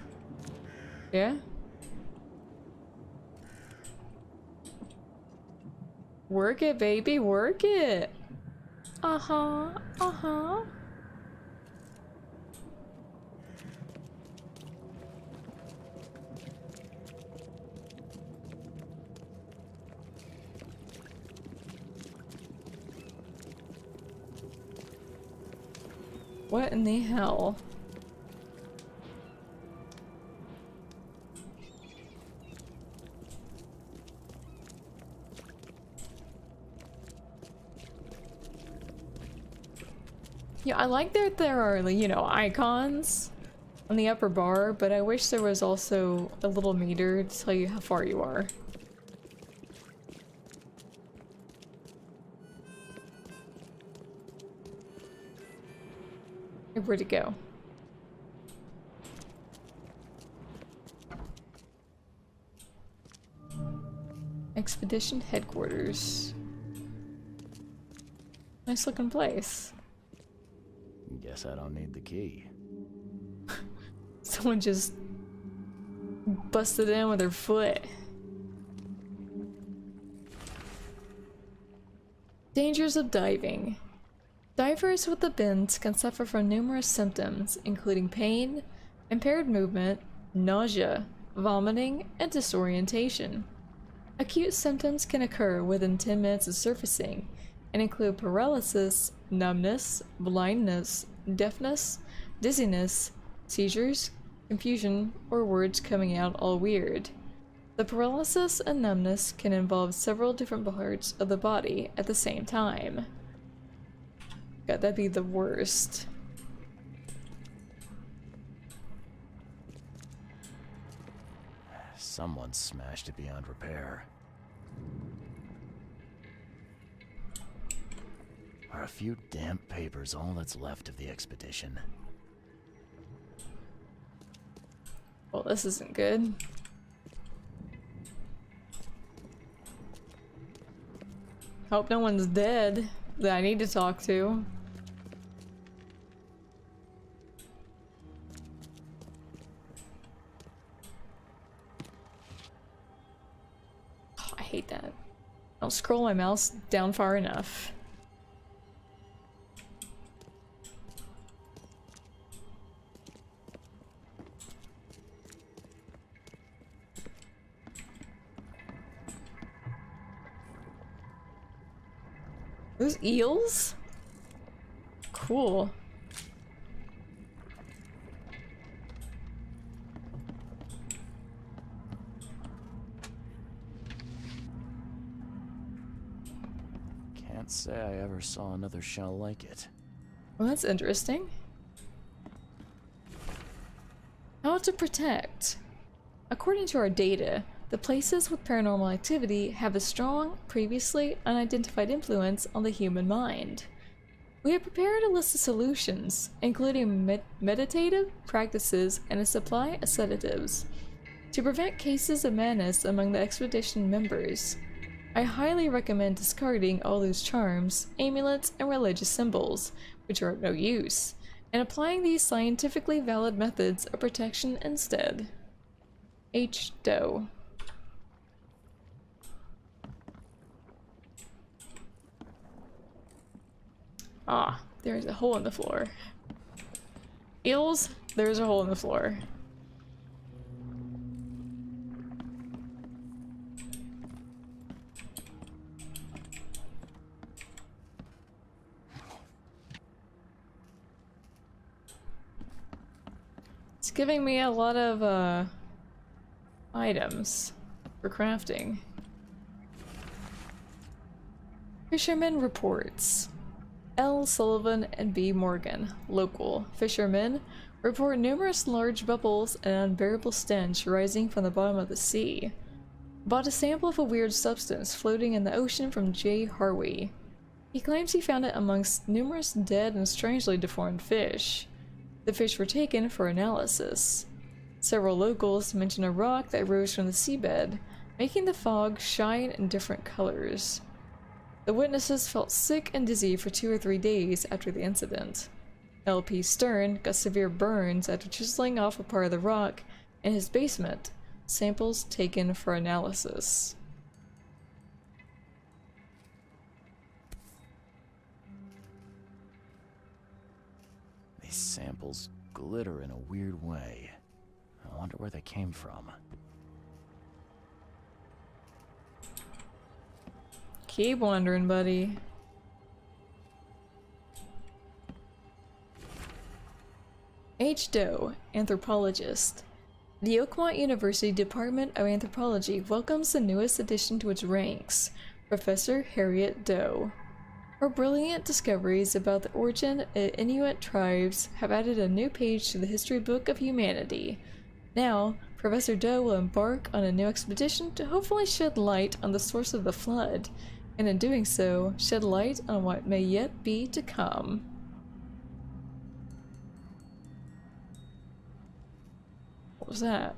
Yeah? Work it, baby, work it! Uh-huh, uh-huh. What in the hell? Yeah, I like that there are, you know, icons on the upper bar, but I wish there was also a little meter to tell you how far you are. Where'd it go? Expedition headquarters. Nice looking place. Guess I don't need the key. Someone just busted in with their foot. Dangers of diving. Divers with the bends can suffer from numerous symptoms, including pain, impaired movement, nausea, vomiting, and disorientation. Acute symptoms can occur within 10 minutes of surfacing and include paralysis, numbness, blindness, deafness, dizziness, seizures, confusion, or words coming out all weird. The paralysis and numbness can involve several different parts of the body at the same time. God, that'd be the worst. Someone smashed it beyond repair. Are a few damp papers all that's left of the expedition? Well, this isn't good. Hope no one's dead that I need to talk to. Oh, I hate that. I'll scroll my mouse down far enough. Those eels? Cool. Can't say I ever saw another shell like it. Well, that's interesting. How to protect. According to our data, the places with paranormal activity have a strong, previously unidentified influence on the human mind. We have prepared a list of solutions, including meditative practices and a supply of sedatives, to prevent cases of madness among the expedition members. I highly recommend discarding all those charms, amulets, and religious symbols, which are of no use, and applying these scientifically valid methods of protection instead. H. Doe. Ah, there's a hole in the floor. Eels, there's a hole in the floor. It's giving me a lot of items for crafting. Fisherman reports. L. Sullivan and B. Morgan, local fishermen, report numerous large bubbles and unbearable stench rising from the bottom of the sea. Bought a sample of a weird substance floating in the ocean from J. Harvey. He claims he found it amongst numerous dead and strangely deformed fish. The fish were taken for analysis. Several locals mention a rock that rose from the seabed, making the fog shine in different colors. The witnesses felt sick and dizzy for 2 or 3 days after the incident. L.P. Stern got severe burns after chiseling off a part of the rock in his basement, samples taken for analysis. These samples glitter in a weird way. I wonder where they came from. Keep wondering, buddy. H. Doe, anthropologist. The Oakmont University Department of Anthropology welcomes the newest addition to its ranks, Professor Harriet Doe. Her brilliant discoveries about the origin of Inuit tribes have added a new page to the history book of humanity. Now, Professor Doe will embark on a new expedition to hopefully shed light on the source of the flood, and in doing so, shed light on what may yet be to come. What was that?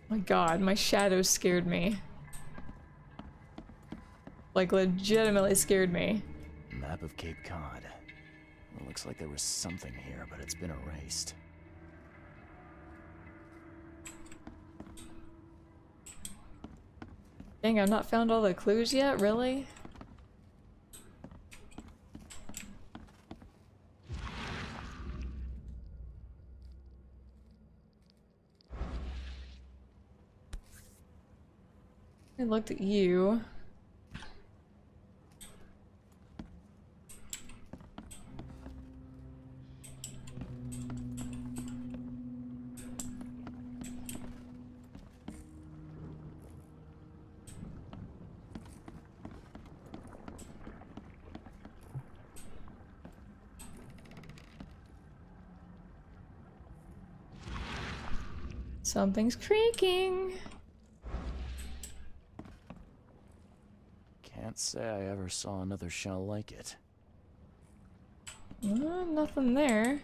My god, my shadow scared me. Like, legitimately scared me. Map of Cape Cod. It looks like there was something here, but it's been erased. Dang, I've not found all the clues yet? Really? I looked at you. Something's creaking. Can't say I ever saw another shell like it. Nothing there.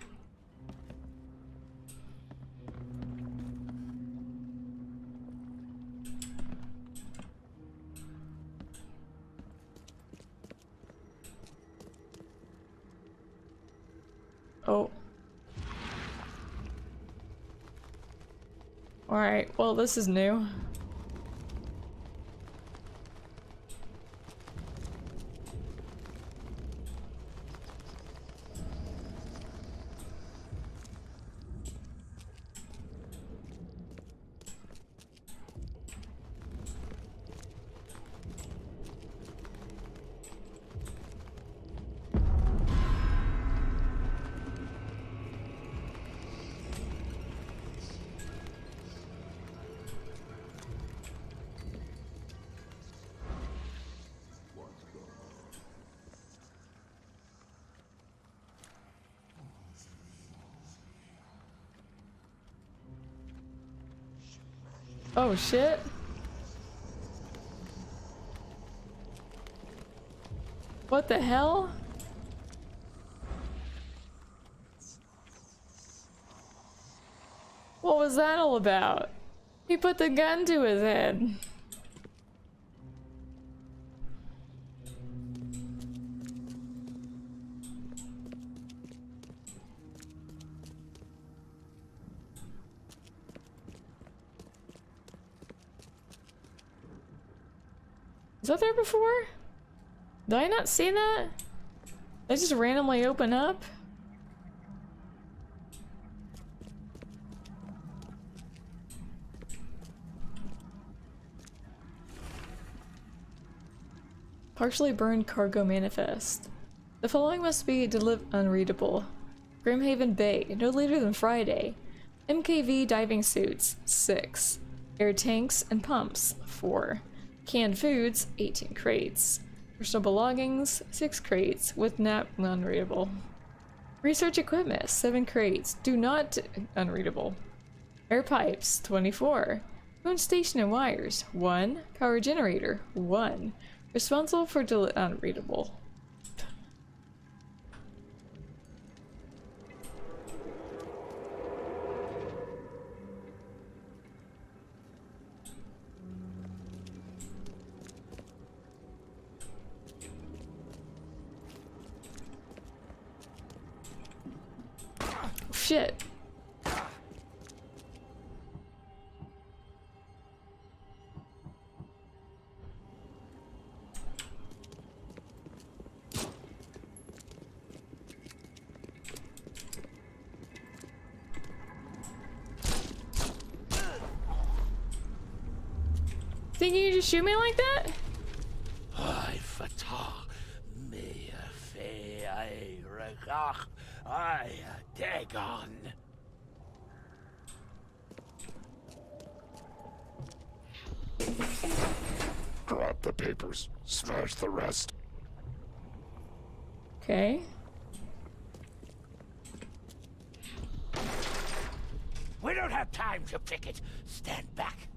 Oh. Alright, well, this is new. Oh shit. What the hell? What was that all about? He put the gun to his head. Was that there before? Did I not see that? They just randomly open up? Partially burned cargo manifest. The following must be unreadable. Grimhaven Bay, no later than Friday. MKV diving suits, 6. Air tanks and pumps, 4. Canned foods, 18 crates. Personal belongings, 6 crates, with nap unreadable. Research equipment, 7 crates, do not unreadable. Air pipes, 24. Phone station and wires, 1. Power generator, 1. Responsible for unreadable. Shit. Think you can just shoot me like that? I fatah me fe I regach I dagon. Drop the papers. Smash the rest. Okay. We don't have time to pick it. Stand back.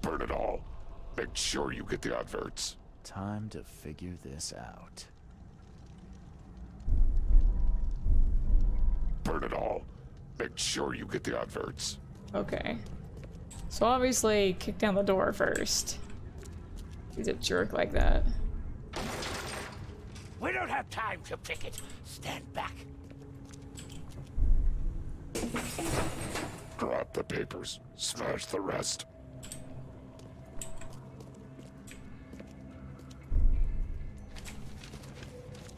Burn it all. Make sure you get the adverts. Time to figure this out. Burn it all. Make sure you get the adverts. Okay. So obviously, kick down the door first. He's a jerk like that. We don't have time to pick it. Stand back. Drop the papers. Smash the rest.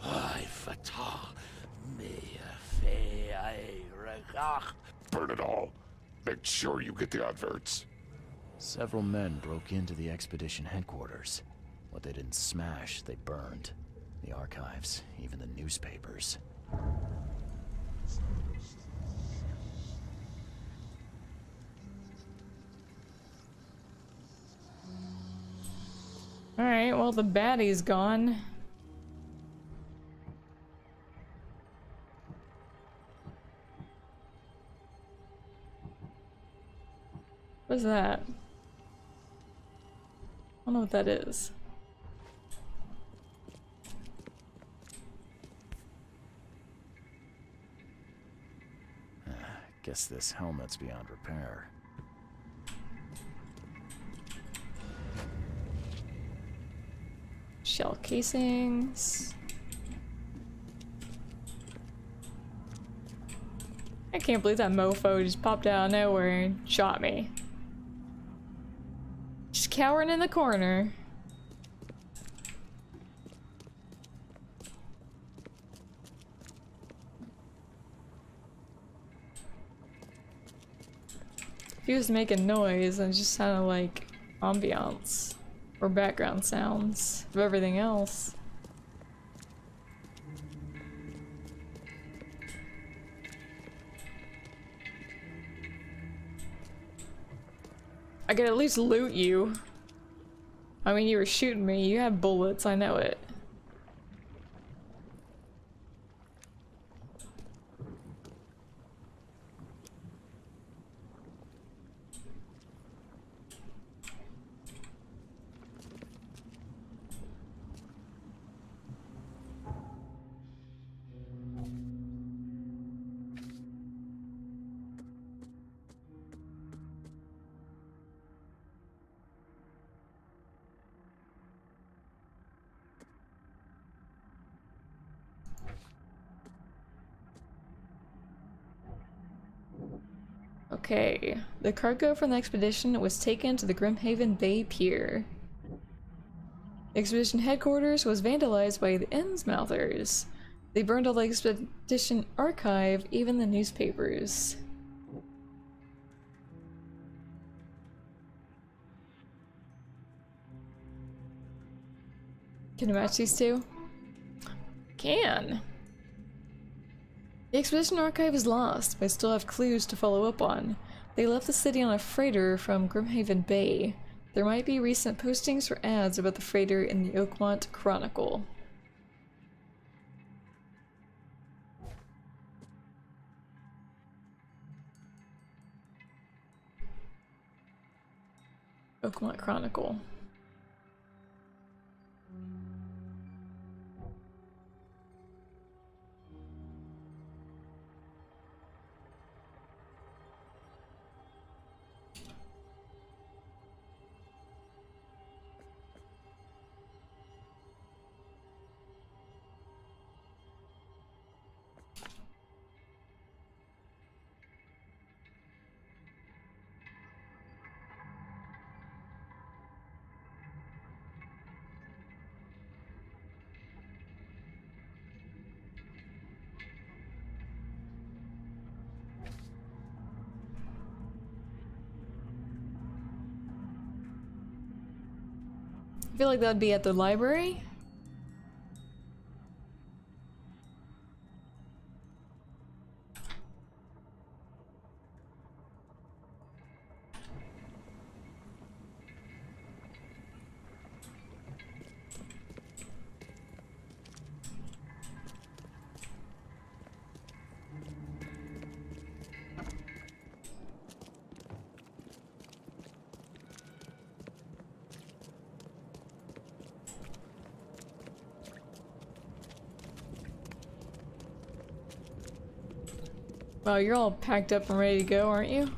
I fatah me fe I regach. Burn it all. Make sure you get the adverts. Several men broke into the expedition headquarters. What they didn't smash, they burned. The archives, even the newspapers. Alright, well, the baddie's gone. What is that? I don't know what that is. Guess this helmet's beyond repair. Shell casings. I can't believe that mofo just popped out of nowhere and shot me. Just cowering in the corner. If he was making noise, it just sounded like ambiance or background sounds of everything else. I could at least loot you. I mean, you were shooting me. You have bullets, I know it. Okay, the cargo from the expedition was taken to the Grimhaven Bay Pier. The expedition headquarters was vandalized by the Innsmouthers. They burned all the expedition archive, even the newspapers. Can you match these two? Can. The expedition archive is lost, but I still have clues to follow up on. They left the city on a freighter from Grimhaven Bay. There might be recent postings or ads about the freighter in the Oakmont Chronicle. Oakmont Chronicle. I feel like that'd be at the library. Wow, you're all packed up and ready to go, aren't you?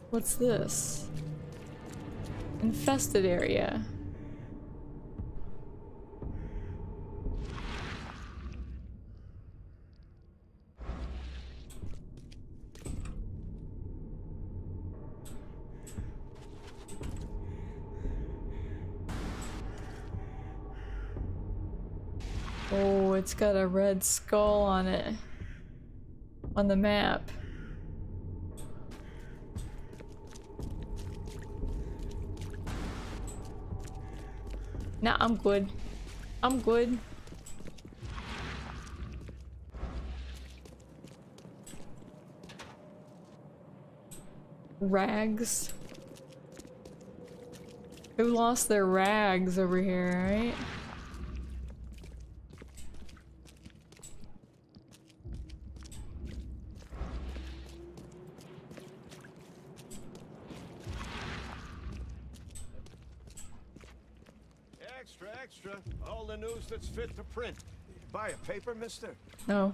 What's this? Infested area. Oh, it's got a red skull on it. On the map. Nah, I'm good. I'm good. Rags. Who lost their rags over here, right? Extra, extra. All the news that's fit to print. Buy a paper, mister? No.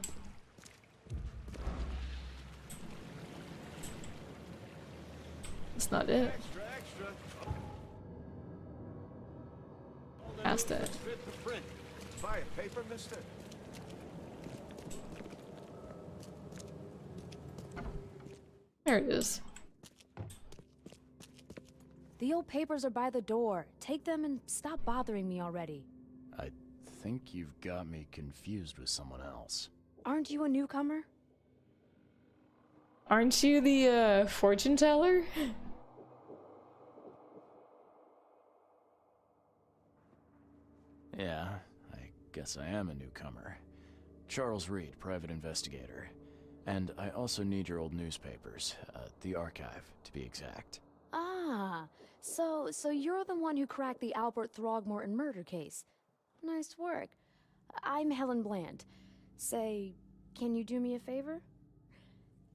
That's not it. Extra, extra. Past it. Fit to print. Buy a paper, mister? There it is. The old papers are by the door. Take them and stop bothering me already. I think you've got me confused with someone else. Aren't you a newcomer? Aren't you the fortune teller? Yeah, I guess I am a newcomer. Charles Reed, private investigator. And I also need your old newspapers, the archive, to be exact. Ah, so you're the one who cracked the Albert Throgmorton murder case. Nice work. I'm Helen Bland. Say, can you do me a favor?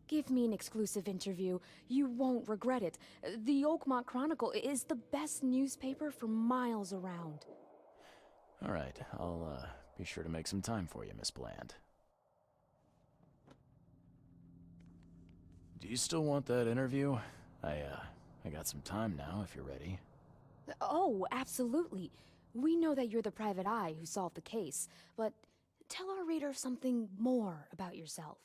Give me an exclusive interview. You won't regret it. The Oakmont Chronicle is the best newspaper for miles around. All right, I'll be sure to make some time for you, Miss Bland. Do you still want that interview? I got some time now, if you're ready. Oh, absolutely. We know that you're the private eye who solved the case, but tell our reader something more about yourself.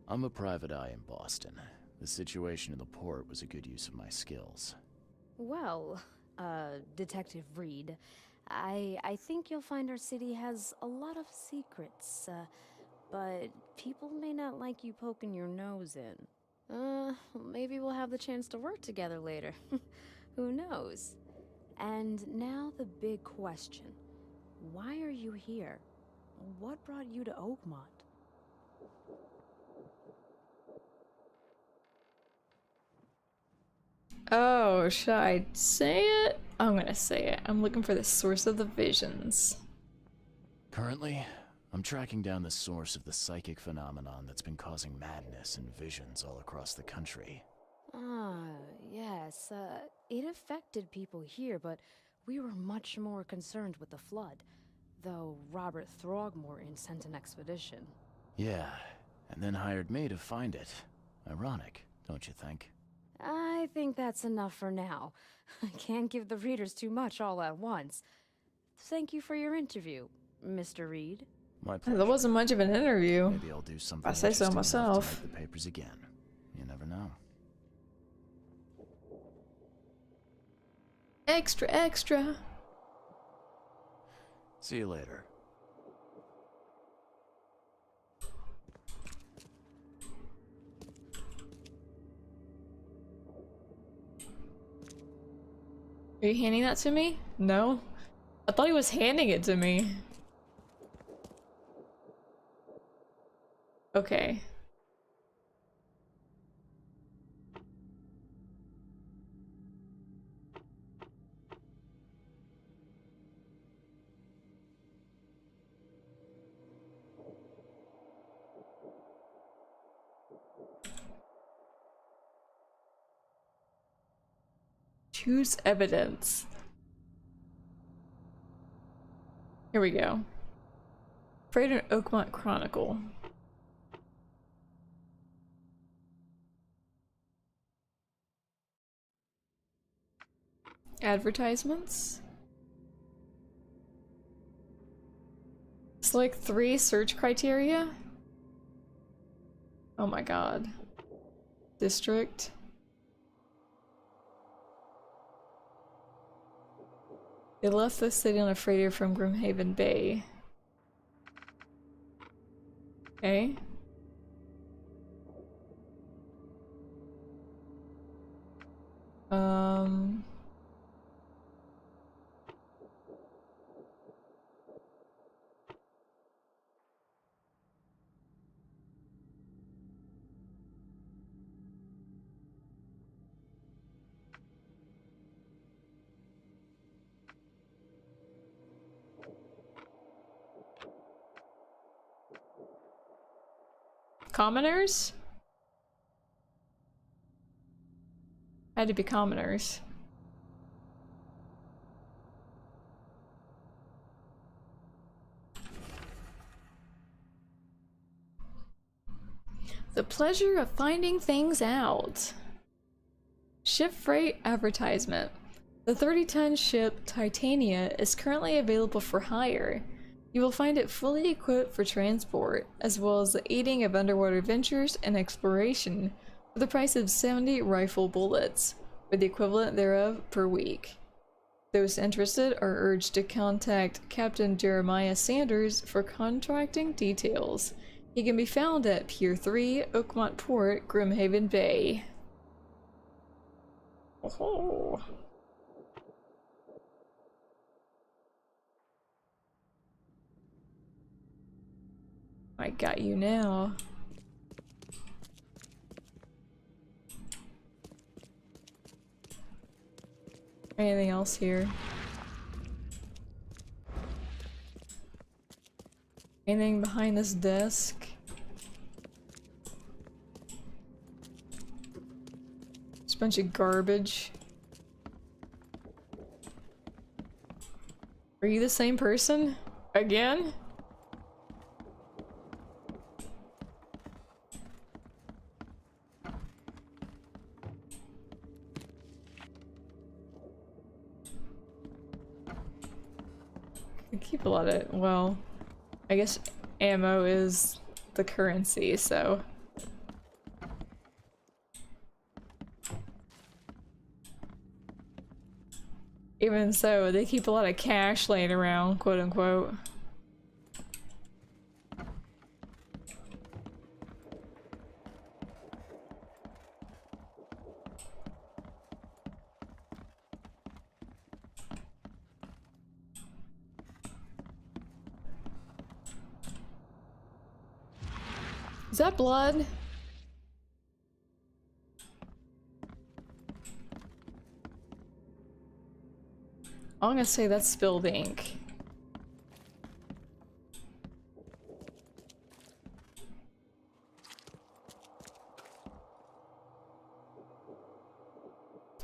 I'm a private eye in Boston. The situation in the port was a good use of my skills. Well, Detective Reed, I think you'll find our city has a lot of secrets, but people may not like you poking your nose in. Maybe we'll have the chance to work together later. Who knows? And now the big question. Why are you here? What brought you to Oakmont? Oh, should I say it? I'm gonna say it. I'm looking for the source of the visions. Currently, I'm tracking down the source of the psychic phenomenon that's been causing madness and visions all across the country. Ah, yes. It affected people here, but we were much more concerned with the flood. Though Robert Throgmorton sent an expedition. Yeah, and then hired me to find it. Ironic, don't you think? I think that's enough for now. I can't give the readers too much all at once. Thank you for your interview, Mr. Reed. My pleasure. That wasn't much of an interview. Maybe I'll do something I say so interesting enough myself. to make the papers again. You never know. Extra, extra. See you later. Are you handing that to me? No? I thought he was handing it to me. Okay. Choose evidence. Here we go. Freighter Oakmont Chronicle. Advertisements. Select 3 search criteria. Oh my god. District. They left the city on a freighter from Grimhaven Bay. Okay. Commoners? Had to be commoners. The pleasure of finding things out. Ship freight advertisement. The 30-ton ship Titania is currently available for hire. You will find it fully equipped for transport, as well as the aiding of underwater adventures and exploration, for the price of 70 rifle bullets, or the equivalent thereof per week. Those interested are urged to contact Captain Jeremiah Sanders for contracting details. He can be found at Pier 3, Oakmont Port, Grimhaven Bay. Oh. I got you now. Anything else here? Anything behind this desk? Just a bunch of garbage. Are you the same person? Again? I keep a lot of, well, I guess ammo is the currency, so. Even so, they keep a lot of cash laying around, quote unquote. Is that blood? I'm gonna say that's spilled ink.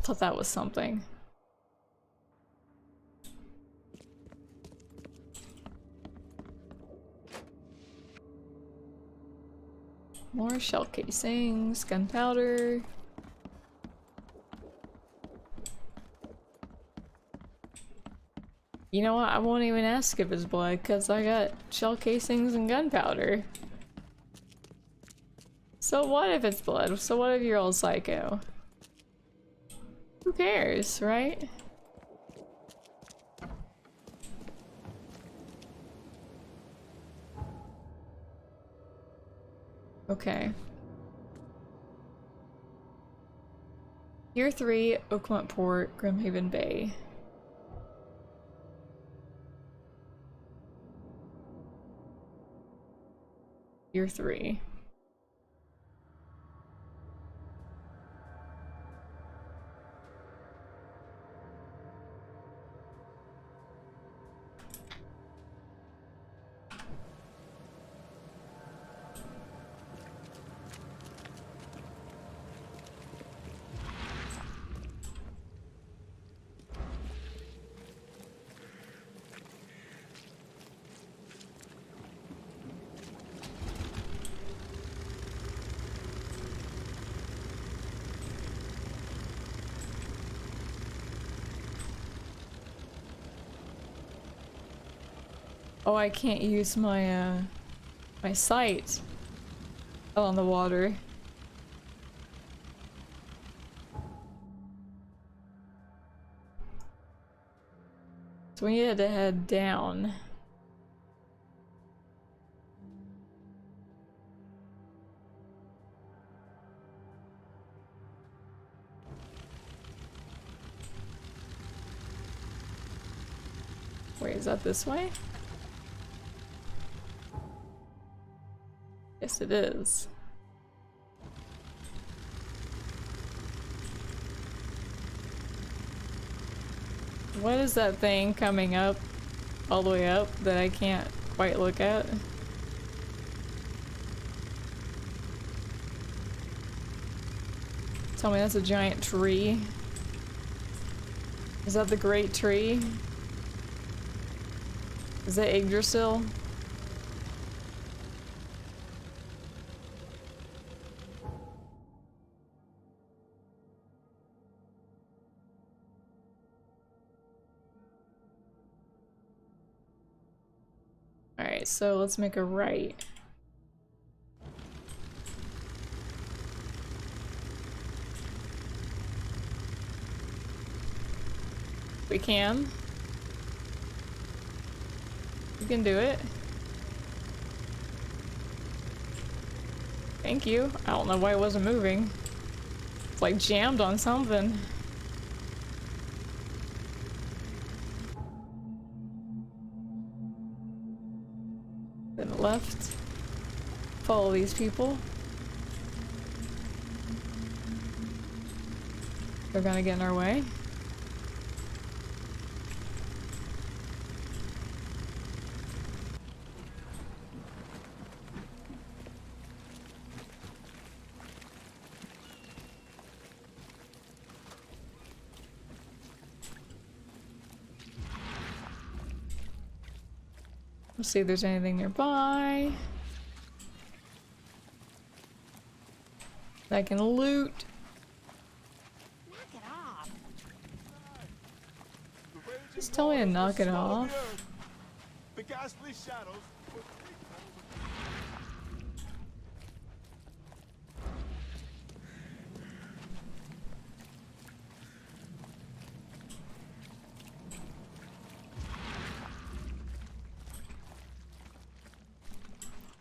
Thought that was something. More shell casings, gunpowder. You know what? I won't even ask if it's blood, because I got shell casings and gunpowder. So what if it's blood? So what if you're all psycho? Who cares, right? Okay. Pier 3, Oakmont Port, Grimhaven Bay. Pier 3. Oh, I can't use my, my sight on the water. So we had to head down. Wait, is that this way? Yes, it is. What is that thing coming up all the way up that I can't quite look at? Tell me that's a giant tree. Is that the Great Tree? Is that Yggdrasil? Alright, so let's make a right. We can. You can do it. Thank you. I don't know why it wasn't moving. It's like jammed on something. Then left. Follow these people. They're gonna get in our way. Let's see if there's anything nearby that I can loot. Just tell me to knock it off. The ghastly shadows.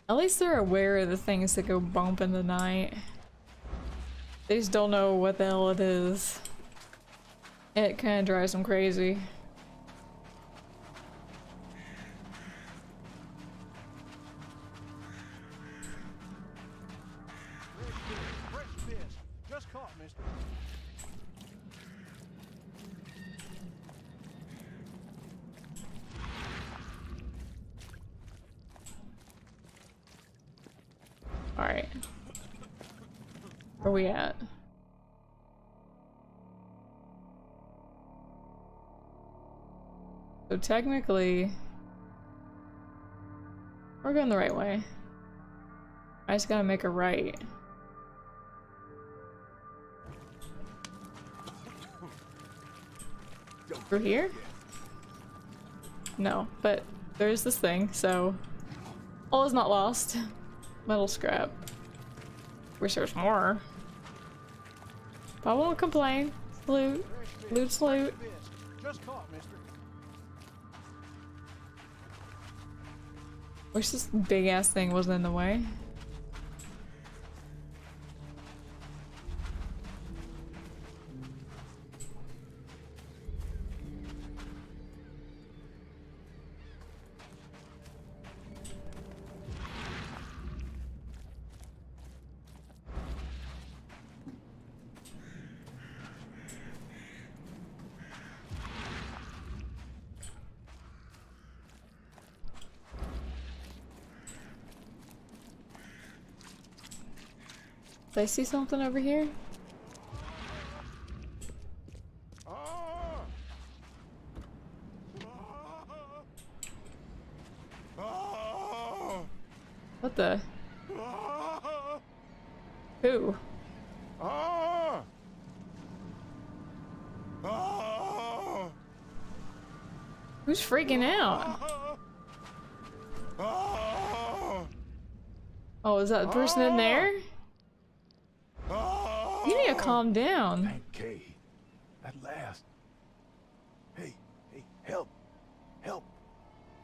At least they're aware of the things that go bump in the night. They just don't know what the hell it is. And it kind of drives them crazy. Fresh fish. Just caught, mister. Alright. Where we at? So technically, we're going the right way. I just gotta make a right. Through here? No, but there's this thing, so all is not lost. Metal scrap. Wish there was more. But I won't complain. Loot. Loot's loot. Just caught, mister. Wish this big ass thing wasn't in the way. Did I see something over here? What the? Who? Who's freaking out? Oh, is that the person in there? You need to calm down. Thank Kay. At last. Hey, help.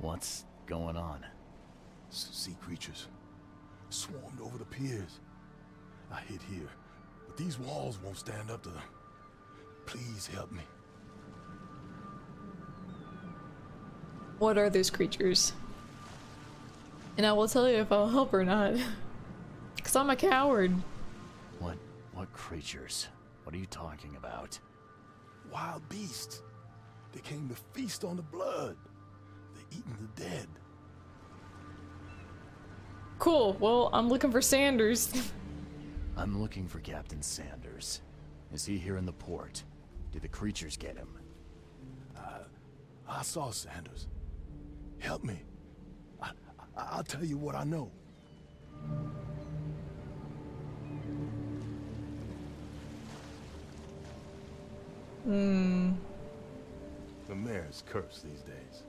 What's going on? Sea creatures swarmed over the piers. I hid here, but these walls won't stand up to them. Please help me. What are those creatures? And I will tell you if I'll help or not. Cause I'm a coward. What creatures? What are you talking about? Wild beasts. They came to feast on the blood. They're eating the dead. Cool, well, I'm looking for Sanders. I'm looking for Captain Sanders. Is he here in the port? Did the creatures get him? I saw Sanders. Help me. I'll tell you what I know. The mayor's cursed these days.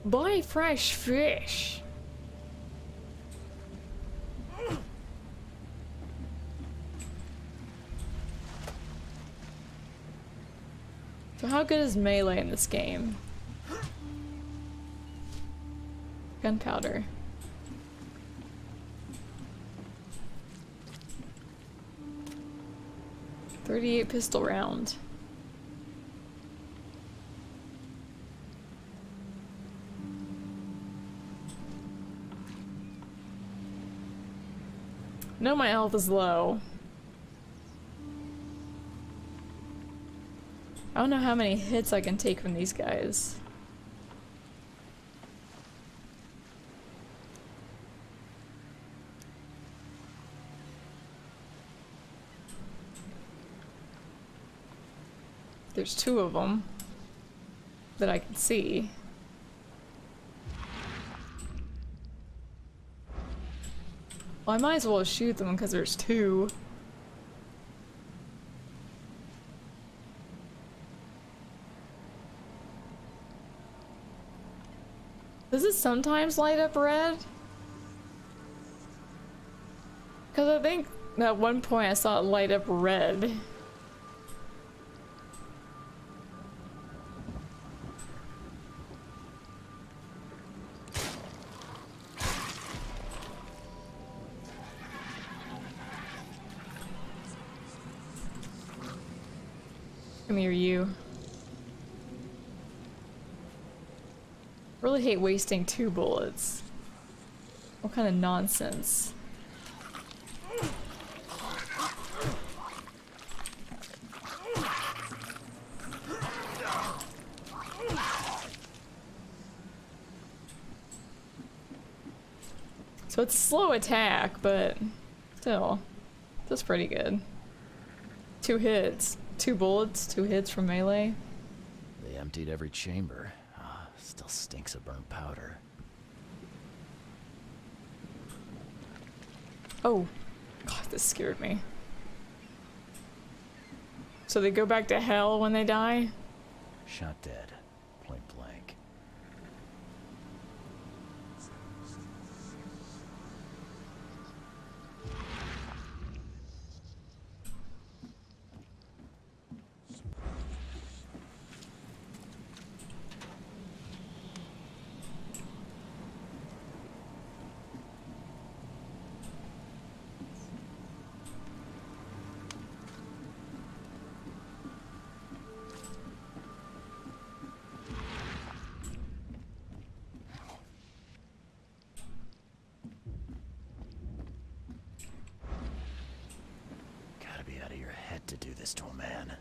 Buy fresh fish. So how good is melee in this game? Gunpowder. .38 pistol round. No, my health is low. I don't know how many hits I can take from these guys. There's 2 of them that I can see. Well, I might as well shoot them because there's 2. Does it sometimes light up red? Because I think at one point I saw it light up red. Come here, you. Really hate wasting 2 bullets. What kind of nonsense? So it's a slow attack, but still, that's pretty good. 2 hits. 2 bullets, 2 hits from melee. They emptied every chamber. Still stinks of burnt powder. Oh, God, this scared me. So they go back to hell when they die? Shot dead. Point blank. To do this to a man.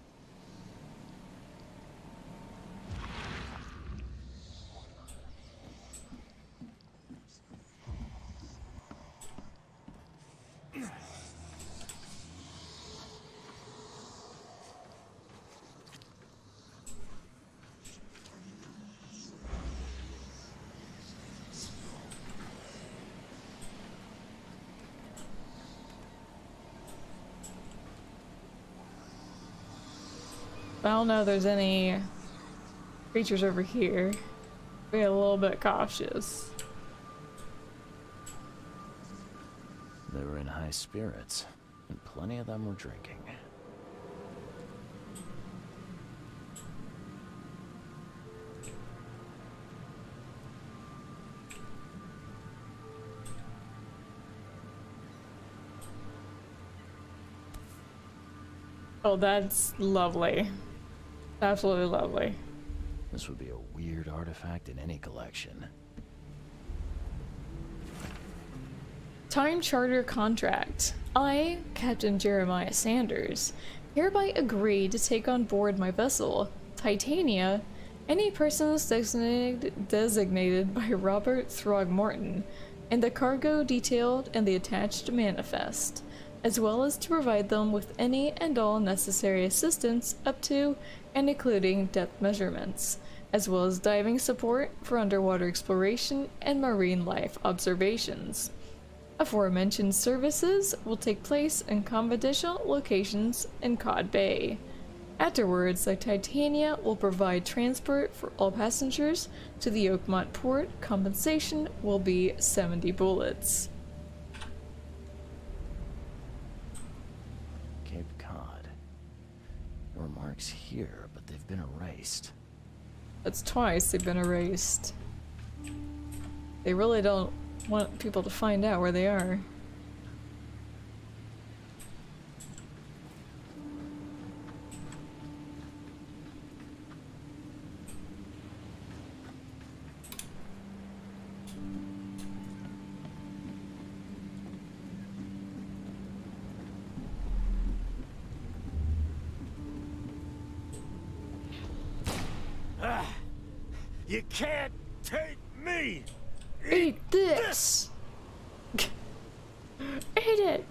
I don't know if there's any creatures over here. Be a little bit cautious. They were in high spirits, and plenty of them were drinking. Oh, that's lovely. Absolutely lovely. This would be a weird artifact in any collection. Time Charter Contract. I, Captain Jeremiah Sanders, hereby agree to take on board my vessel, Titania, any persons designated by Robert Throgmorton, and the cargo detailed in the attached manifest, as well as to provide them with any and all necessary assistance up to and including depth measurements, as well as diving support for underwater exploration and marine life observations. Aforementioned services will take place in confidential locations in Cod Bay. Afterwards, the Titania will provide transport for all passengers to the Oakmont port. Compensation will be 70 bullets. Cape Cod. There were marks here, but they've been erased. That's twice they've been erased. They really don't want people to find out where they are. You can't take me! Eat this! Eat it!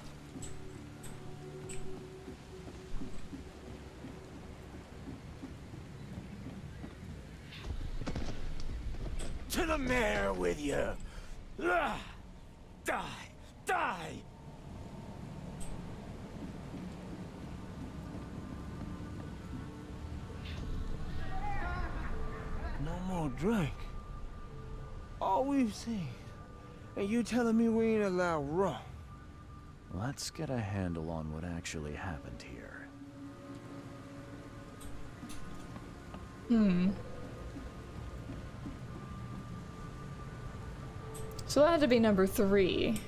To the mare with you! Die! Die! No more drink. All we've seen. And you telling me we ain't allowed rum? Let's get a handle on what actually happened here. So that had to be number 3.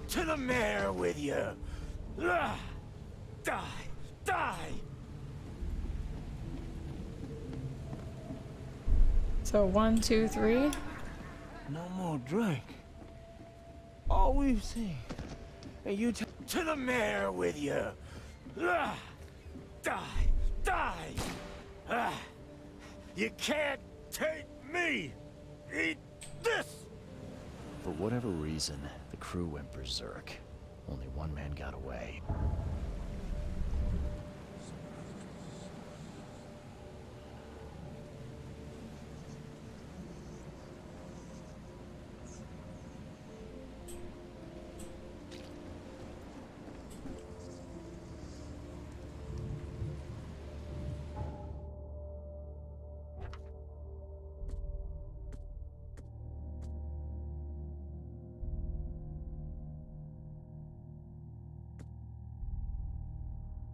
To the mare with you! Die! Die! So 1, 2, 3. No more drink. All we've seen. And you to the mare with you! Die! Die! You can't take me! Eat this! For whatever reason, the crew went berserk. Only one man got away.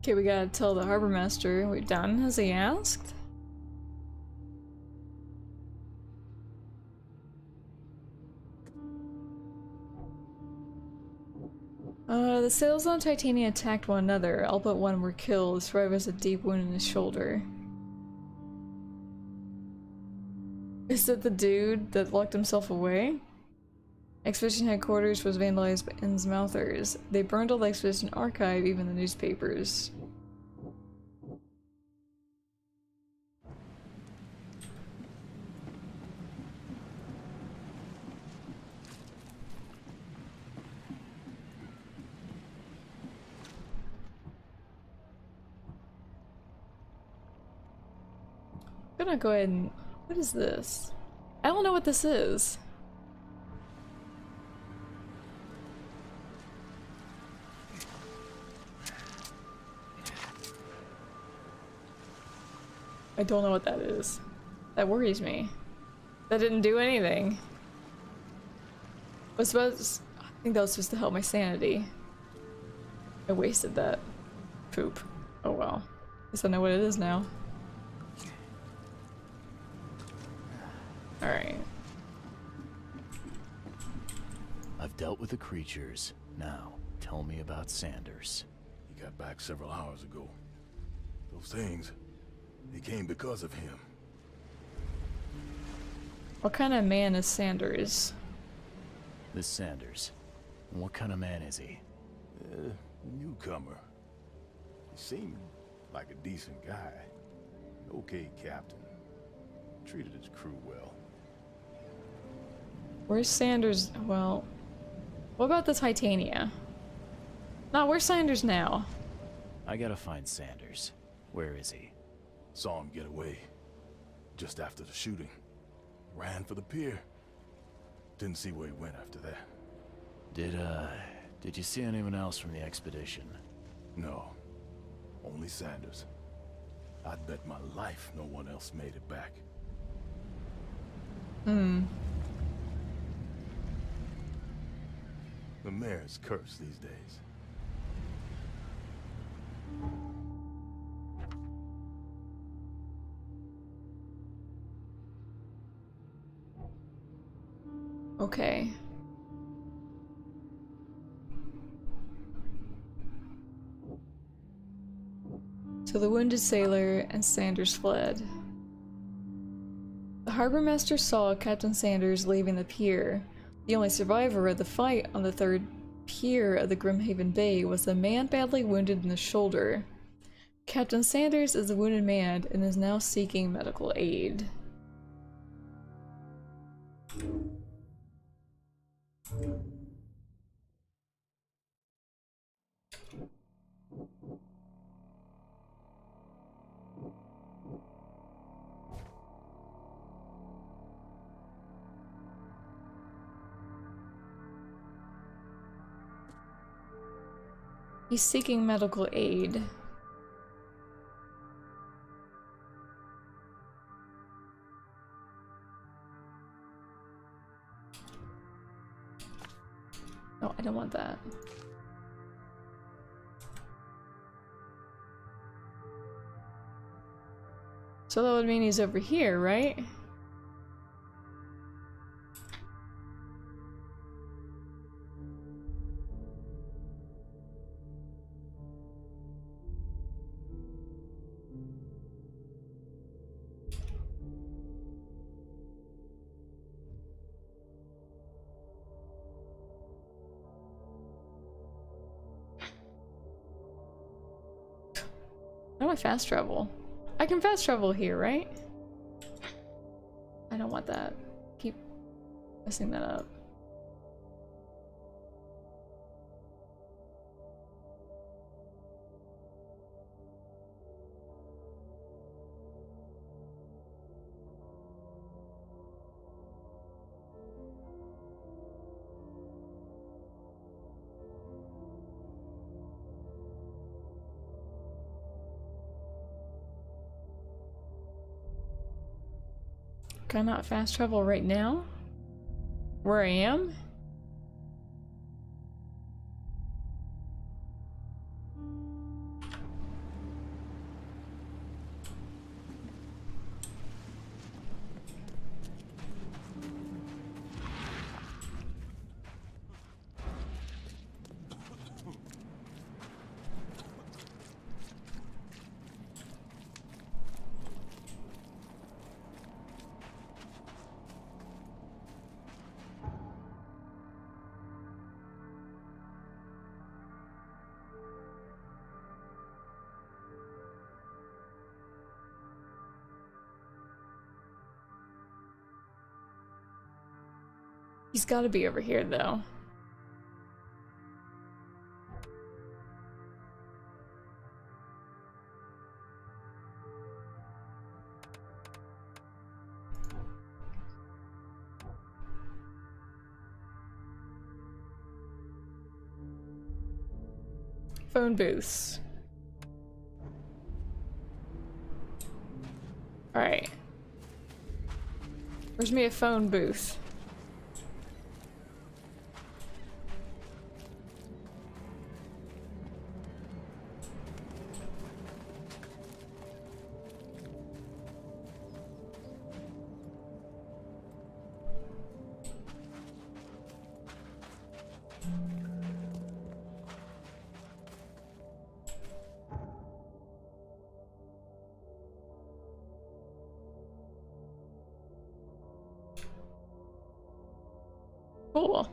Okay, we gotta tell the harbor master we're done, as he asked. The sailors on Titania attacked one another. All but one were killed. The survivor has a deep wound in his shoulder. Is that the dude that locked himself away? Expedition headquarters was vandalized by Innsmouthers. They burned all the expedition archive, even the newspapers. I'm gonna go ahead and... What is this? I don't know what this is. I don't know what that is. That worries me. That didn't do anything. I think that was supposed to help my sanity. I wasted that. Poop. Oh well. Guess I know what it is now. Alright. I've dealt with the creatures. Now, tell me about Sanders. He got back several hours ago. Those things, they came because of him. What kind of man is Sanders? This Sanders. What kind of man is he? Newcomer. He seemed like a decent guy. Okay, captain. Treated his crew well. Where's Sanders? Well, what about the Titania? No, where's Sanders now? I gotta find Sanders. Where is he? Saw him get away. Just after the shooting. Ran for the pier. Didn't see where he went after that. Did you see anyone else from the expedition? No. Only Sanders. I'd bet my life no one else made it back. The mayor's cursed these days. Okay. So the wounded sailor and Sanders fled. The harbor master saw Captain Sanders leaving the pier. The only survivor of the fight on the third pier of the Grimhaven Bay was a man badly wounded in the shoulder. Captain Sanders is a wounded man and is now seeking medical aid. He's seeking medical aid. No, I don't want that. So that would mean he's over here, right? How do I fast travel? I can fast travel here, right? I don't want that. Keep messing that up. Can I not fast travel right now? Where I am? He's gotta be over here, though. Phone booths. Alright. Where's me a phone booth? Cool.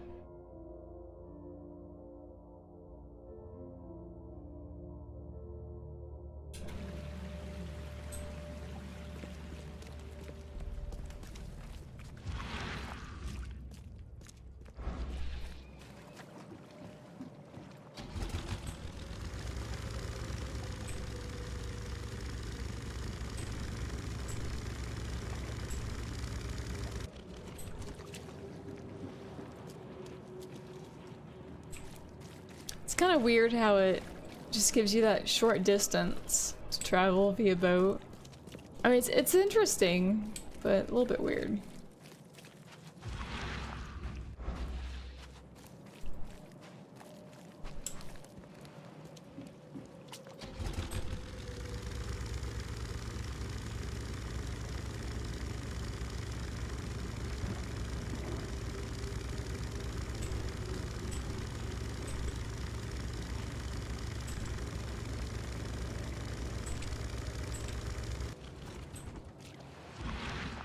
It's kind of weird how it just gives you that short distance to travel via boat. I mean, it's interesting, but a little bit weird.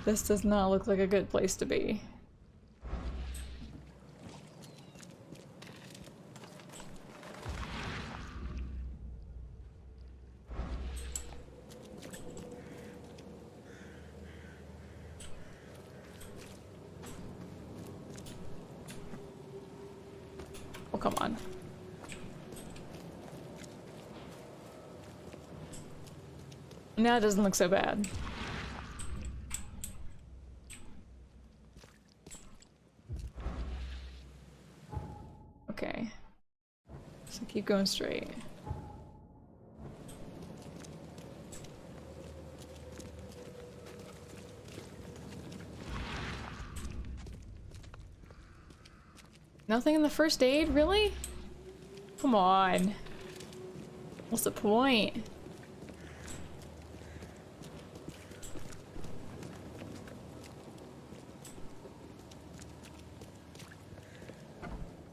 This does not look like a good place to be. Oh, come on. Now it doesn't look so bad. Okay. So keep going straight. Nothing in the first aid, really? Come on. What's the point?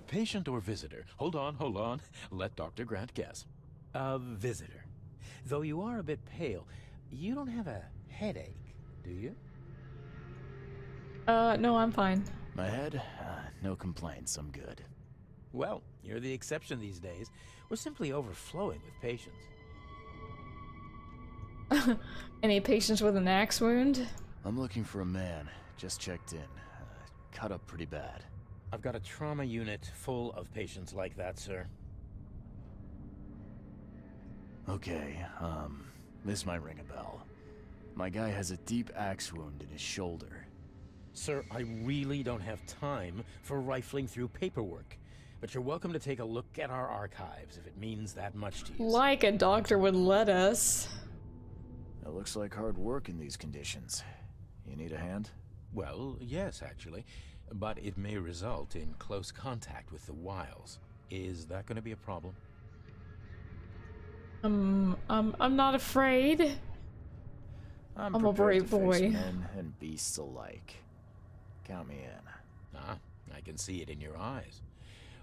Patient or visitor? Hold on. Let Dr. Grant guess. A visitor. Though you are a bit pale, you don't have a headache, do you? No, I'm fine. My head? No complaints, I'm good. Well, you're the exception these days. We're simply overflowing with patients. Any patients with an axe wound? I'm looking for a man. Just checked in. Cut up pretty bad. I've got a trauma unit full of patients like that, sir. Okay, this might ring a bell. My guy has a deep axe wound in his shoulder. Sir, I really don't have time for rifling through paperwork, but you're welcome to take a look at our archives if it means that much to you. Like a doctor would let us. It looks like hard work in these conditions. You need a hand? Well, yes, actually. But it may result in close contact with the wiles. Is that going to be a problem? I'm not afraid. I'm a brave boy. Men and beasts alike. Count me in. Ah, I can see it in your eyes.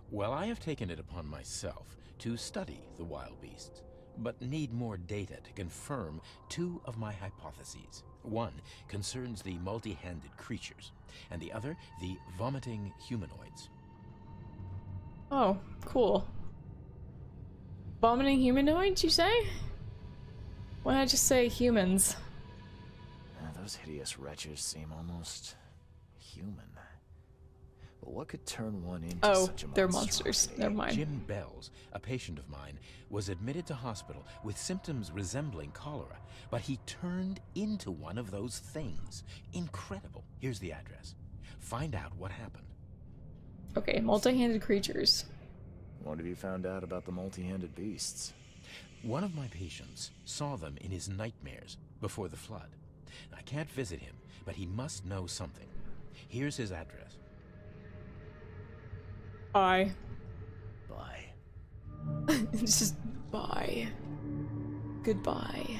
Well, I have taken it upon myself to study the wild beasts, but need more data to confirm two of my hypotheses. One concerns the multi-handed creatures, and the other, the vomiting humanoids. Oh, cool. Vomiting humanoids, you say? Why not just say humans? Those hideous wretches seem almost human. But what could turn one into such a monstrosity? They're monsters. Never mind. Jim Bells, a patient of mine, was admitted to hospital with symptoms resembling cholera, but he turned into one of those things. Incredible. Here's the address. Find out what happened. Okay, multi-handed creatures. What have you found out about the multi-handed beasts? One of my patients saw them in his nightmares before the flood. I can't visit him, but he must know something. Here's his address. Bye. Bye. Just bye. Goodbye.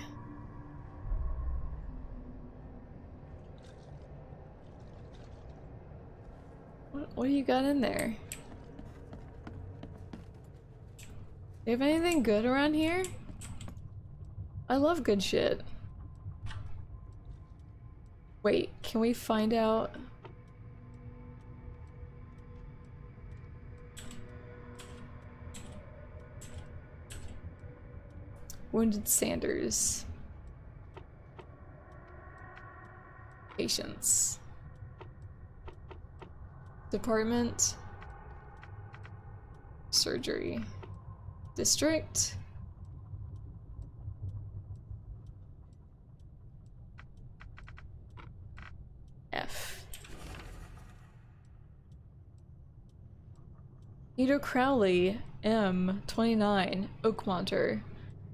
What do you got in there? You have anything good around here? I love good shit. Wait, can we find out? Wounded Sanders. Patients. Department. Surgery. District. F. Nito Crowley, M, 29, Oakmonter.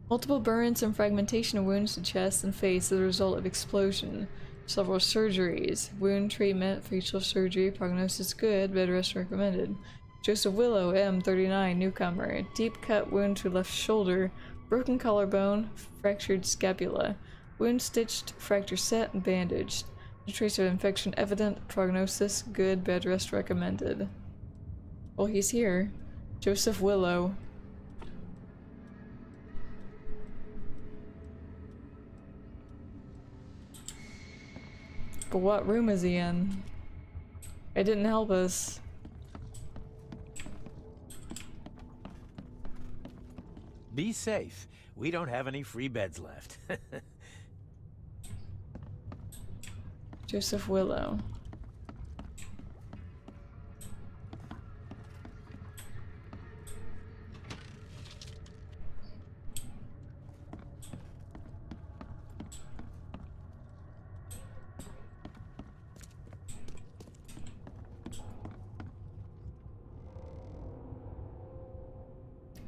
Multiple burns and fragmentation of wounds to chest and face as a result of explosion. Several surgeries. Wound treatment, facial surgery, prognosis good, bed rest recommended. Joseph Willow, M, 39, newcomer. Deep cut wound to left shoulder, broken collarbone, fractured scapula. Wound stitched, fracture set, and bandaged. No trace of infection evident, prognosis good, bed rest recommended. Well, he's here. Joseph Willow. But what room is he in? It didn't help us. Be safe. We don't have any free beds left. Joseph Willow.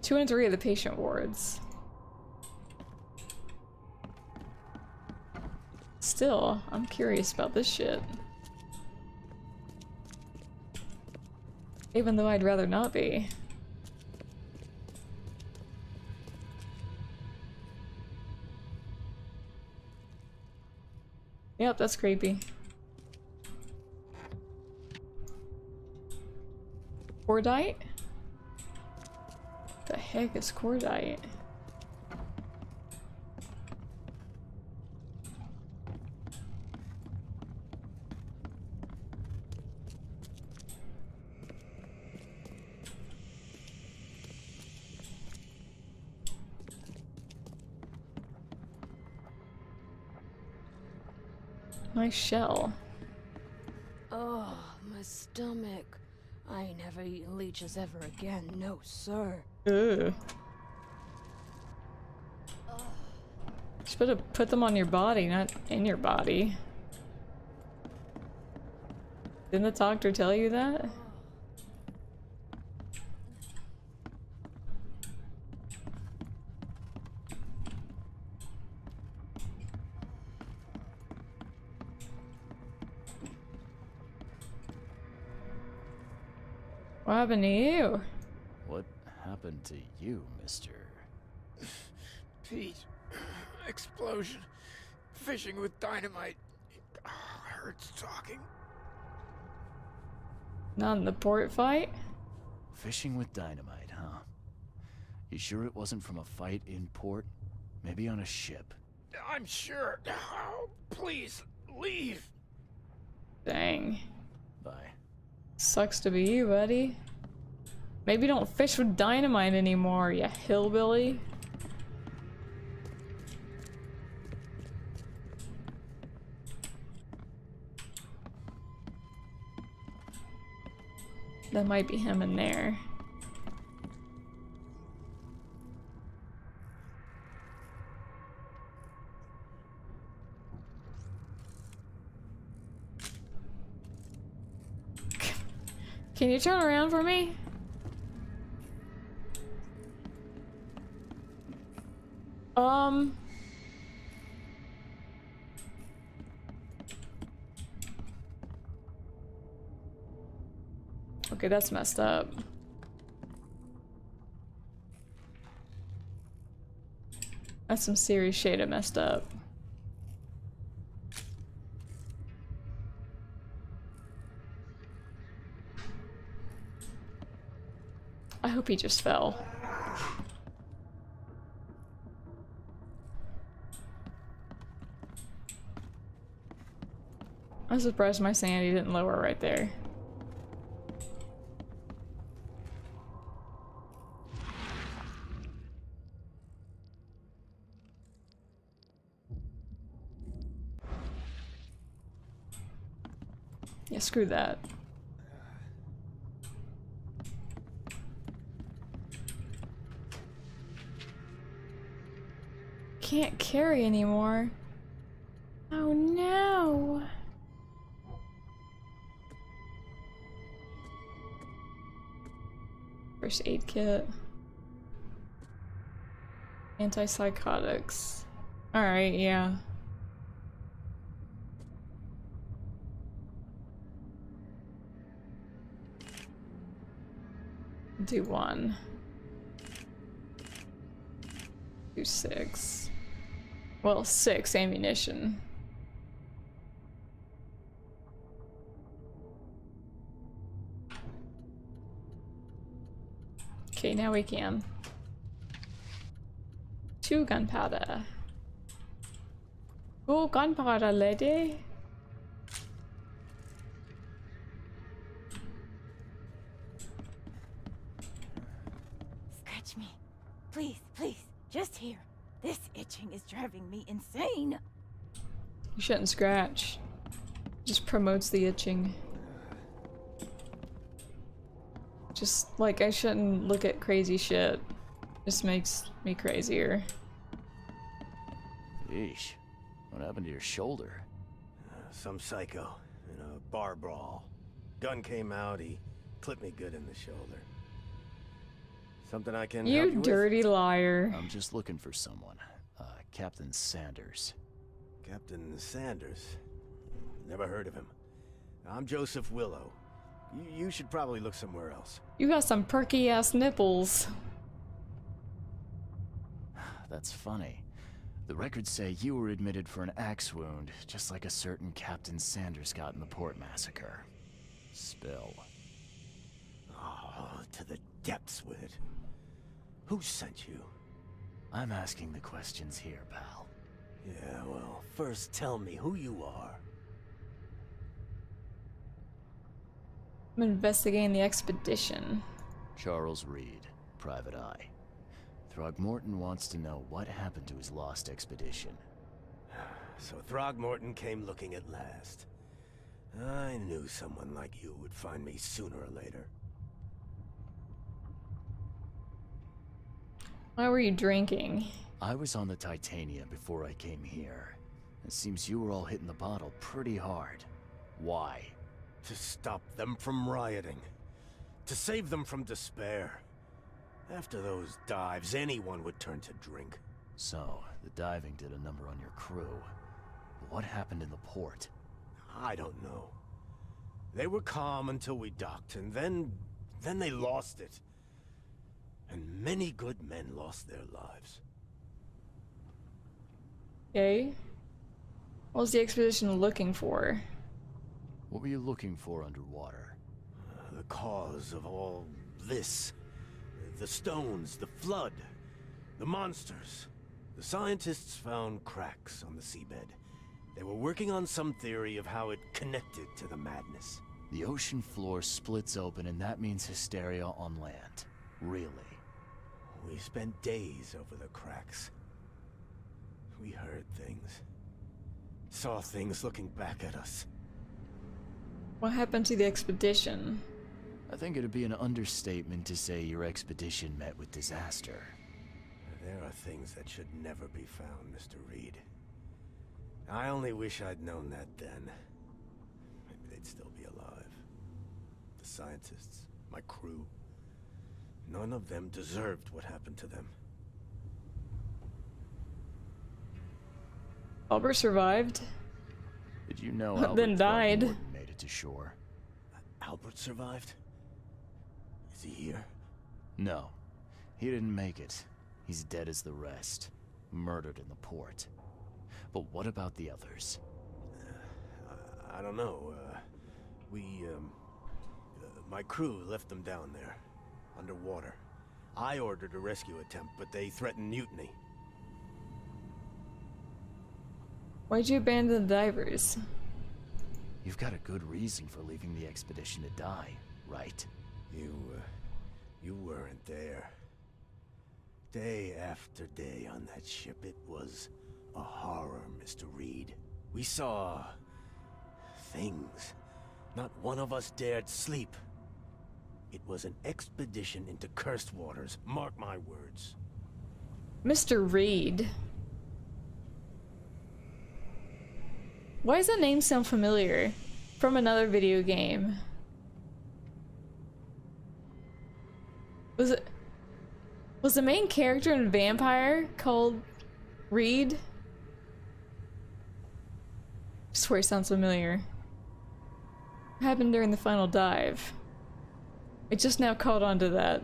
Two and three of the patient wards. Still, I'm curious about this shit. Even though I'd rather not be. Yep, that's creepy. Cordite? The heck is cordite? Nice shell. Oh, my stomach. I ain't never eaten leeches ever again, no sir. Ugh. Just put them on your body, not in your body. Didn't the doctor tell you that? What happened to you? What happened to you, mister? Pete. Explosion. Fishing with dynamite. Hurts talking. Not in the port fight? Fishing with dynamite, huh? You sure it wasn't from a fight in port? Maybe on a ship? I'm sure. Oh, please, leave. Dang. Bye. Sucks to be you, buddy. Maybe don't fish with dynamite anymore, you hillbilly. That might be him in there. Can you turn around for me? Okay, that's messed up. That's some serious shade of messed up. I hope he just fell. I'm surprised my sanity didn't lower right there. Yeah, screw that. Can't carry anymore. Oh no. First aid kit. Antipsychotics. Alright, yeah. Do 1. Do 6. Well, 6 ammunition. Okay, now we can. 2 gunpowder. Oh, gunpowder, lady. Scratch me. Please, please, just here. This itching is driving me insane. You shouldn't scratch. Just promotes the itching. Just like I shouldn't look at crazy shit. Just makes me crazier. Yeesh. What happened to your shoulder? Some psycho in a bar brawl. Gun came out, he clipped me good in the shoulder. Something I can help you You with? dirty liar. I'm just looking for someone. Captain Sanders. Captain Sanders? Never heard of him. I'm Joseph Willow. You should probably look somewhere else. You got some perky ass nipples. That's funny. The records say you were admitted for an axe wound, just like a certain Captain Sanders got in the Port Massacre. Spill. Oh, to the depths with it. Who sent you? I'm asking the questions here, pal. Yeah, well, first tell me who you are. I'm investigating the expedition. Charles Reed, Private Eye. Throgmorton wants to know what happened to his lost expedition. So Throgmorton came looking at last. I knew someone like you would find me sooner or later. Why were you drinking? I was on the Titania before I came here. It seems you were all hitting the bottle pretty hard. Why? To stop them from rioting. To save them from despair. After those dives, anyone would turn to drink. So, the diving did a number on your crew. But what happened in the port? I don't know. They were calm until we docked, and then they lost it. And many good men lost their lives. Okay. What was the expedition looking for? What were you looking for underwater? The cause of all this. The stones, the flood, the monsters. The scientists found cracks on the seabed. They were working on some theory of how it connected to the madness. The ocean floor splits open and that means hysteria on land. Really? We spent days over the cracks. We heard things. Saw things looking back at us. What happened to the expedition? I think it'd be an understatement to say your expedition met with disaster. There are things that should never be found, Mr. Reed. I only wish I'd known that then. Maybe they'd still be alive. The scientists, my crew. None of them deserved what happened to them. Albert survived. Did you know Then Albert died. Throgmorton made it to shore? Albert survived? he here? No. He didn't make it. He's dead as the rest. Murdered in the port. But what about the others? I don't know. My crew left them down there, underwater. I ordered a rescue attempt, but they threatened mutiny. Why'd you abandon the divers? You've got a good reason for leaving the expedition to die, right? You weren't there. Day after day on that ship, it was a horror, Mr. Reed. We saw things. Not one of us dared sleep. It was an expedition into cursed waters. Mark my words. Mr. Reed. Why does that name sound familiar? From another video game. Was the main character in Vampire called Reed? I swear it sounds familiar. What happened during the final dive? I just now caught on to that.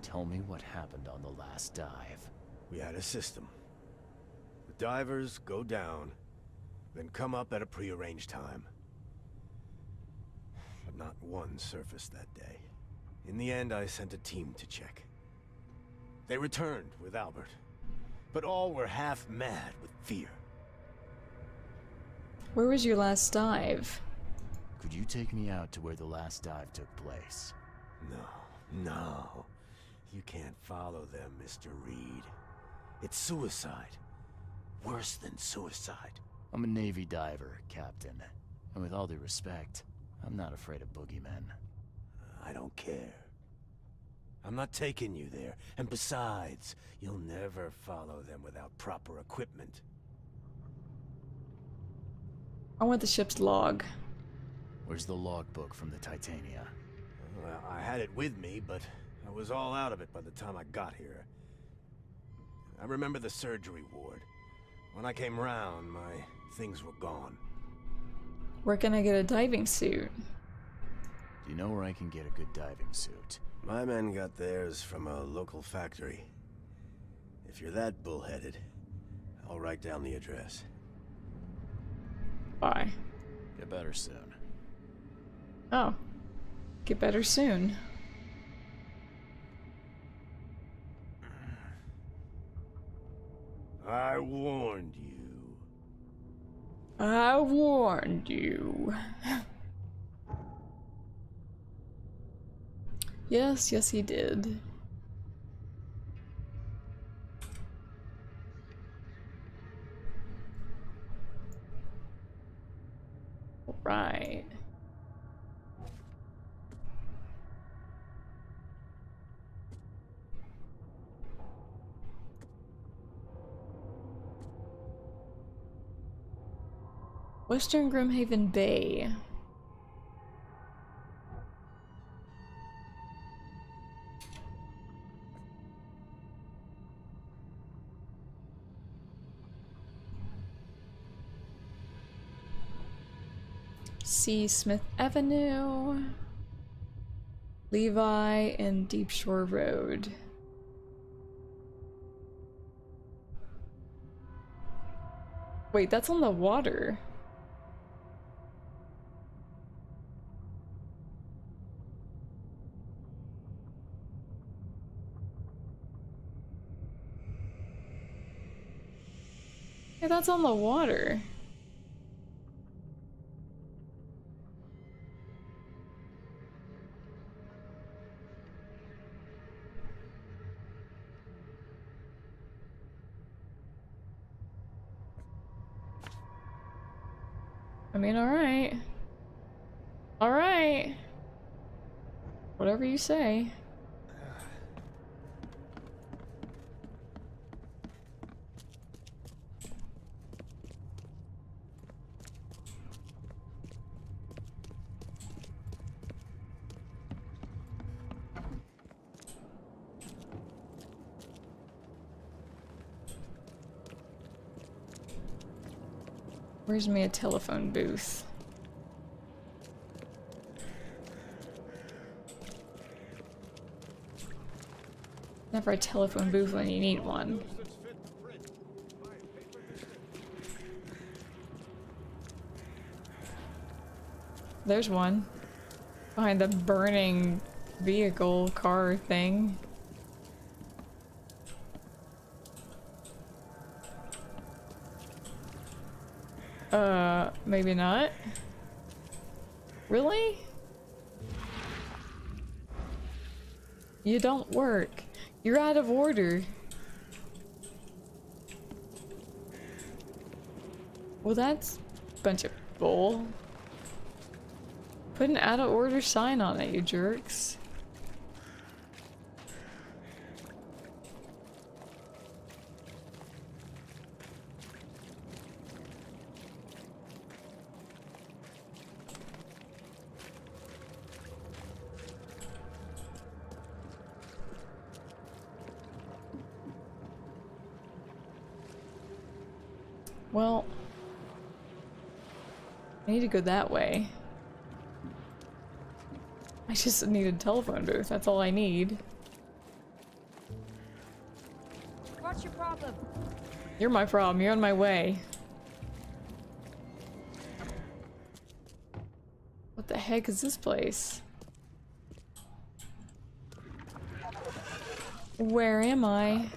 Tell me what happened on the last dive. We had a system. The divers go down, then come up at a prearranged time. But not one surfaced that day. In the end, I sent a team to check. They returned with Albert, but all were half mad with fear. Where was your last dive? Could you take me out to where the last dive took place? No. You can't follow them, Mr. Reed. It's suicide. Worse than suicide. I'm a Navy diver, Captain. And with all due respect, I'm not afraid of boogeymen. I don't care. I'm not taking you there. And besides, you'll never follow them without proper equipment. I want the ship's log. Where's the logbook from the Titania? Well, I had it with me, but I was all out of it by the time I got here. I remember the surgery ward. When I came round, my things were gone. Where can I get a diving suit? Do you know where I can get a good diving suit? My men got theirs from a local factory. If you're that bullheaded, I'll write down the address. Bye. Get better soon. Oh. Get better soon. I warned you. I warned you. Yes, yes he did. Right. Western Grimhaven Bay. C. Smith Avenue, Levi, and Deep Shore Road. Wait, that's on the water. Yeah, that's on the water. I mean, alright. Alright. Whatever you say. Where's me a telephone booth? Never a telephone booth when you need one. There's one. Behind the burning vehicle car thing. Maybe not. Really? You don't work. You're out of order. Well, that's a bunch of bull. Put an out of order sign on it, you jerks. Well, I need to go that way. I just need a telephone booth, that's all I need. What's your problem? You're my problem, you're on my way. What the heck is this place? Where am I?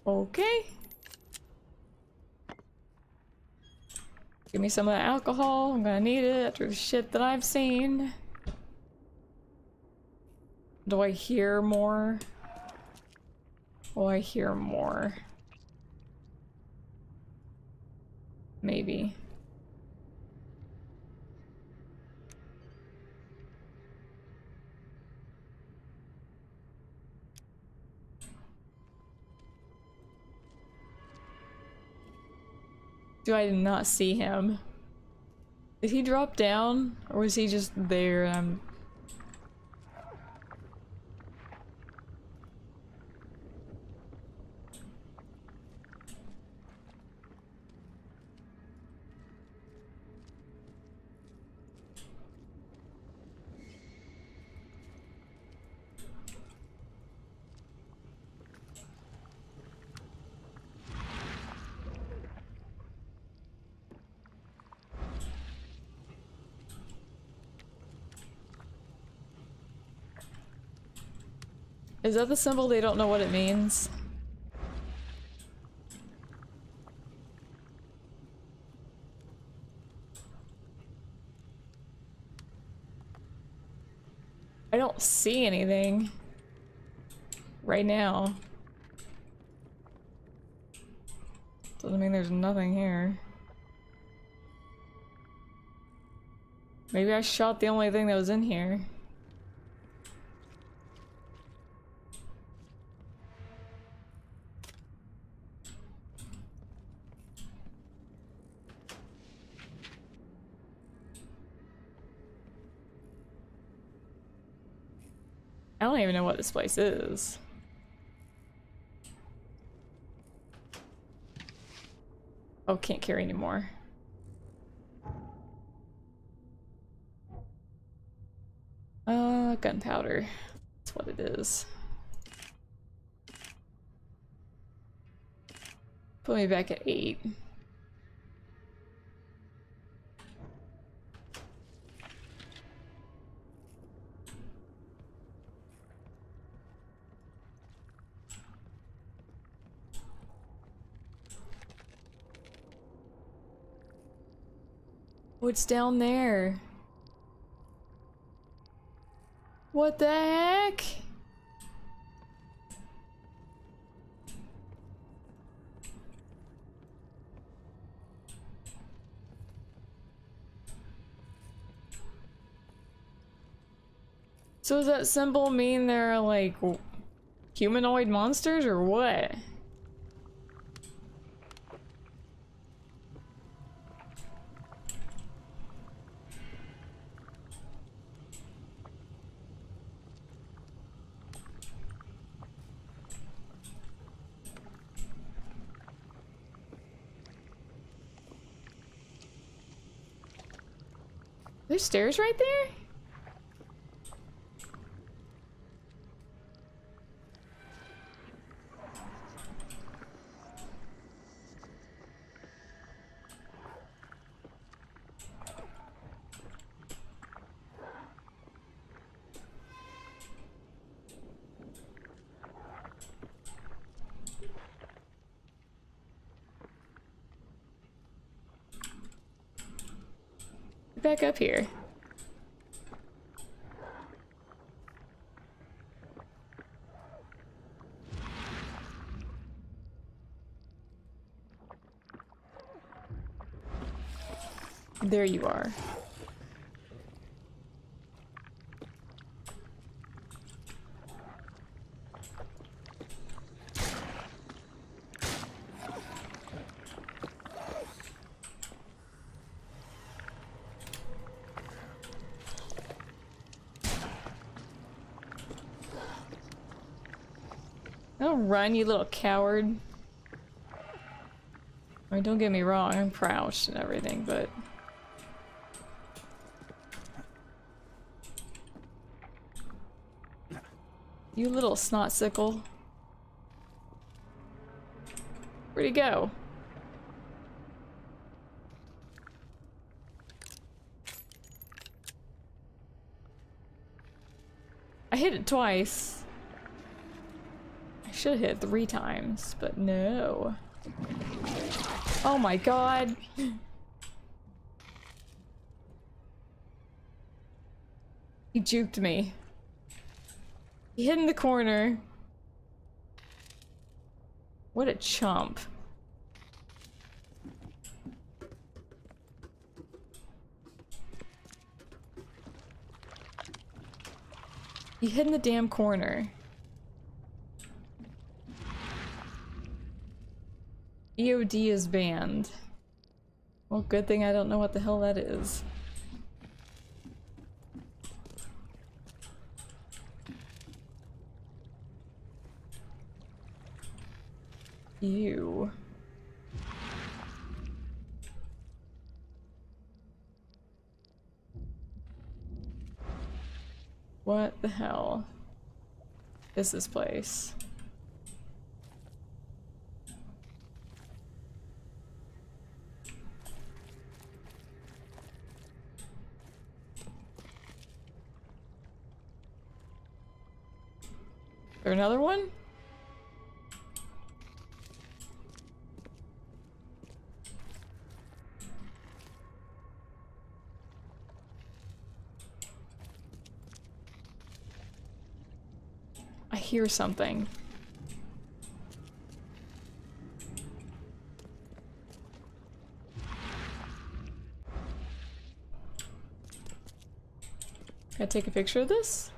Okay. Give me some of that alcohol. I'm gonna need it after the shit that I've seen. Do I hear more? Oh, I hear more. Maybe. Do I not see him? Did he drop down? Or was he just there and I'm... Is that the symbol? They don't know what it means? I don't see anything right now. Doesn't mean there's nothing here. Maybe I shot the only thing that was in here. I don't even know what this place is. Oh, can't carry anymore. Gunpowder. That's what it is. Put me back at 8. What's down there? What the heck? So does that symbol mean they're like humanoid monsters or what? There's stairs right there? Back up here. There you are. Don't run, you little coward. I mean, don't get me wrong, I'm crouched and everything, but... You little snot sickle. Where'd he go? I hit it twice. I should have hit it 3 times, but no. Oh my god. He juked me. He hid in the corner. What a chump. He hid in the damn corner. EOD is banned. Well, good thing I don't know what the hell that is. You. What the hell is this place? Is there another one? I hear something. Can I take a picture of this?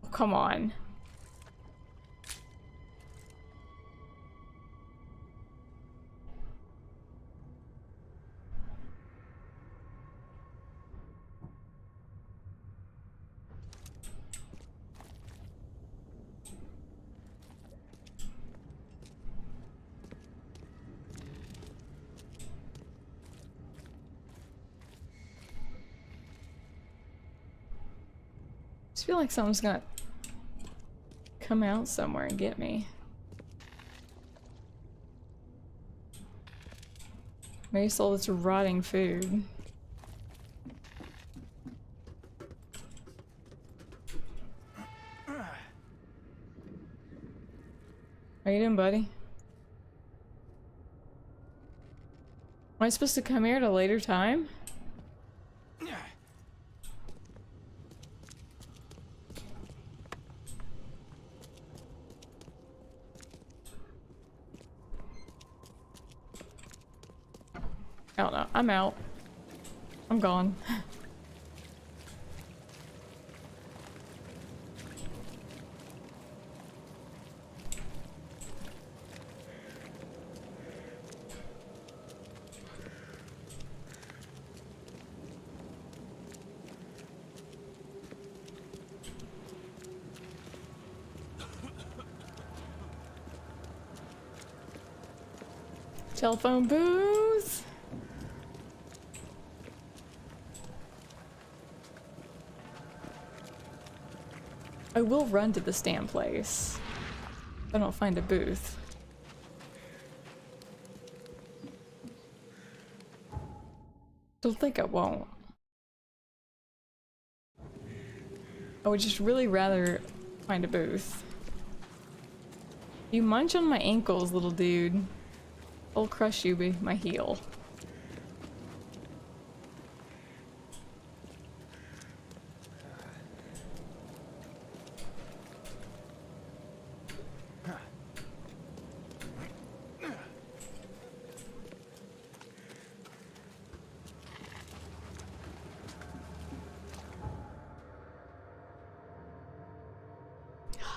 Oh, come on. I just feel like someone's gonna come out somewhere and get me. Maybe it's all this rotting food. How you doing, buddy? Am I supposed to come here at a later time? I don't know. I'm out. I'm gone. telephone booth. I will run to the stamp place if I don't find a booth. Don't think I won't. I would just really rather find a booth. You munch on my ankles, little dude. I'll crush you with my heel.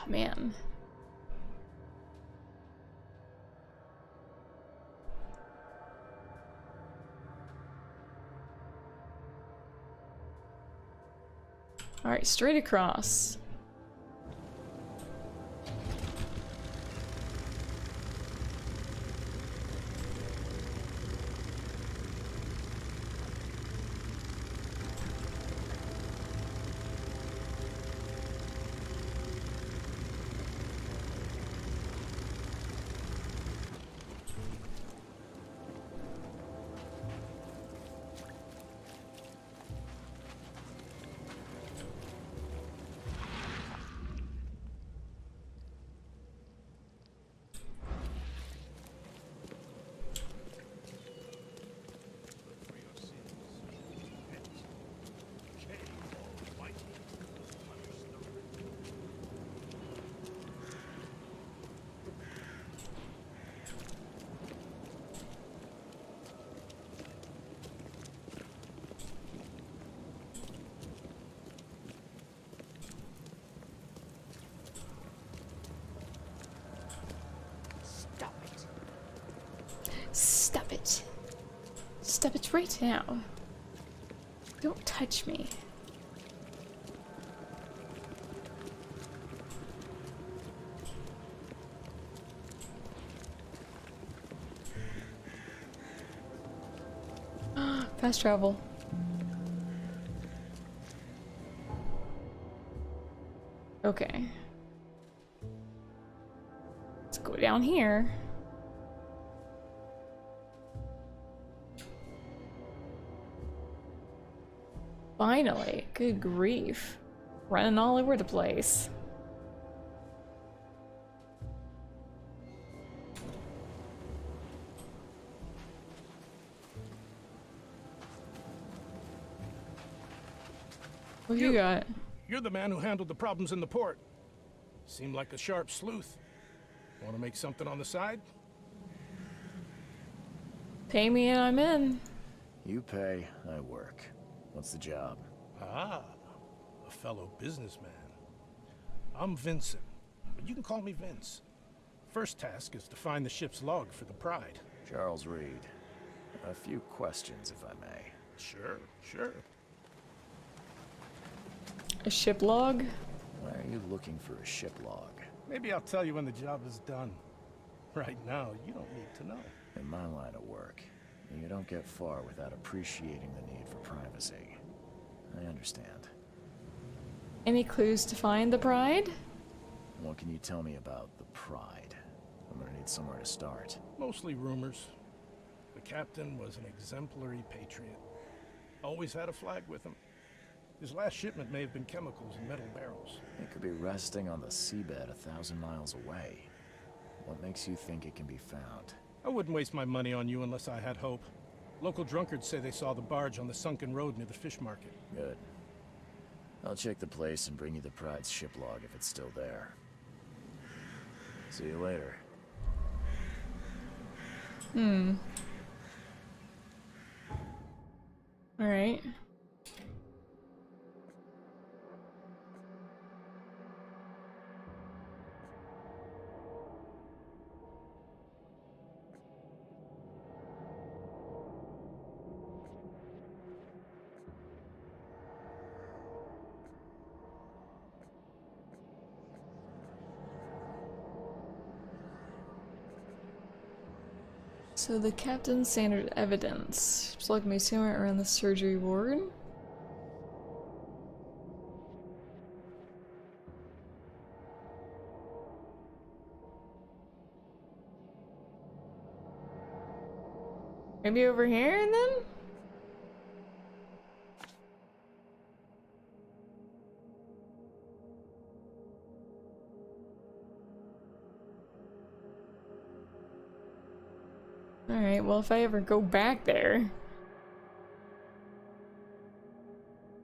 Man. All right, straight across. Stop it. Stop it right now. Don't touch me. Fast travel. Okay. Let's go down here. Finally, good grief. Running all over the place. What you got? You're the man who handled the problems in the port. Seemed like a sharp sleuth. Want to make something on the side? Pay me and I'm in. You pay, I work. What's the job? Ah, a fellow businessman. I'm Vincent, but you can call me Vince. First task is to find the ship's log for the Pride. Charles Reed. A few questions, if I may. Sure, sure. A ship log? Why are you looking for a ship log? Maybe I'll tell you when the job is done. Right now, you don't need to know. In my line of work, you don't get far without appreciating the need for privacy. I understand. Any clues to find the Pride? What can you tell me about the Pride? I'm gonna need somewhere to start. Mostly rumors. The captain was an exemplary patriot. Always had a flag with him. His last shipment may have been chemicals in metal barrels. It could be resting on the seabed 1,000 miles away. What makes you think it can be found? I wouldn't waste my money on you unless I had hope. Local drunkards say they saw the barge on the sunken road near the fish market. Good. I'll check the place and bring you the Pride's ship log if it's still there. See you later. Alright. So the captain's standard evidence. Select me somewhere around the surgery ward. Maybe over here and then? Alright, well if I ever go back there,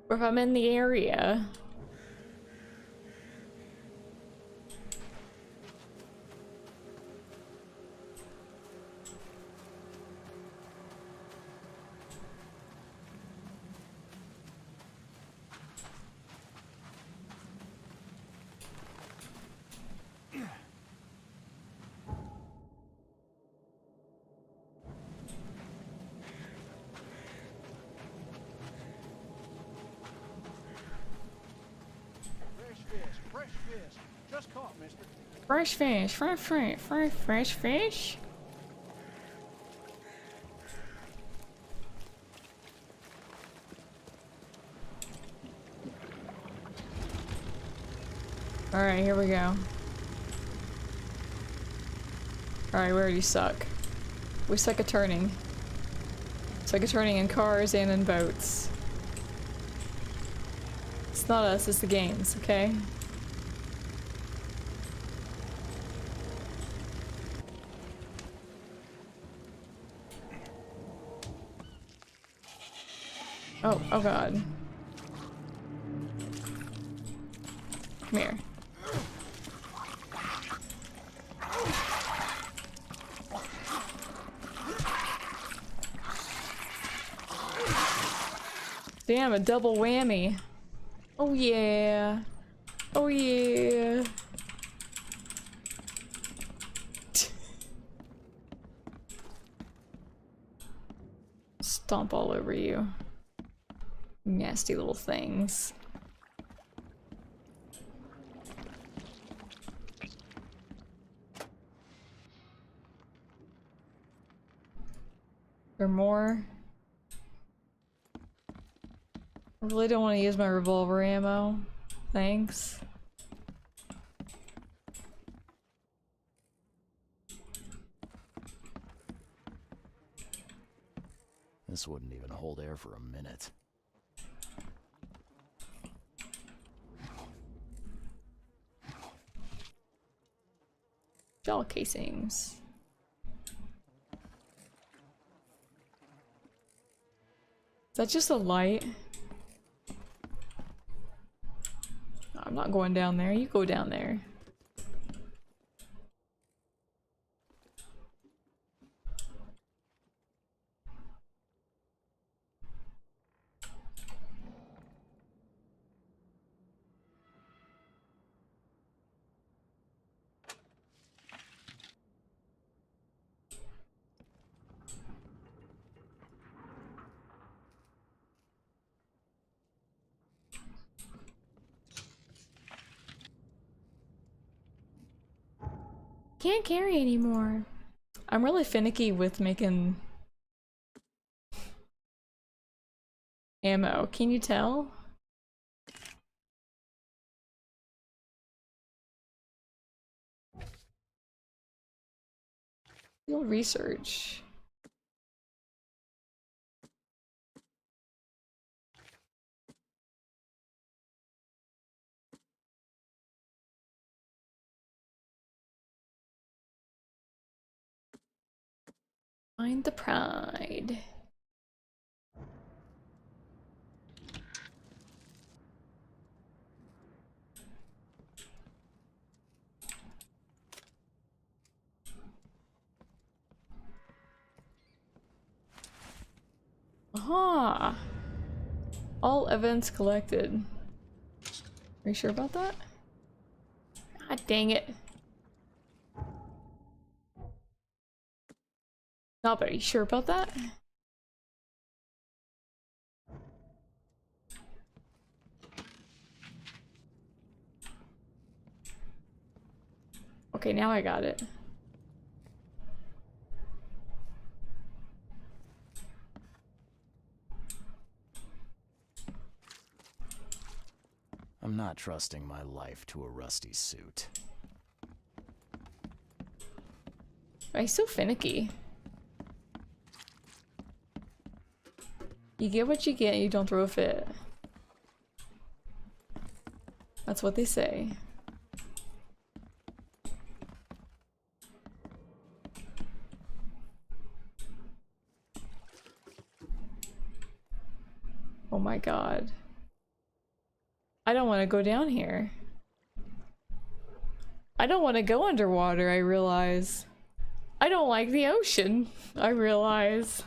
or if I'm in the area. Fresh fish, fresh fish. Alright, here we go. Alright, we already suck. We suck at turning. Suck at turning in cars and in boats. It's not us, it's the games, okay? Oh god. Come here. Damn, a double whammy. Oh yeah. Oh yeah. Stomp all over you. Nasty little things. There more? I really don't want to use my revolver ammo. Thanks. This wouldn't even hold air for a minute. Shell casings. Is that just a light? No, I'm not going down there. You go down there. Can't carry anymore. I'm really finicky with making ammo. Can you tell? Field research. Find the pride. Aha! All events collected. Are you sure about that? God dang it. No, but are you sure about that? Okay, now I got it. I'm not trusting my life to a rusty suit. He's so finicky. You get what you get and you don't throw a fit. That's what they say. Oh my god. I don't want to go down here. I don't want to go underwater, I realize. I don't like the ocean, I realize.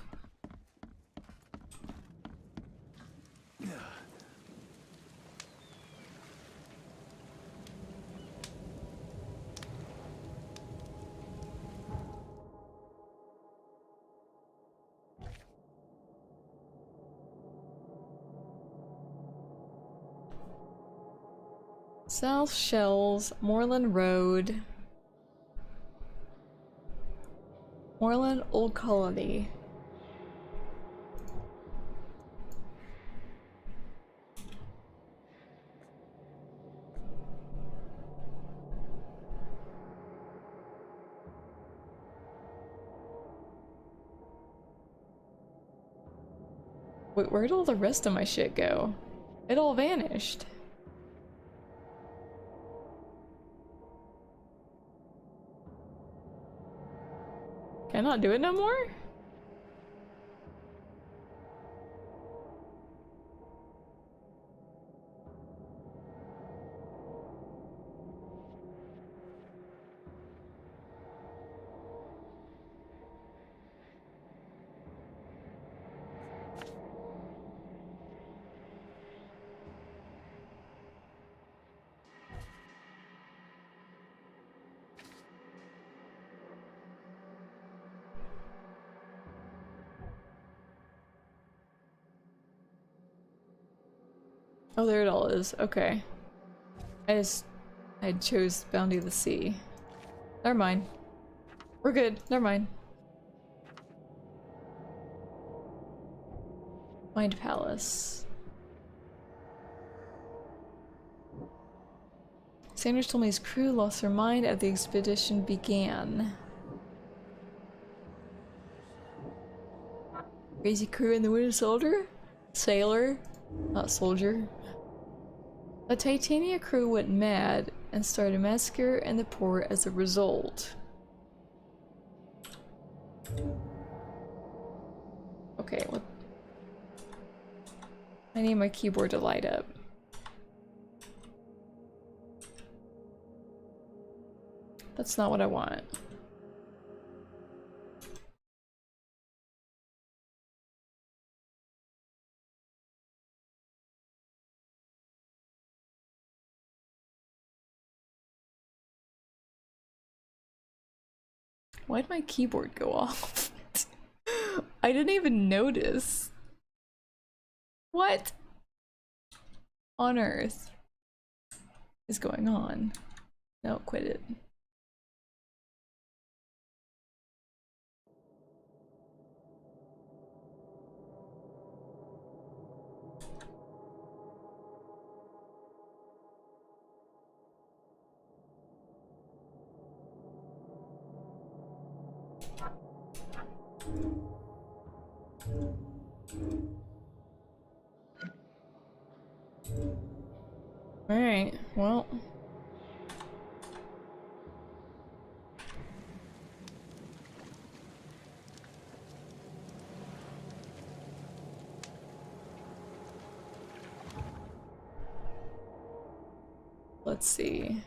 South Shells, Moreland Road. Moreland Old Colony. Wait, where'd all the rest of my shit go? It all vanished. Can I not do it no more? Oh, there it all is. Okay. I chose Bounty of the Sea. Never mind. We're good. Never mind. Mind Palace. Sanders told me his crew lost their mind as the expedition began. Crazy crew in the Winter Soldier? Sailor? Not soldier. The Titania crew went mad and started a massacre in the port as a result. Okay, what? I need my keyboard to light up. That's not what I want. Why'd my keyboard go off? I didn't even notice. What on earth is going on? No, quit it. Alright, well. Let's see.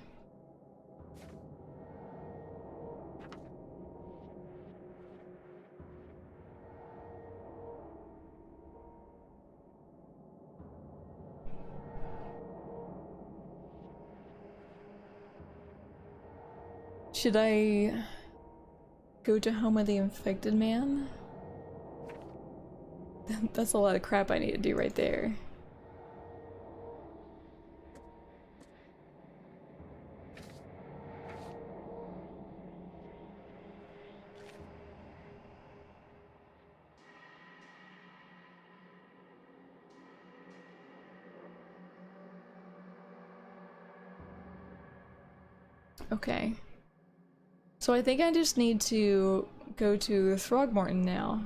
Should I go to Home of the Infected Man? That's a lot of crap I need to do right there. Okay. So I think I just need to go to Throgmorton now.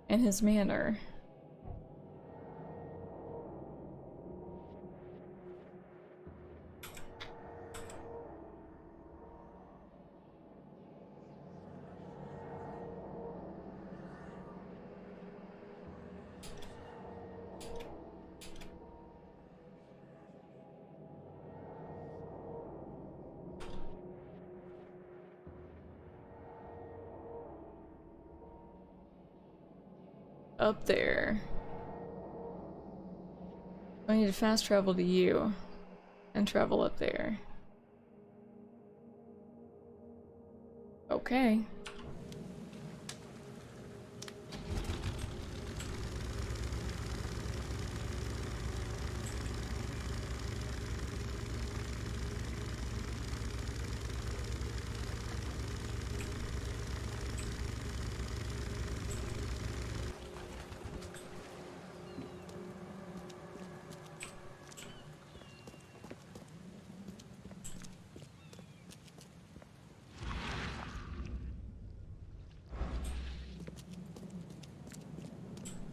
And his manor. Up there. I need to fast travel to you and travel up there. Okay.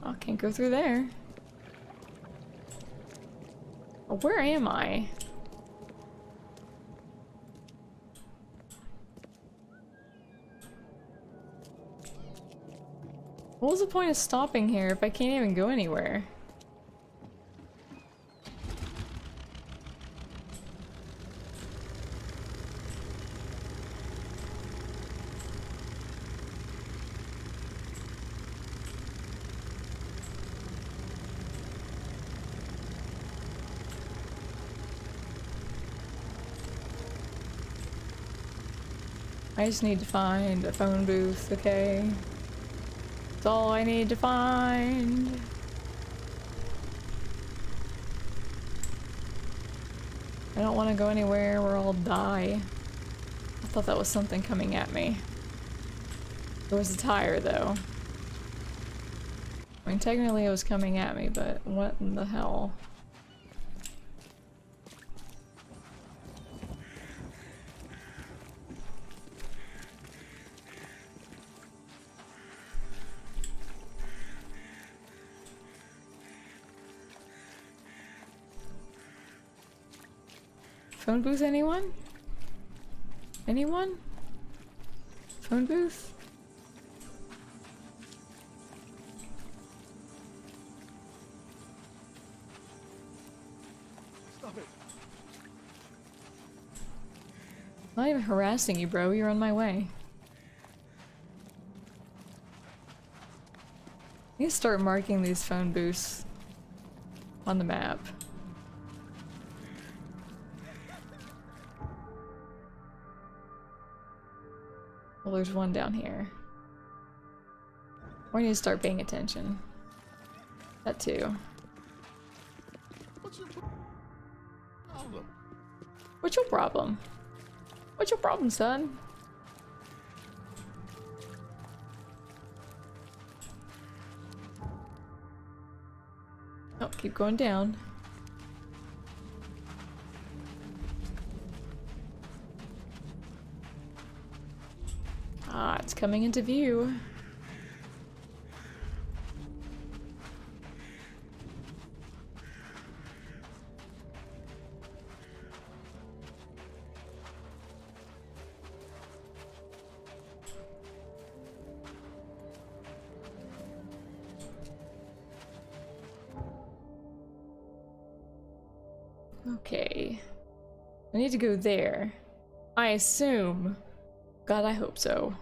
I can't go through there. Oh, where am I? What was the point of stopping here if I can't even go anywhere? I just need to find a phone booth, okay? That's all I need to find. I don't want to go anywhere where I'll die. I thought that was something coming at me. It was a tire, though. I mean, technically it was coming at me, but what in the hell? Phone booth, anyone? Anyone? Phone booth? Stop it. I'm not even harassing you, bro. You're on my way. I need to start marking these phone booths on the map. Well, there's one down here. We need to start paying attention. That too. What's your problem? What's your problem? What's your problem, son? Oh, keep going down. Ah, it's coming into view. Okay. I need to go there. I assume. God, I hope so.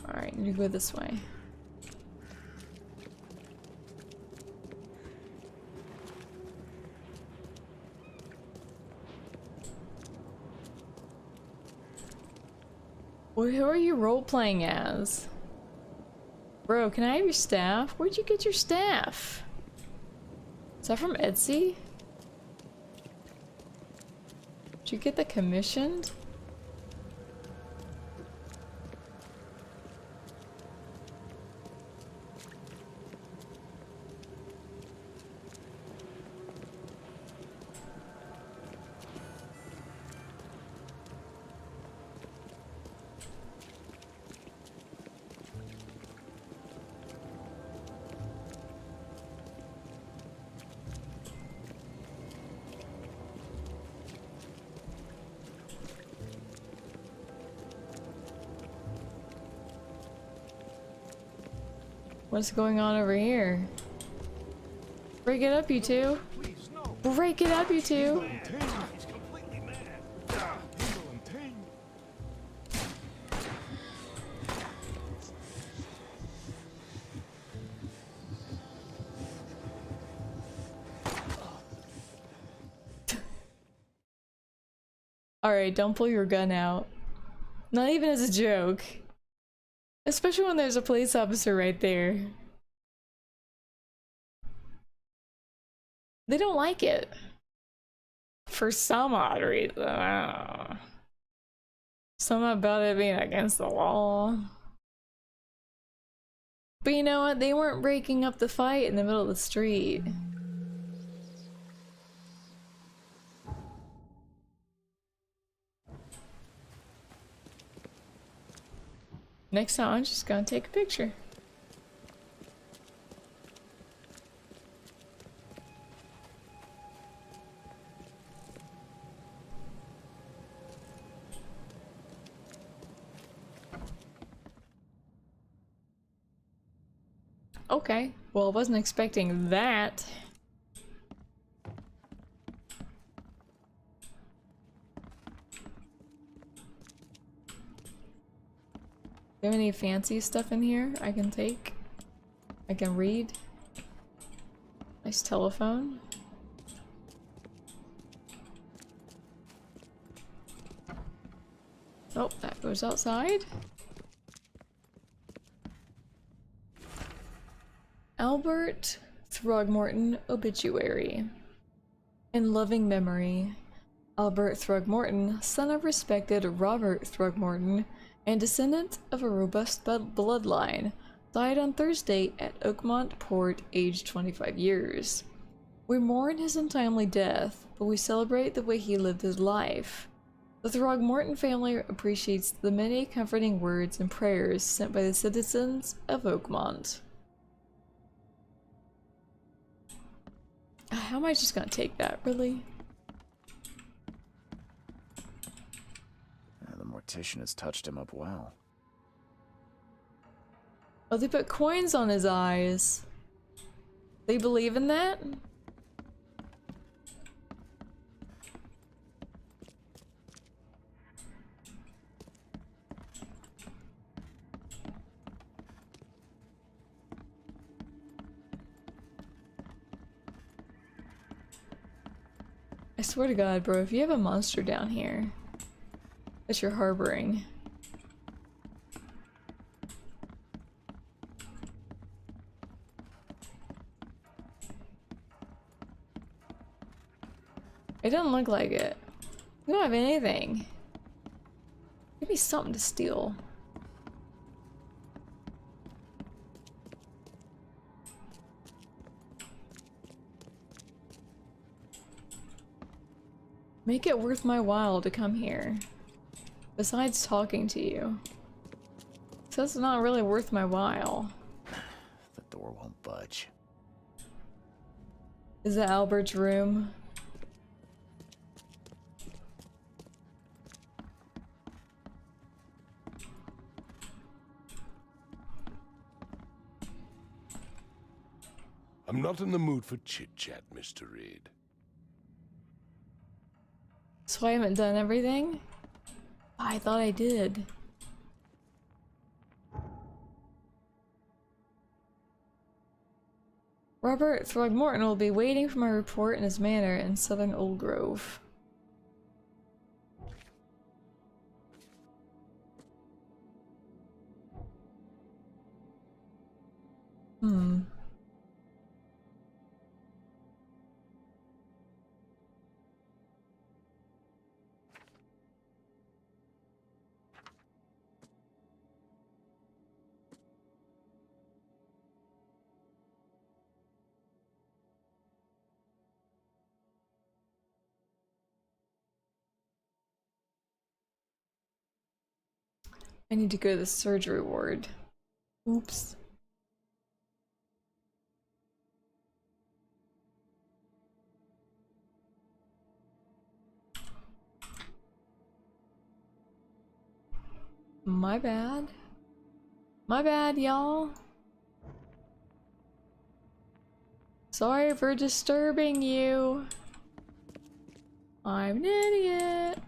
Alright, need to go this way. Well, who are you role-playing as? Bro, can I have your staff? Where'd you get your staff? Is that from Etsy? Did you get that commissioned? What's going on over here? Break it up, you two. Break it up, you two. Alright, don't pull your gun out. Not even as a joke. Especially when there's a police officer right there. They don't like it. For some odd reason. I don't know. Something about it being against the law. But you know what? They weren't breaking up the fight in the middle of the street. Next time, I'm just gonna take a picture. Okay, well, I wasn't expecting that. Do you have any fancy stuff in here I can take? I can read? Nice telephone. Oh, that goes outside. Albert Throgmorton obituary. In loving memory, Albert Throgmorton, son of respected Robert Throgmorton, and descendant of a robust bloodline, died on Thursday at Oakmont Port, aged 25 years. We mourn his untimely death, but we celebrate the way he lived his life. The Throgmorton family appreciates the many comforting words and prayers sent by the citizens of Oakmont. How am I just gonna take that, really? The mortician has touched him up well. Oh, they put coins on his eyes. They believe in that? I swear to God, bro, if you have a monster down here that you're harboring, it doesn't look like it. You don't have anything. Give me something to steal. Make it worth my while to come here. Besides talking to you. So it's not really worth my while. The door won't budge. Is that Albert's room? I'm not in the mood for chit-chat, Mr. Reed. So I haven't done everything? I thought I did. Robert Throgmorton will be waiting for my report in his manor in southern Old Grove. I need to go to the surgery ward. Oops. My bad. My bad, y'all. Sorry for disturbing you. I'm an idiot.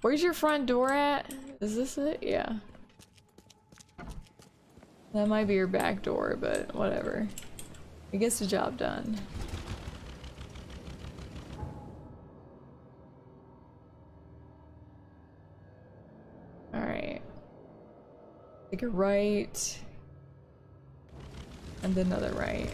Where's your front door at? Is this it? Yeah. That might be your back door, but whatever. It gets the job done. Alright. Take a right. And another right.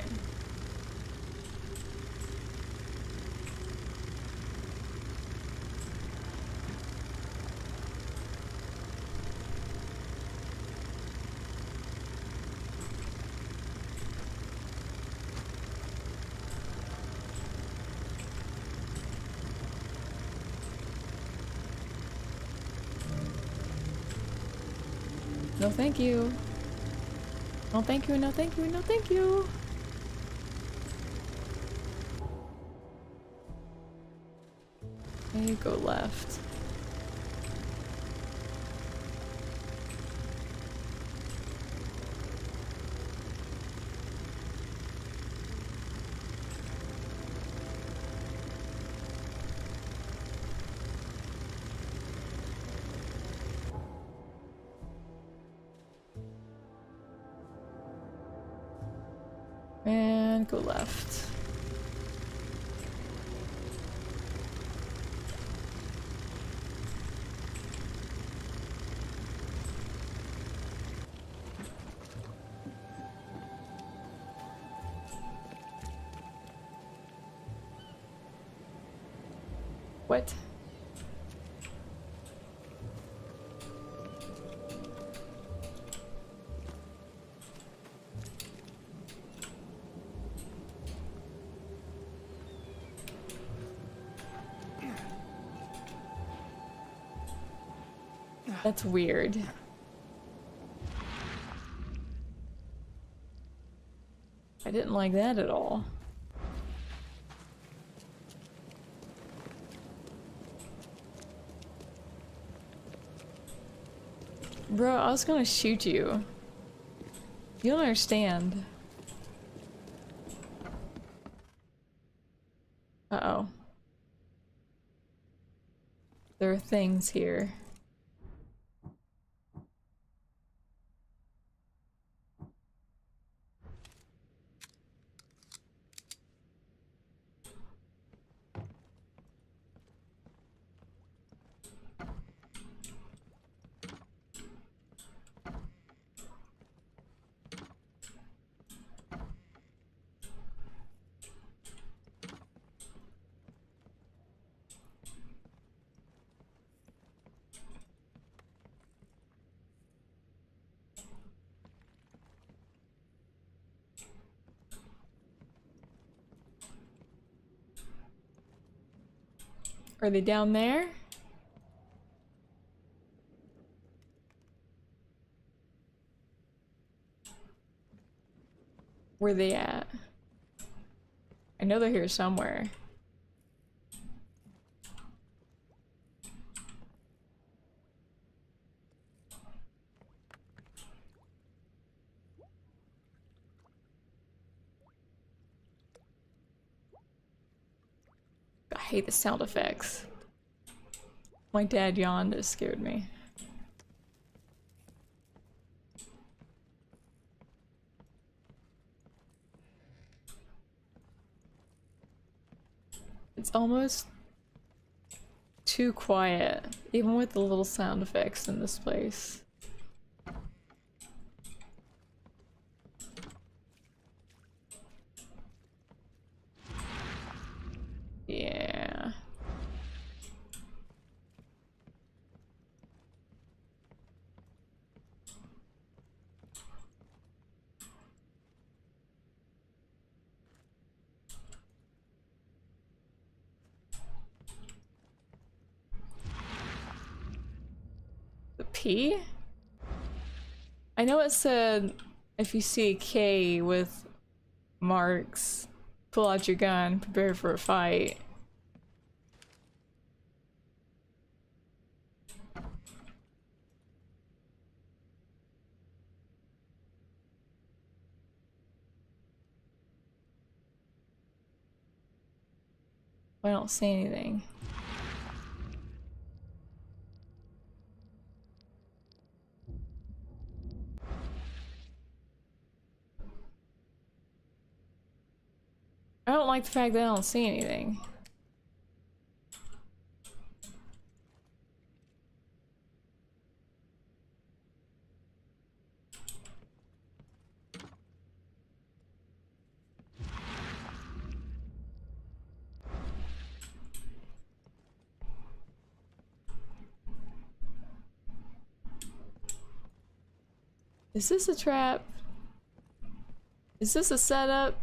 No thank you. No thank you, no thank you, no thank you. Okay, go left. And go left. What? That's weird. I didn't like that at all. Bro, I was gonna shoot you. You don't understand. Uh-oh. There are things here. Are they down there? Where they at? I know they're here somewhere. I hate the sound effects. My dad yawned, it scared me. It's almost too quiet, even with the little sound effects in this place. Yeah. P? I know it said if you see a K with marks, pull out your gun, prepare for a fight. I don't see anything. I don't like the fact that I don't see anything. Is this a trap? Is this a setup?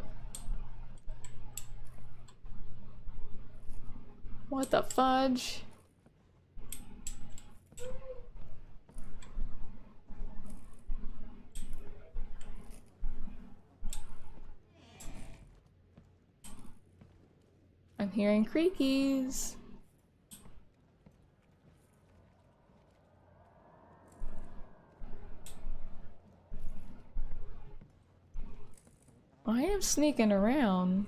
What the fudge? I'm hearing creakies. I am sneaking around.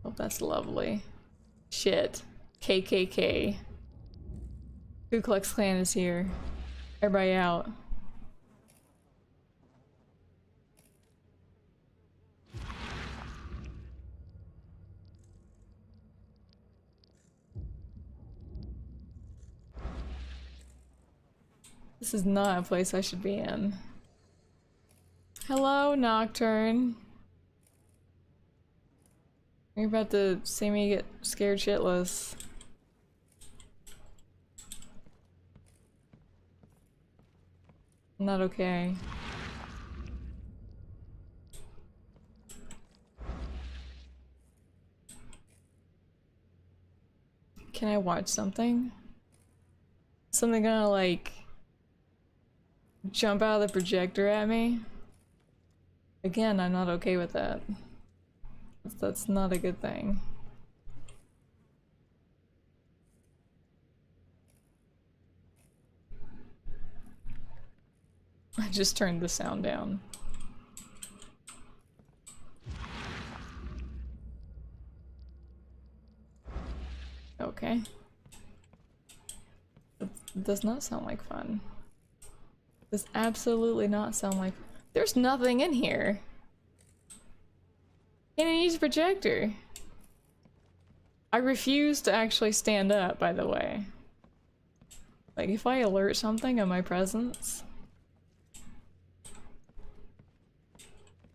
Oh, that's lovely. Shit. KKK. Ku Klux Klan is here. Everybody out. This is not a place I should be in. Hello, Nocturne. You're about to see me get scared shitless. Not okay. Can I watch something? Something gonna like jump out of the projector at me? Again, I'm not okay with that. That's not a good thing. I just turned the sound down. Okay. It does not sound like fun. Does absolutely not sound like— there's nothing in here. Can't even use a projector. I refuse to actually stand up, by the way. Like, if I alert something of my presence,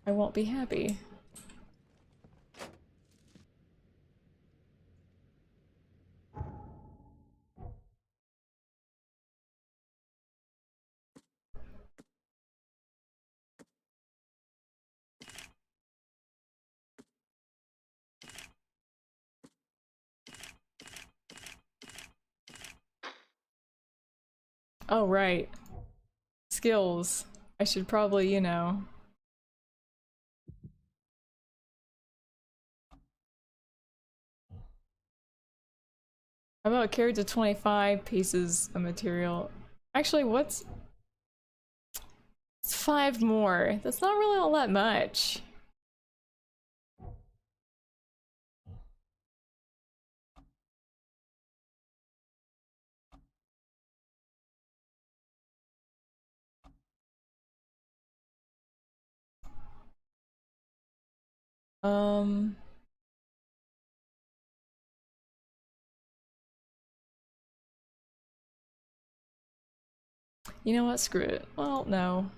I won't be happy. Oh, right. Skills. I should probably, you know. How about carry to 25 pieces of material? Actually, what's— it's 5 more. That's not really all that much. You know what? Screw it. Well, no.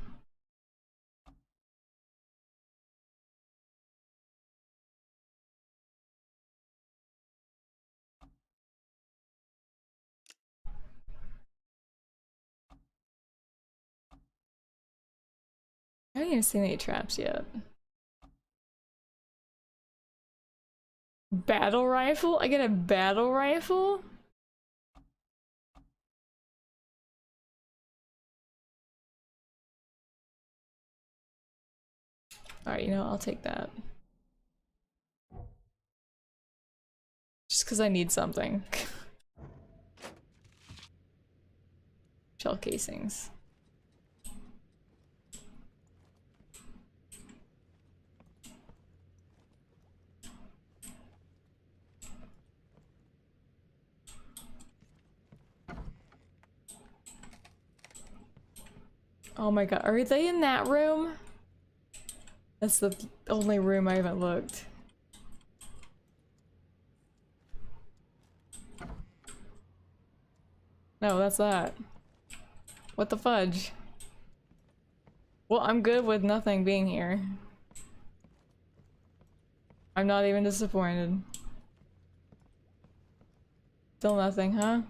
I haven't even seen any traps yet. Battle rifle? I get a battle rifle? Alright, you know, I'll take that. Just because I need something. Shell casings. Oh my god, are they in that room? That's the only room I haven't looked. No, that's that. What the fudge? Well, I'm good with nothing being here. I'm not even disappointed. Still nothing, huh?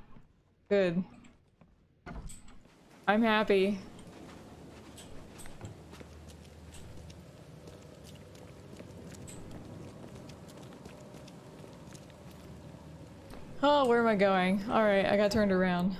Good. I'm happy. Oh, where am I going? Alright, I got turned around.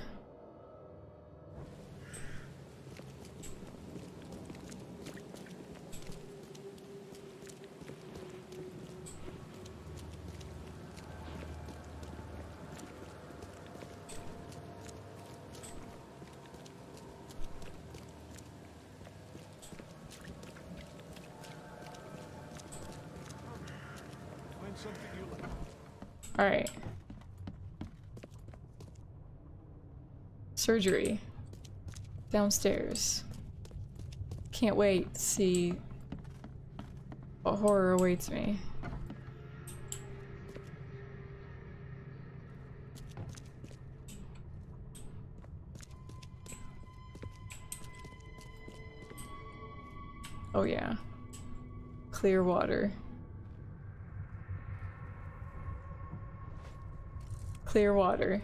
Alright. Surgery. Downstairs. Can't wait to see what horror awaits me. Oh yeah. Clear water. Clear water.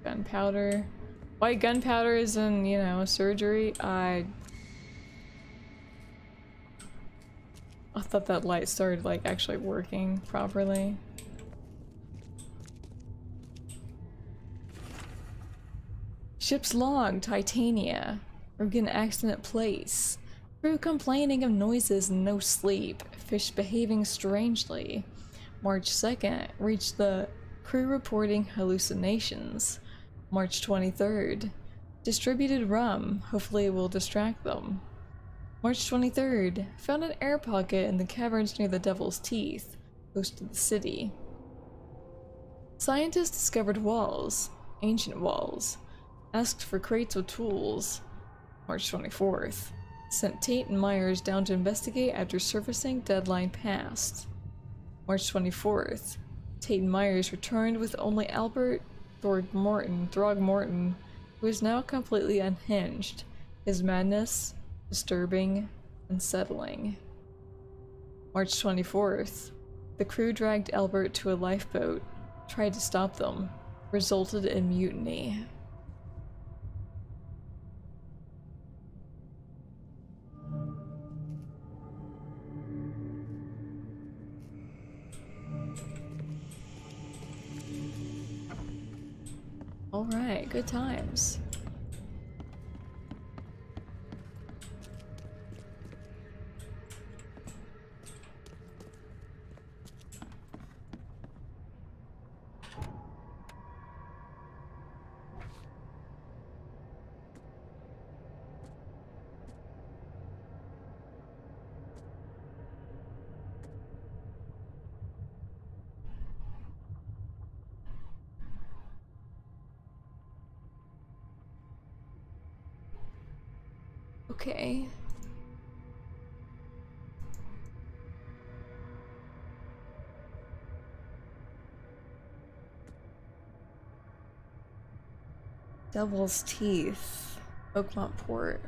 Gunpowder. Why gunpowder is in, you know, surgery? I thought that light started like actually working properly. Ship's log, Titania. Organ accident place. Crew complaining of noises and no sleep. Fish behaving strangely. March 2nd, reached the crew reporting hallucinations. March 23rd, distributed rum. Hopefully it will distract them. March 23rd, found an air pocket in the caverns near the Devil's Teeth, close to the city. Scientists discovered walls, ancient walls. Asked for crates with tools. March 24th. Sent Tate and Myers down to investigate after surfacing deadline passed. March 24th. Tate and Myers returned with only Albert Throgmorton, who is now completely unhinged. His madness, disturbing, unsettling. March 24th. The crew dragged Albert to a lifeboat, tried to stop them, resulted in mutiny. Alright, good times. Okay. Devil's Teeth, Oakmont Port.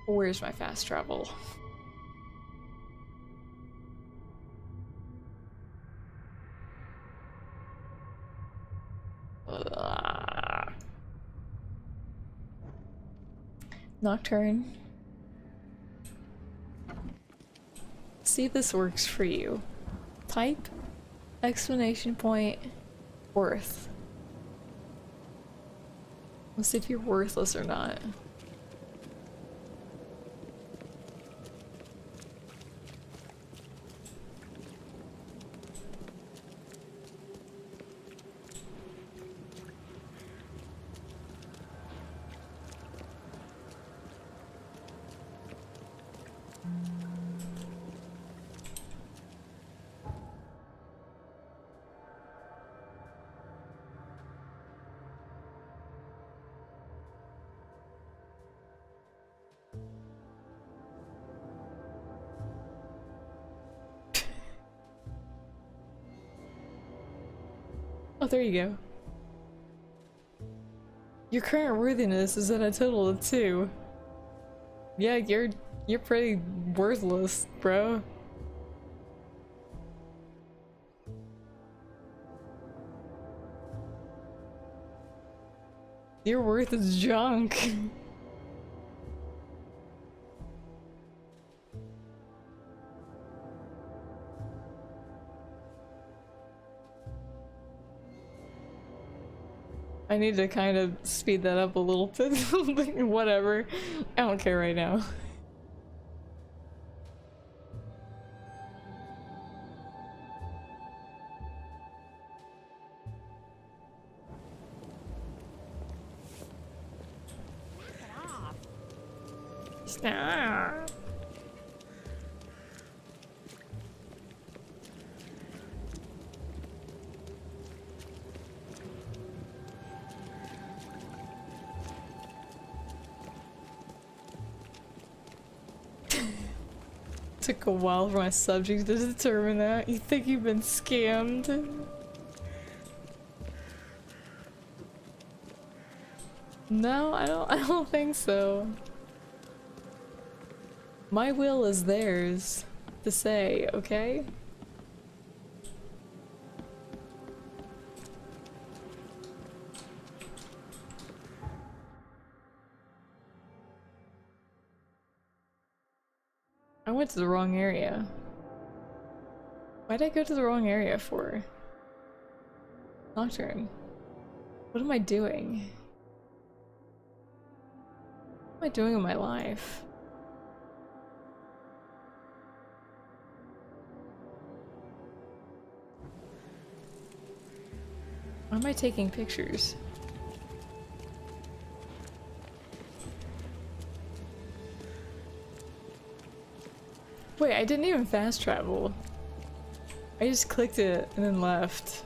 Where's my fast travel? Nocturne. See if this works for you. Type, exclamation point, worth. Let's see if you're worthless or not. Oh, there you go. Your current worthiness is at a total of 2. Yeah, you're pretty worthless, bro. Your worth is junk. I need to kind of speed that up a little bit. Whatever. I don't care right now. Stop. Took a while for my subject to determine that. You think you've been scammed? No, I don't think so. My will is theirs to say, okay? I went to the wrong area. Why'd I go to the wrong area for? Nocturne. What am I doing? What am I doing in my life? Why am I taking pictures? Wait, I didn't even fast travel. I just clicked it and then left.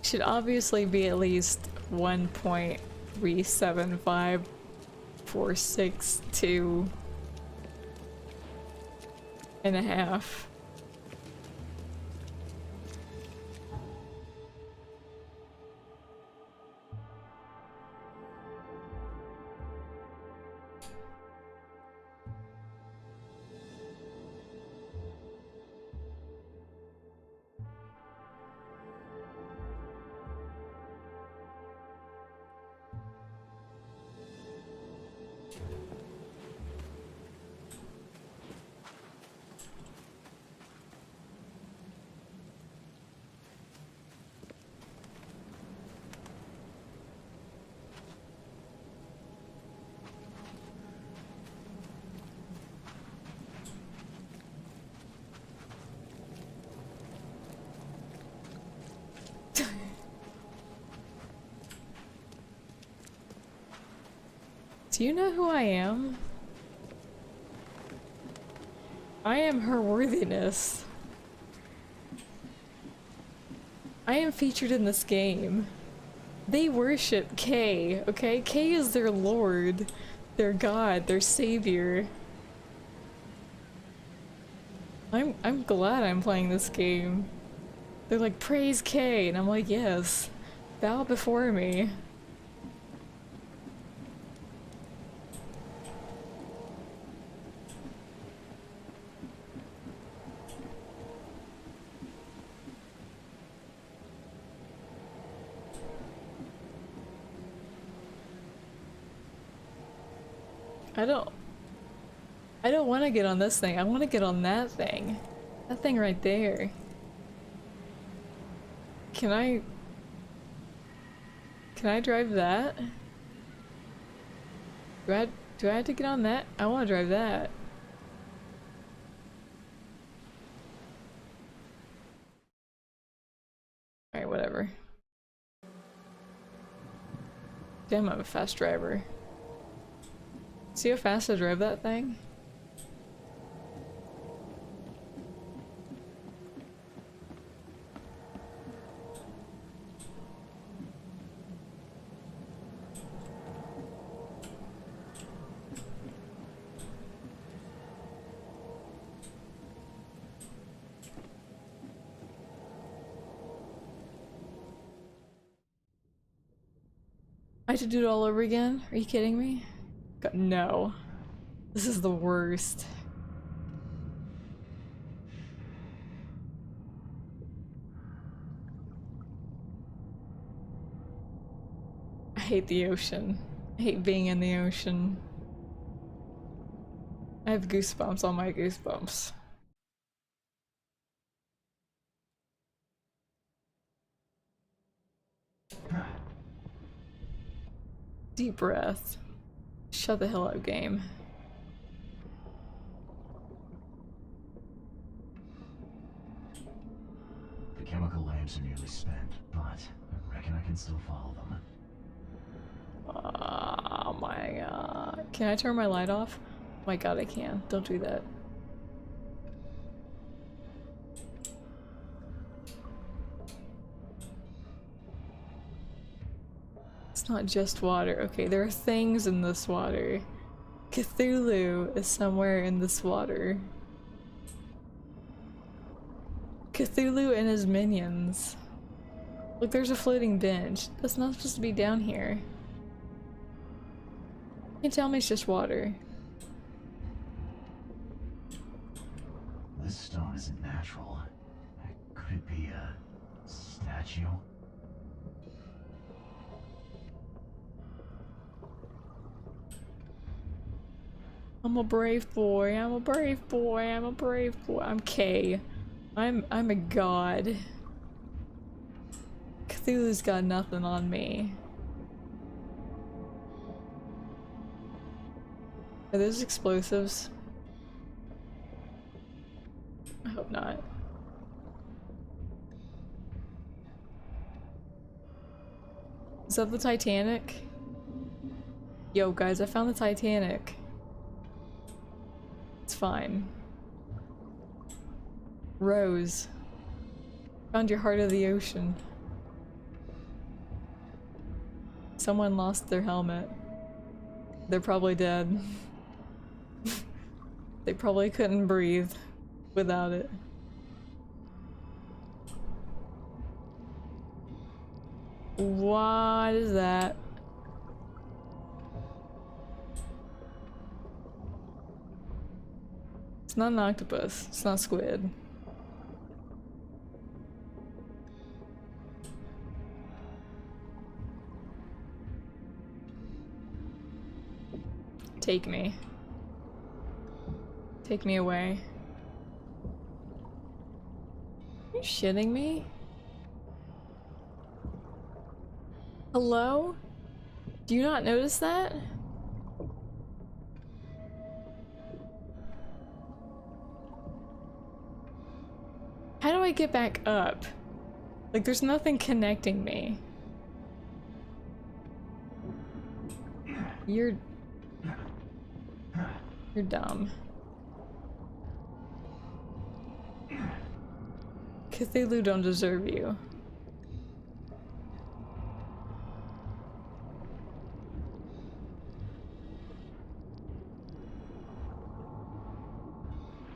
Should obviously be at least 1.375462 and a half. Do you know who I am? I am her worthiness. I am featured in this game. They worship Kay, okay? Kay is their lord, their god, their savior. I'm glad I'm playing this game. They're like, praise K, and I'm like, yes. Bow before me. I don't want to get on this thing. I want to get on that thing. That thing right there. Can I drive that? Do I have to get on that? I want to drive that. Alright, whatever. Damn, I'm a fast driver. See how fast I drive that thing? I have to do it all over again? Are you kidding me? God, no. This is the worst. I hate the ocean. I hate being in the ocean. I have goosebumps on my goosebumps. Deep breath. Shut the hell up, game. The chemical lamps are nearly spent, but I reckon I can still follow them. Oh my god. Can I turn my light off? Oh my god, I can. Don't do that. It's not just water. Okay, there are things in this water. Cthulhu is somewhere in this water. Cthulhu and his minions. Look, there's a floating bench. That's not supposed to be down here. You can tell me it's just water. This stone isn't natural. Could it be a statue? I'm a brave boy. I'm a brave boy. I'm a brave boy. I'm K. I'm a god. Cthulhu's got nothing on me. Are those explosives? I hope not. Is that the Titanic? Yo guys, I found the Titanic. It's fine. Rose. Found your heart of the ocean. Someone lost their helmet. They're probably dead. They probably couldn't breathe without it. What is that? It's not an octopus. It's not squid. Take me. Take me away. Are you shitting me? Hello? Do you not notice that? How do I get back up? Like, there's nothing connecting me. You're dumb. Cthulhu don't deserve you.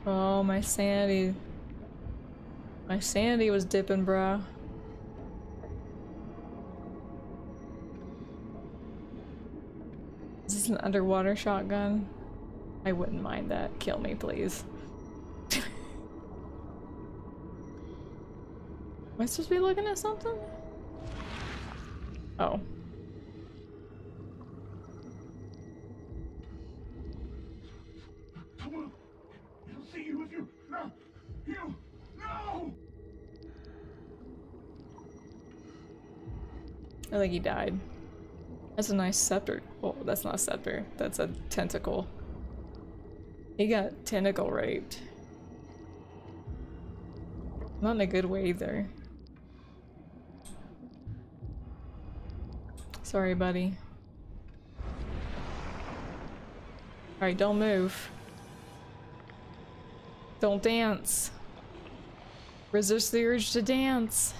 Oh my sanity. My sanity was dipping, bro. Is this an underwater shotgun? I wouldn't mind that. Kill me, please. Am I supposed to be looking at something? Oh. Come on. He'll see you if you... No! You... No! I think he died. That's a nice scepter. Oh, that's not a scepter. That's a tentacle. He got tentacle raped. Not in a good way either. Sorry, buddy. Alright, don't move. Don't dance. Resist the urge to dance.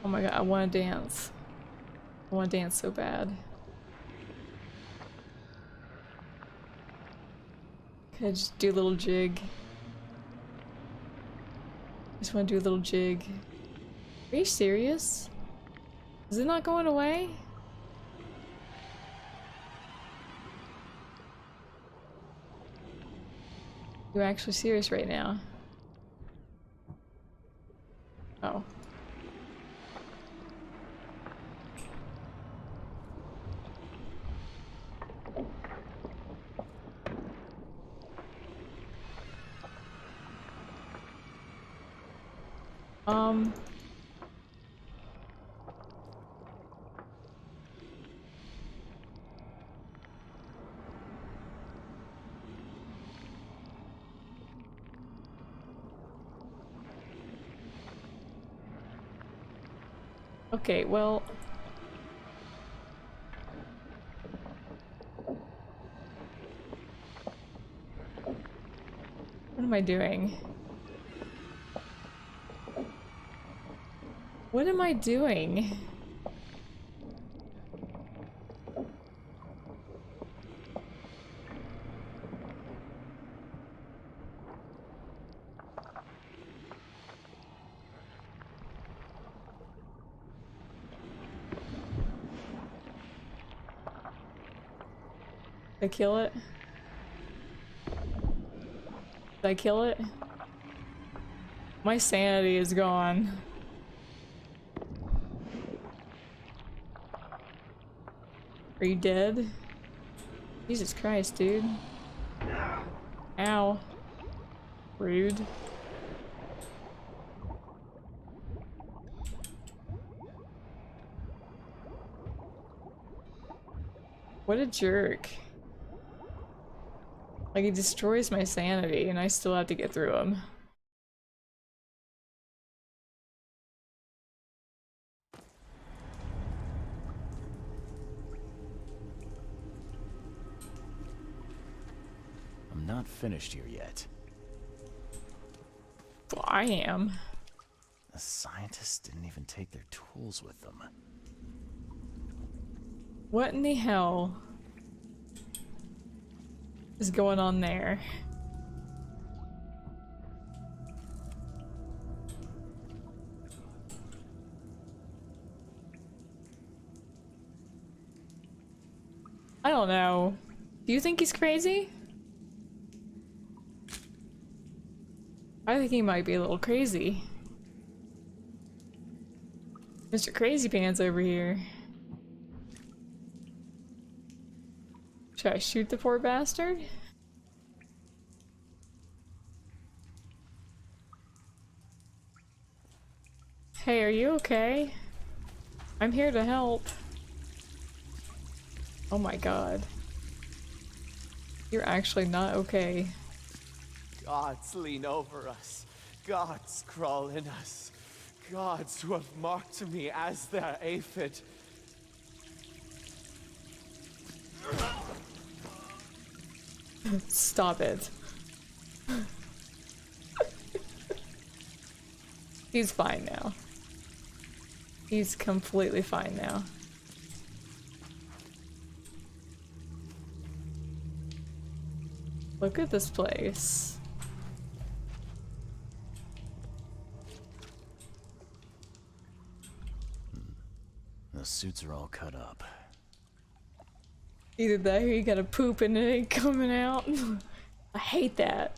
Oh my god, I want to dance. I want to dance so bad. Can I just do a little jig? Just want to do a little jig. Are you serious? Is it not going away? You're actually serious right now? Oh. Okay, well... What am I doing? What am I doing? Did I kill it? Did I kill it? My sanity is gone. Are you dead? Jesus Christ, dude. Ow. Rude. What a jerk. Like, he destroys my sanity and I still have to get through him. I'm not finished here yet. Well, I am. The scientists didn't even take their tools with them. What in the hell is going on there? I don't know. Do you think he's crazy? I think he might be a little crazy. Mr. Crazy Pants over here. Should I shoot the poor bastard? Hey, are you okay? I'm here to help. Oh my god. You're actually not okay. Gods lean over us. Gods crawl in us. Gods who have marked me as their aphid. Stop it. He's fine now. He's completely fine now. Look at this place. The suits are all cut up. Either that or you gotta poop and it ain't coming out. I hate that.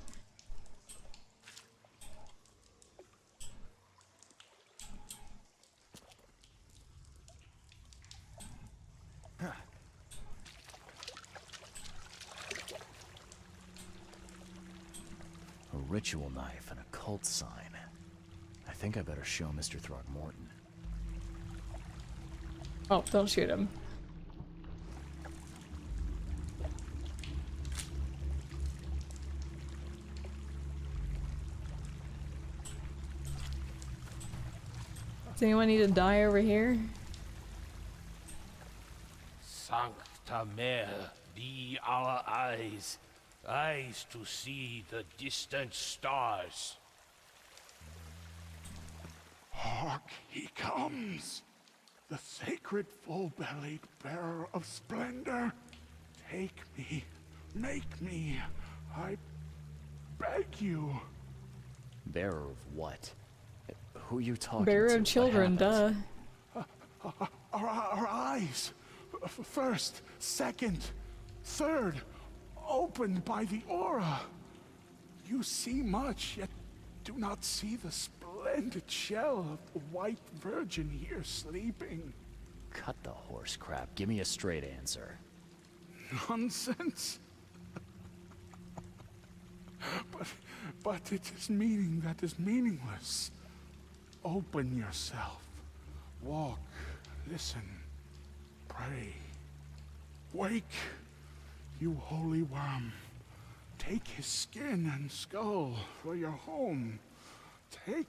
A ritual knife and a cult sign. I think I better show Mr. Throgmorton. Oh, don't shoot him. Does anyone need to die over here? Sancta Mare, be our eyes, eyes to see the distant stars. Hark, he comes! The sacred full-bellied bearer of splendor. Take me, make me, I beg you. Bearer of what? Who are you talking to? Bearer of children, duh. Our eyes, first, second, third, opened by the aura. You see much, yet do not see the splendid shell of the white virgin here sleeping. Cut the horse crap. Give me a straight answer. Nonsense. But it is meaning that is meaningless. Open yourself. Walk, listen, pray. Wake, you holy worm. Take his skin and skull for your home. Take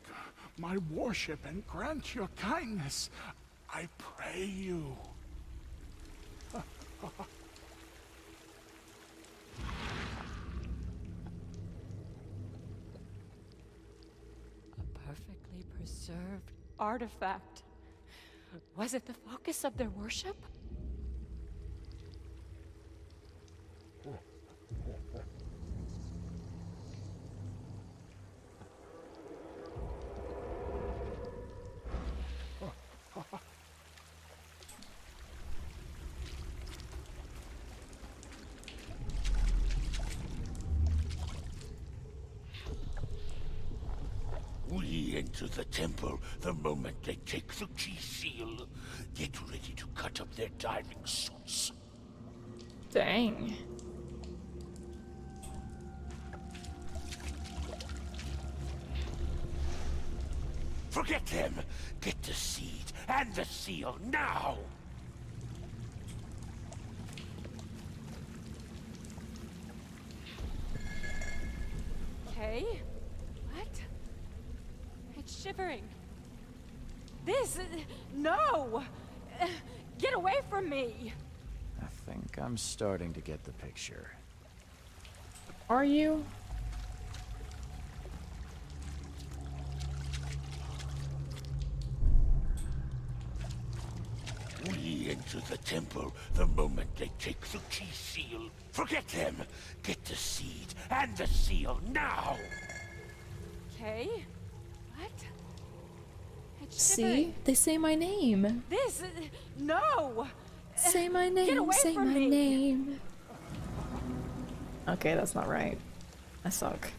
my worship and grant your kindness. I pray you. Perfectly preserved artifact. Was it the focus of their worship? We enter the temple the moment they take the key seal. Get ready to cut up their diving suits. Dang. Forget them! Get the seed and the seal now! Okay. What? It's shivering. This... no! Get away from me! I think I'm starting to get the picture. Are you? We enter the temple the moment they take the key seal. Forget them! Get the seed and the seal now! Okay. What? It's See? shivering. They say my name. This... no! Say my name. Get away Say from my me. name. Okay, that's not right. I suck.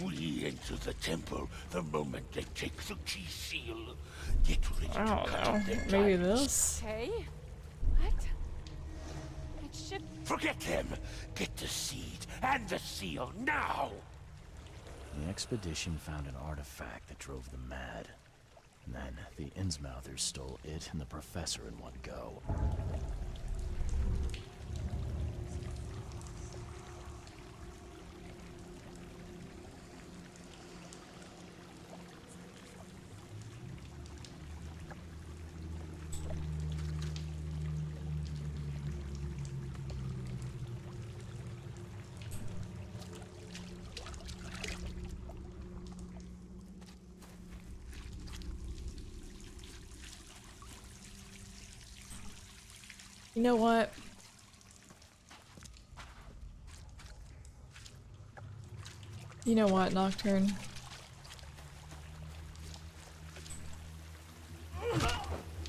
We enter the temple the moment they take the key seal. Get ready I to don't cut know. up their Maybe diamonds. this? Okay. What? It's shivering. Forget them! Get the seed and the seal now! The expedition found an artifact that drove them mad. And then the Innsmouthers stole it and the professor in one go. You know what? You know what, Nocturne?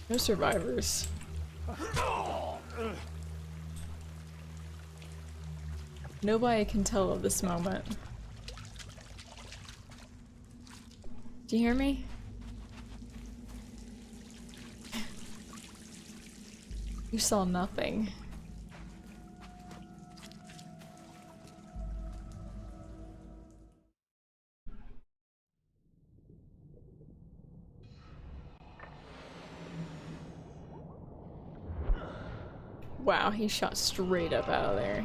No survivors. Nobody can tell of this moment. Do you hear me? You saw nothing. Wow, he shot straight up out of there.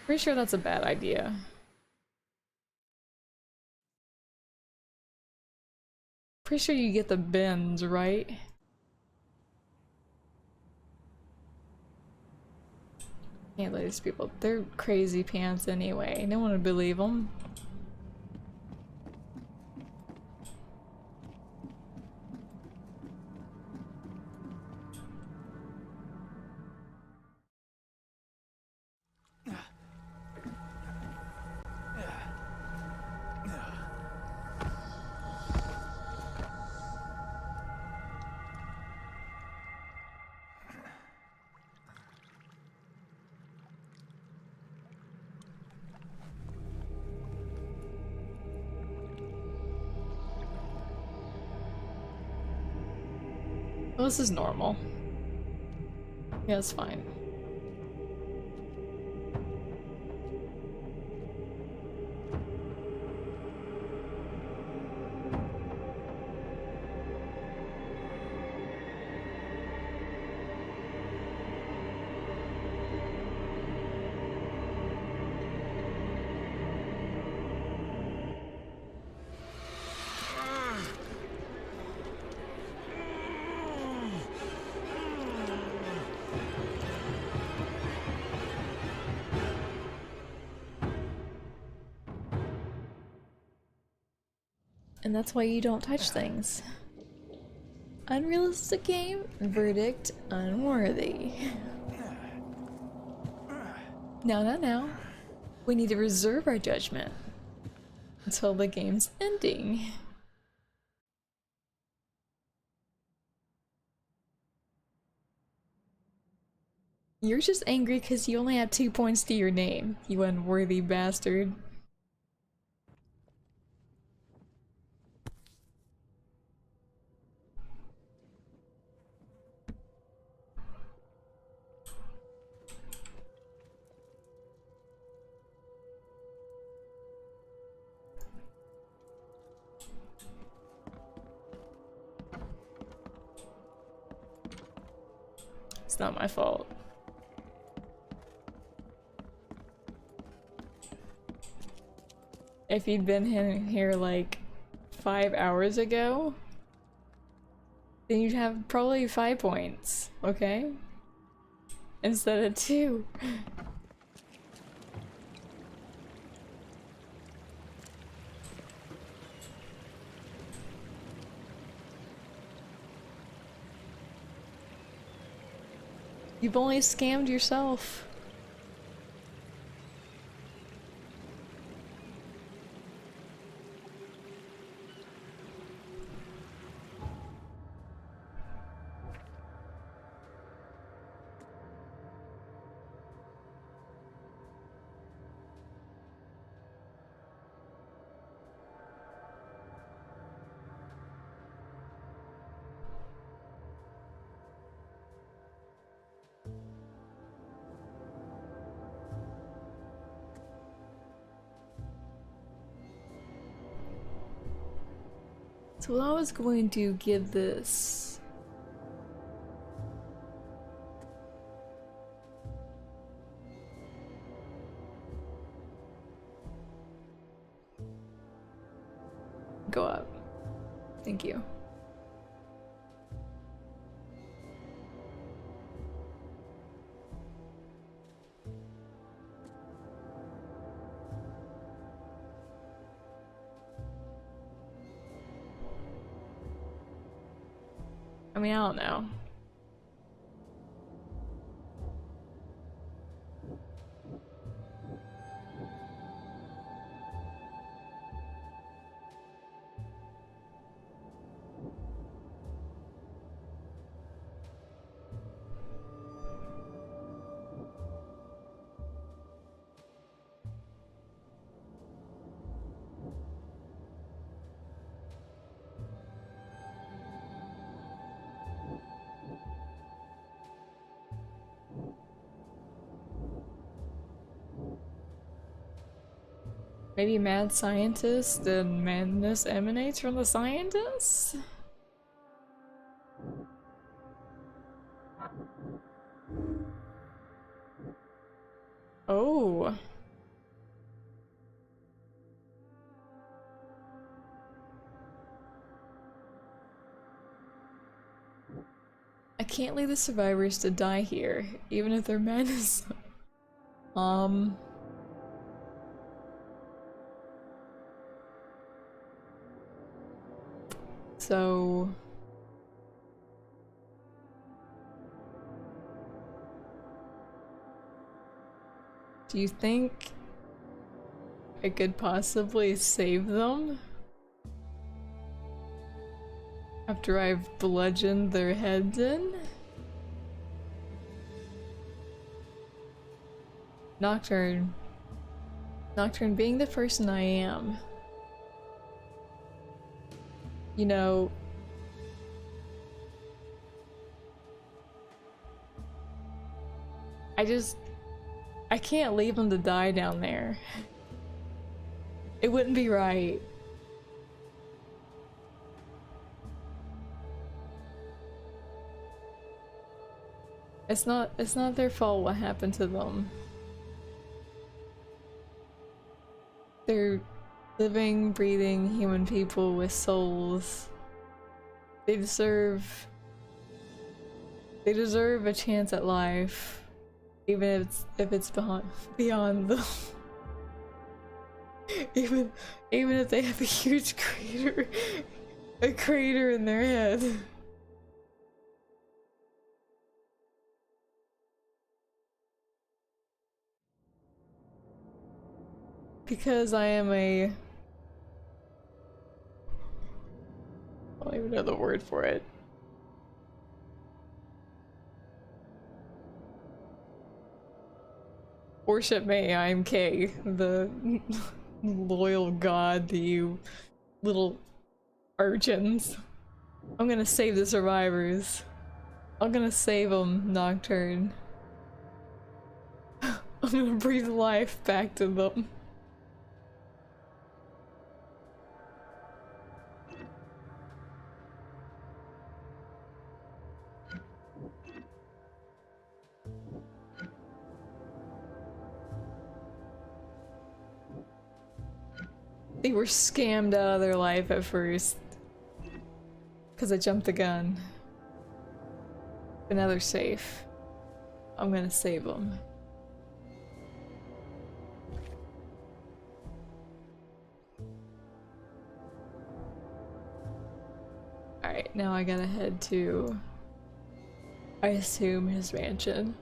Pretty sure that's a bad idea. Pretty sure you get the bends, right? Can't let these people. They're crazy pants anyway. No one would believe them. Well, this is normal. Yeah, it's fine. And that's why you don't touch things. Unrealistic game, verdict unworthy. No. We need to reserve our judgment until the game's ending. You're just angry because you only have 2 points to your name, you unworthy bastard. It's not my fault. If you'd been in here like 5 hours ago, then you'd have probably 5 points, okay? Instead of 2. You've only scammed yourself. So I was going to give this go up. Thank you. I mean, I don't know. Maybe mad scientist, then madness emanates from the scientist? Oh. I can't leave the survivors to die here, even if they're madness. So... do you think I could possibly save them? After I've bludgeoned their heads in? Nocturne. Nocturne, being the person I am, you know, I can't leave them to die down there. It wouldn't be right. It's not their fault what happened to them. They're living, breathing human people with souls. They deserve a chance at life, even if it's beyond them. even if they have a huge crater in their head. Because I am a... I don't even know the word for it. Worship me, I am K, the loyal god to you little urchins. I'm gonna save the survivors. I'm gonna save them, Nocturne. I'm gonna breathe life back to them. They were scammed out of their life at first. Because I jumped the gun. But now they're safe. I'm gonna save them. Alright, now I gotta head to... I assume his mansion.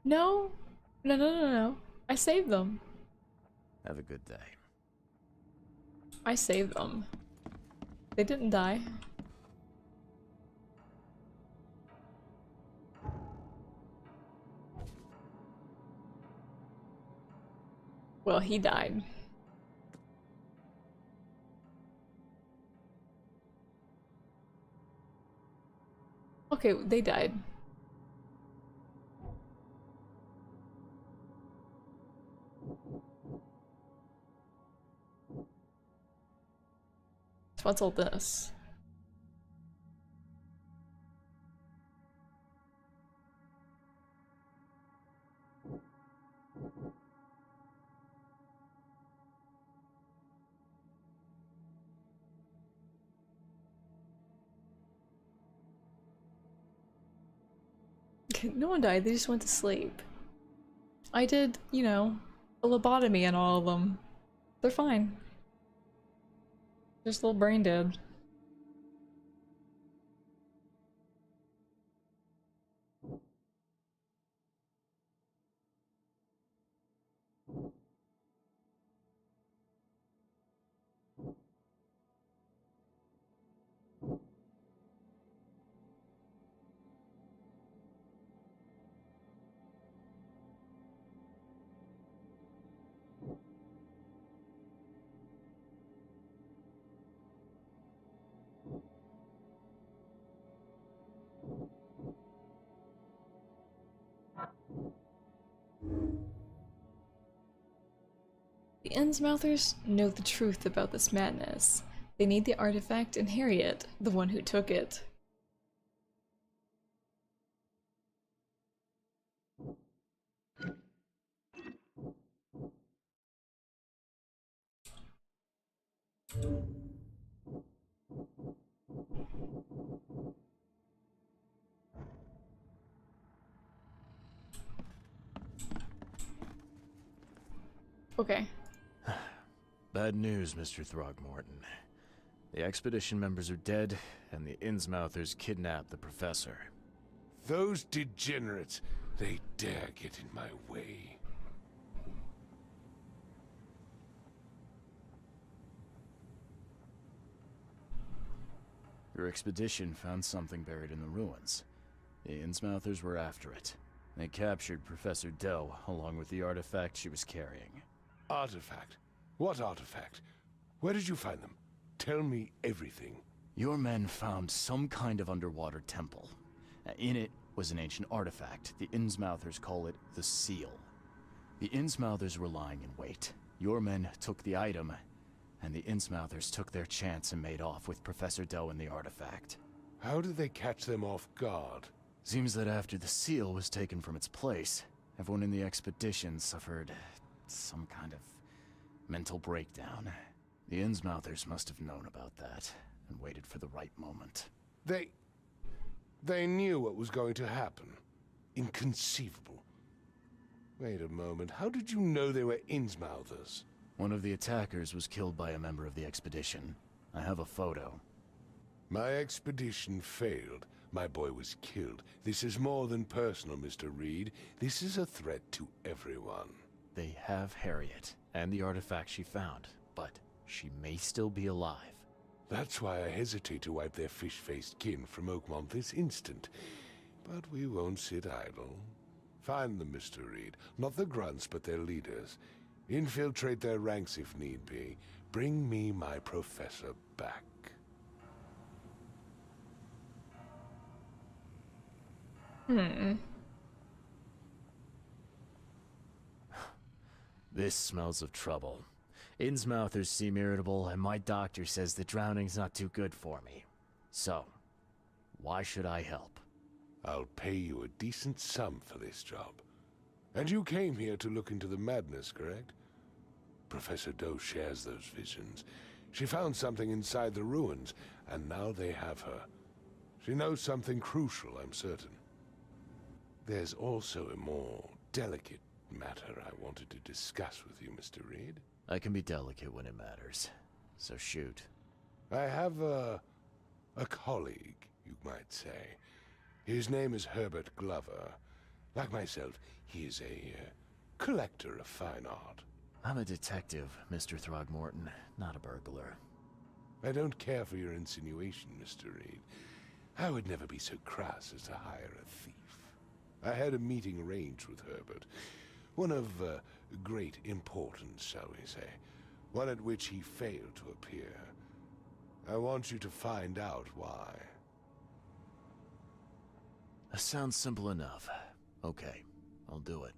No. No. I saved them. Have a good day. I saved them. They didn't die. Well, he died. Okay, they died. So what's all this? No one died, they just went to sleep. I did, you know, a lobotomy on all of them. They're fine. Just a little brain dead. The Innsmouthers know the truth about this madness. They need the artifact and Harriet, the one who took it. Okay. Bad news, Mr. Throgmorton. The expedition members are dead, and the Innsmouthers kidnapped the professor. Those degenerates, they dare get in my way. Your expedition found something buried in the ruins. The Innsmouthers were after it. They captured Professor Doe, along with the artifact she was carrying. Artifact? What artifact? Where did you find them? Tell me everything. Your men found some kind of underwater temple. In it was an ancient artifact. The Innsmouthers call it the Seal. The Innsmouthers were lying in wait. Your men took the item, and the Innsmouthers took their chance and made off with Professor Doe and the artifact. How did they catch them off guard? Seems that after the seal was taken from its place, everyone in the expedition suffered some kind of mental breakdown. The Innsmouthers must have known about that and waited for the right moment. They knew what was going to happen. Inconceivable. Wait a moment, how did you know they were Innsmouthers? One of the attackers was killed by a member of the expedition. I have a photo. My expedition failed. My boy was killed. This is more than personal, Mr. Reed. This is a threat to everyone. They have Harriet and the artifact she found, but she may still be alive. That's why I hesitate to wipe their fish-faced kin from Oakmont this instant. But we won't sit idle. Find them, Mr. Reed. Not the grunts, but their leaders. Infiltrate their ranks if need be. Bring me my professor back. This smells of trouble. Innsmouthers seem irritable, and my doctor says that drowning's not too good for me. So, why should I help? I'll pay you a decent sum for this job. And you came here to look into the madness, correct? Professor Doe shares those visions. She found something inside the ruins, and now they have her. She knows something crucial, I'm certain. There's also a more delicate matter I wanted to discuss with you, Mr. Reed. I can be delicate when it matters, so shoot. I have a colleague, you might say. His name is Herbert Glover. Like myself, he is a collector of fine art. I'm a detective, Mr. Throgmorton, not a burglar. I don't care for your insinuation, Mr. Reed. I would never be so crass as to hire a thief. I had a meeting arranged with Herbert. One of great importance, shall we say. One at which he failed to appear. I want you to find out why. That sounds simple enough. Okay, I'll do it.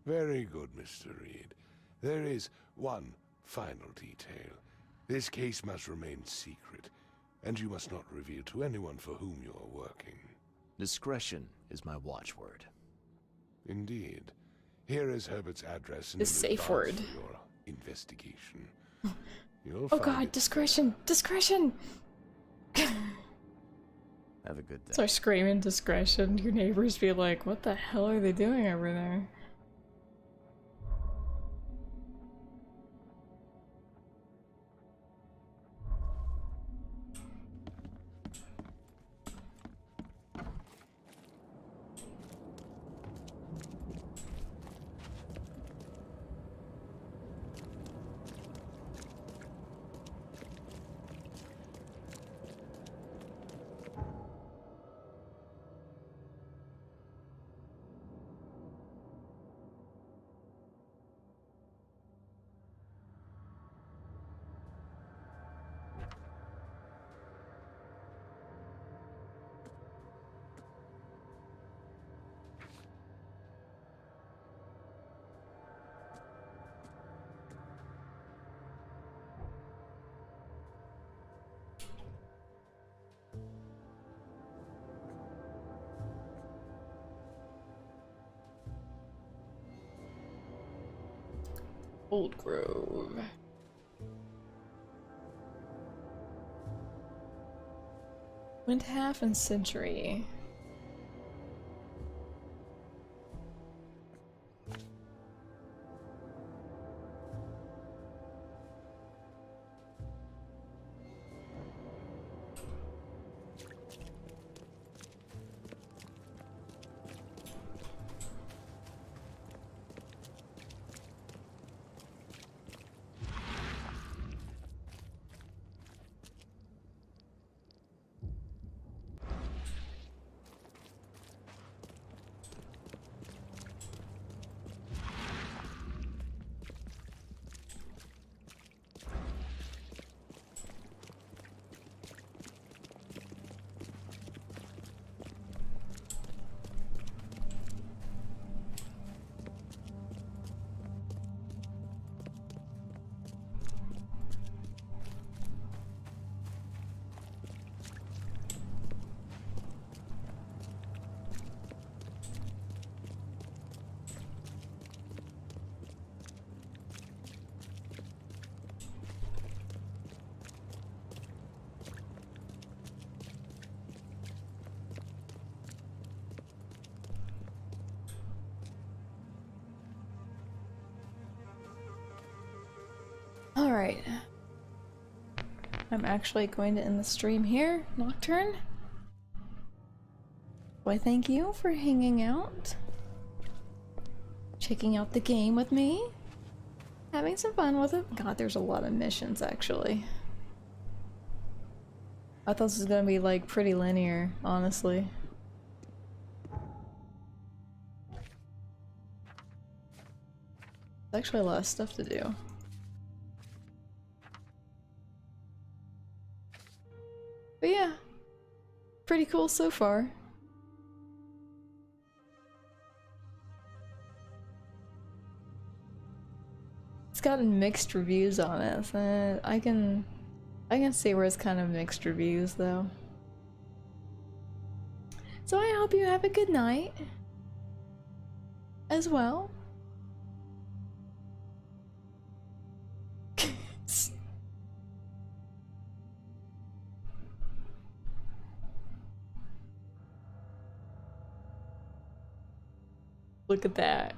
Very good, Mr. Reed. There is one final detail. This case must remain secret, and you must not reveal to anyone for whom you are working. Discretion is my watchword. Indeed. Here is Herbert's address and The safe word. for your investigation. You'll Oh find god, it discretion! Discretion! Have a good day. Start screaming discretion. Your neighbors be like, what the hell are they doing over there? Old Grove. Windhalf and Century. Alright. I'm actually going to end the stream here, Nocturne. Why, thank you for hanging out, checking out the game with me, having some fun with it. God, there's a lot of missions, actually. I thought this was gonna be, like, pretty linear, honestly. There's actually a lot of stuff to do. But yeah, pretty cool so far. It's gotten mixed reviews on it, so I can see where it's kind of mixed reviews though. So I hope you have a good night as well. Look at that.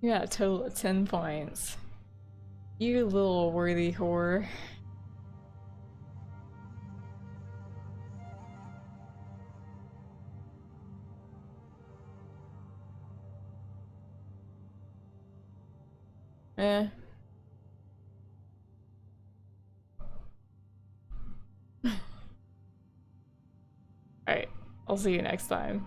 You got a total of 10 points. You little worthy whore. Eh. Alright, I'll see you next time.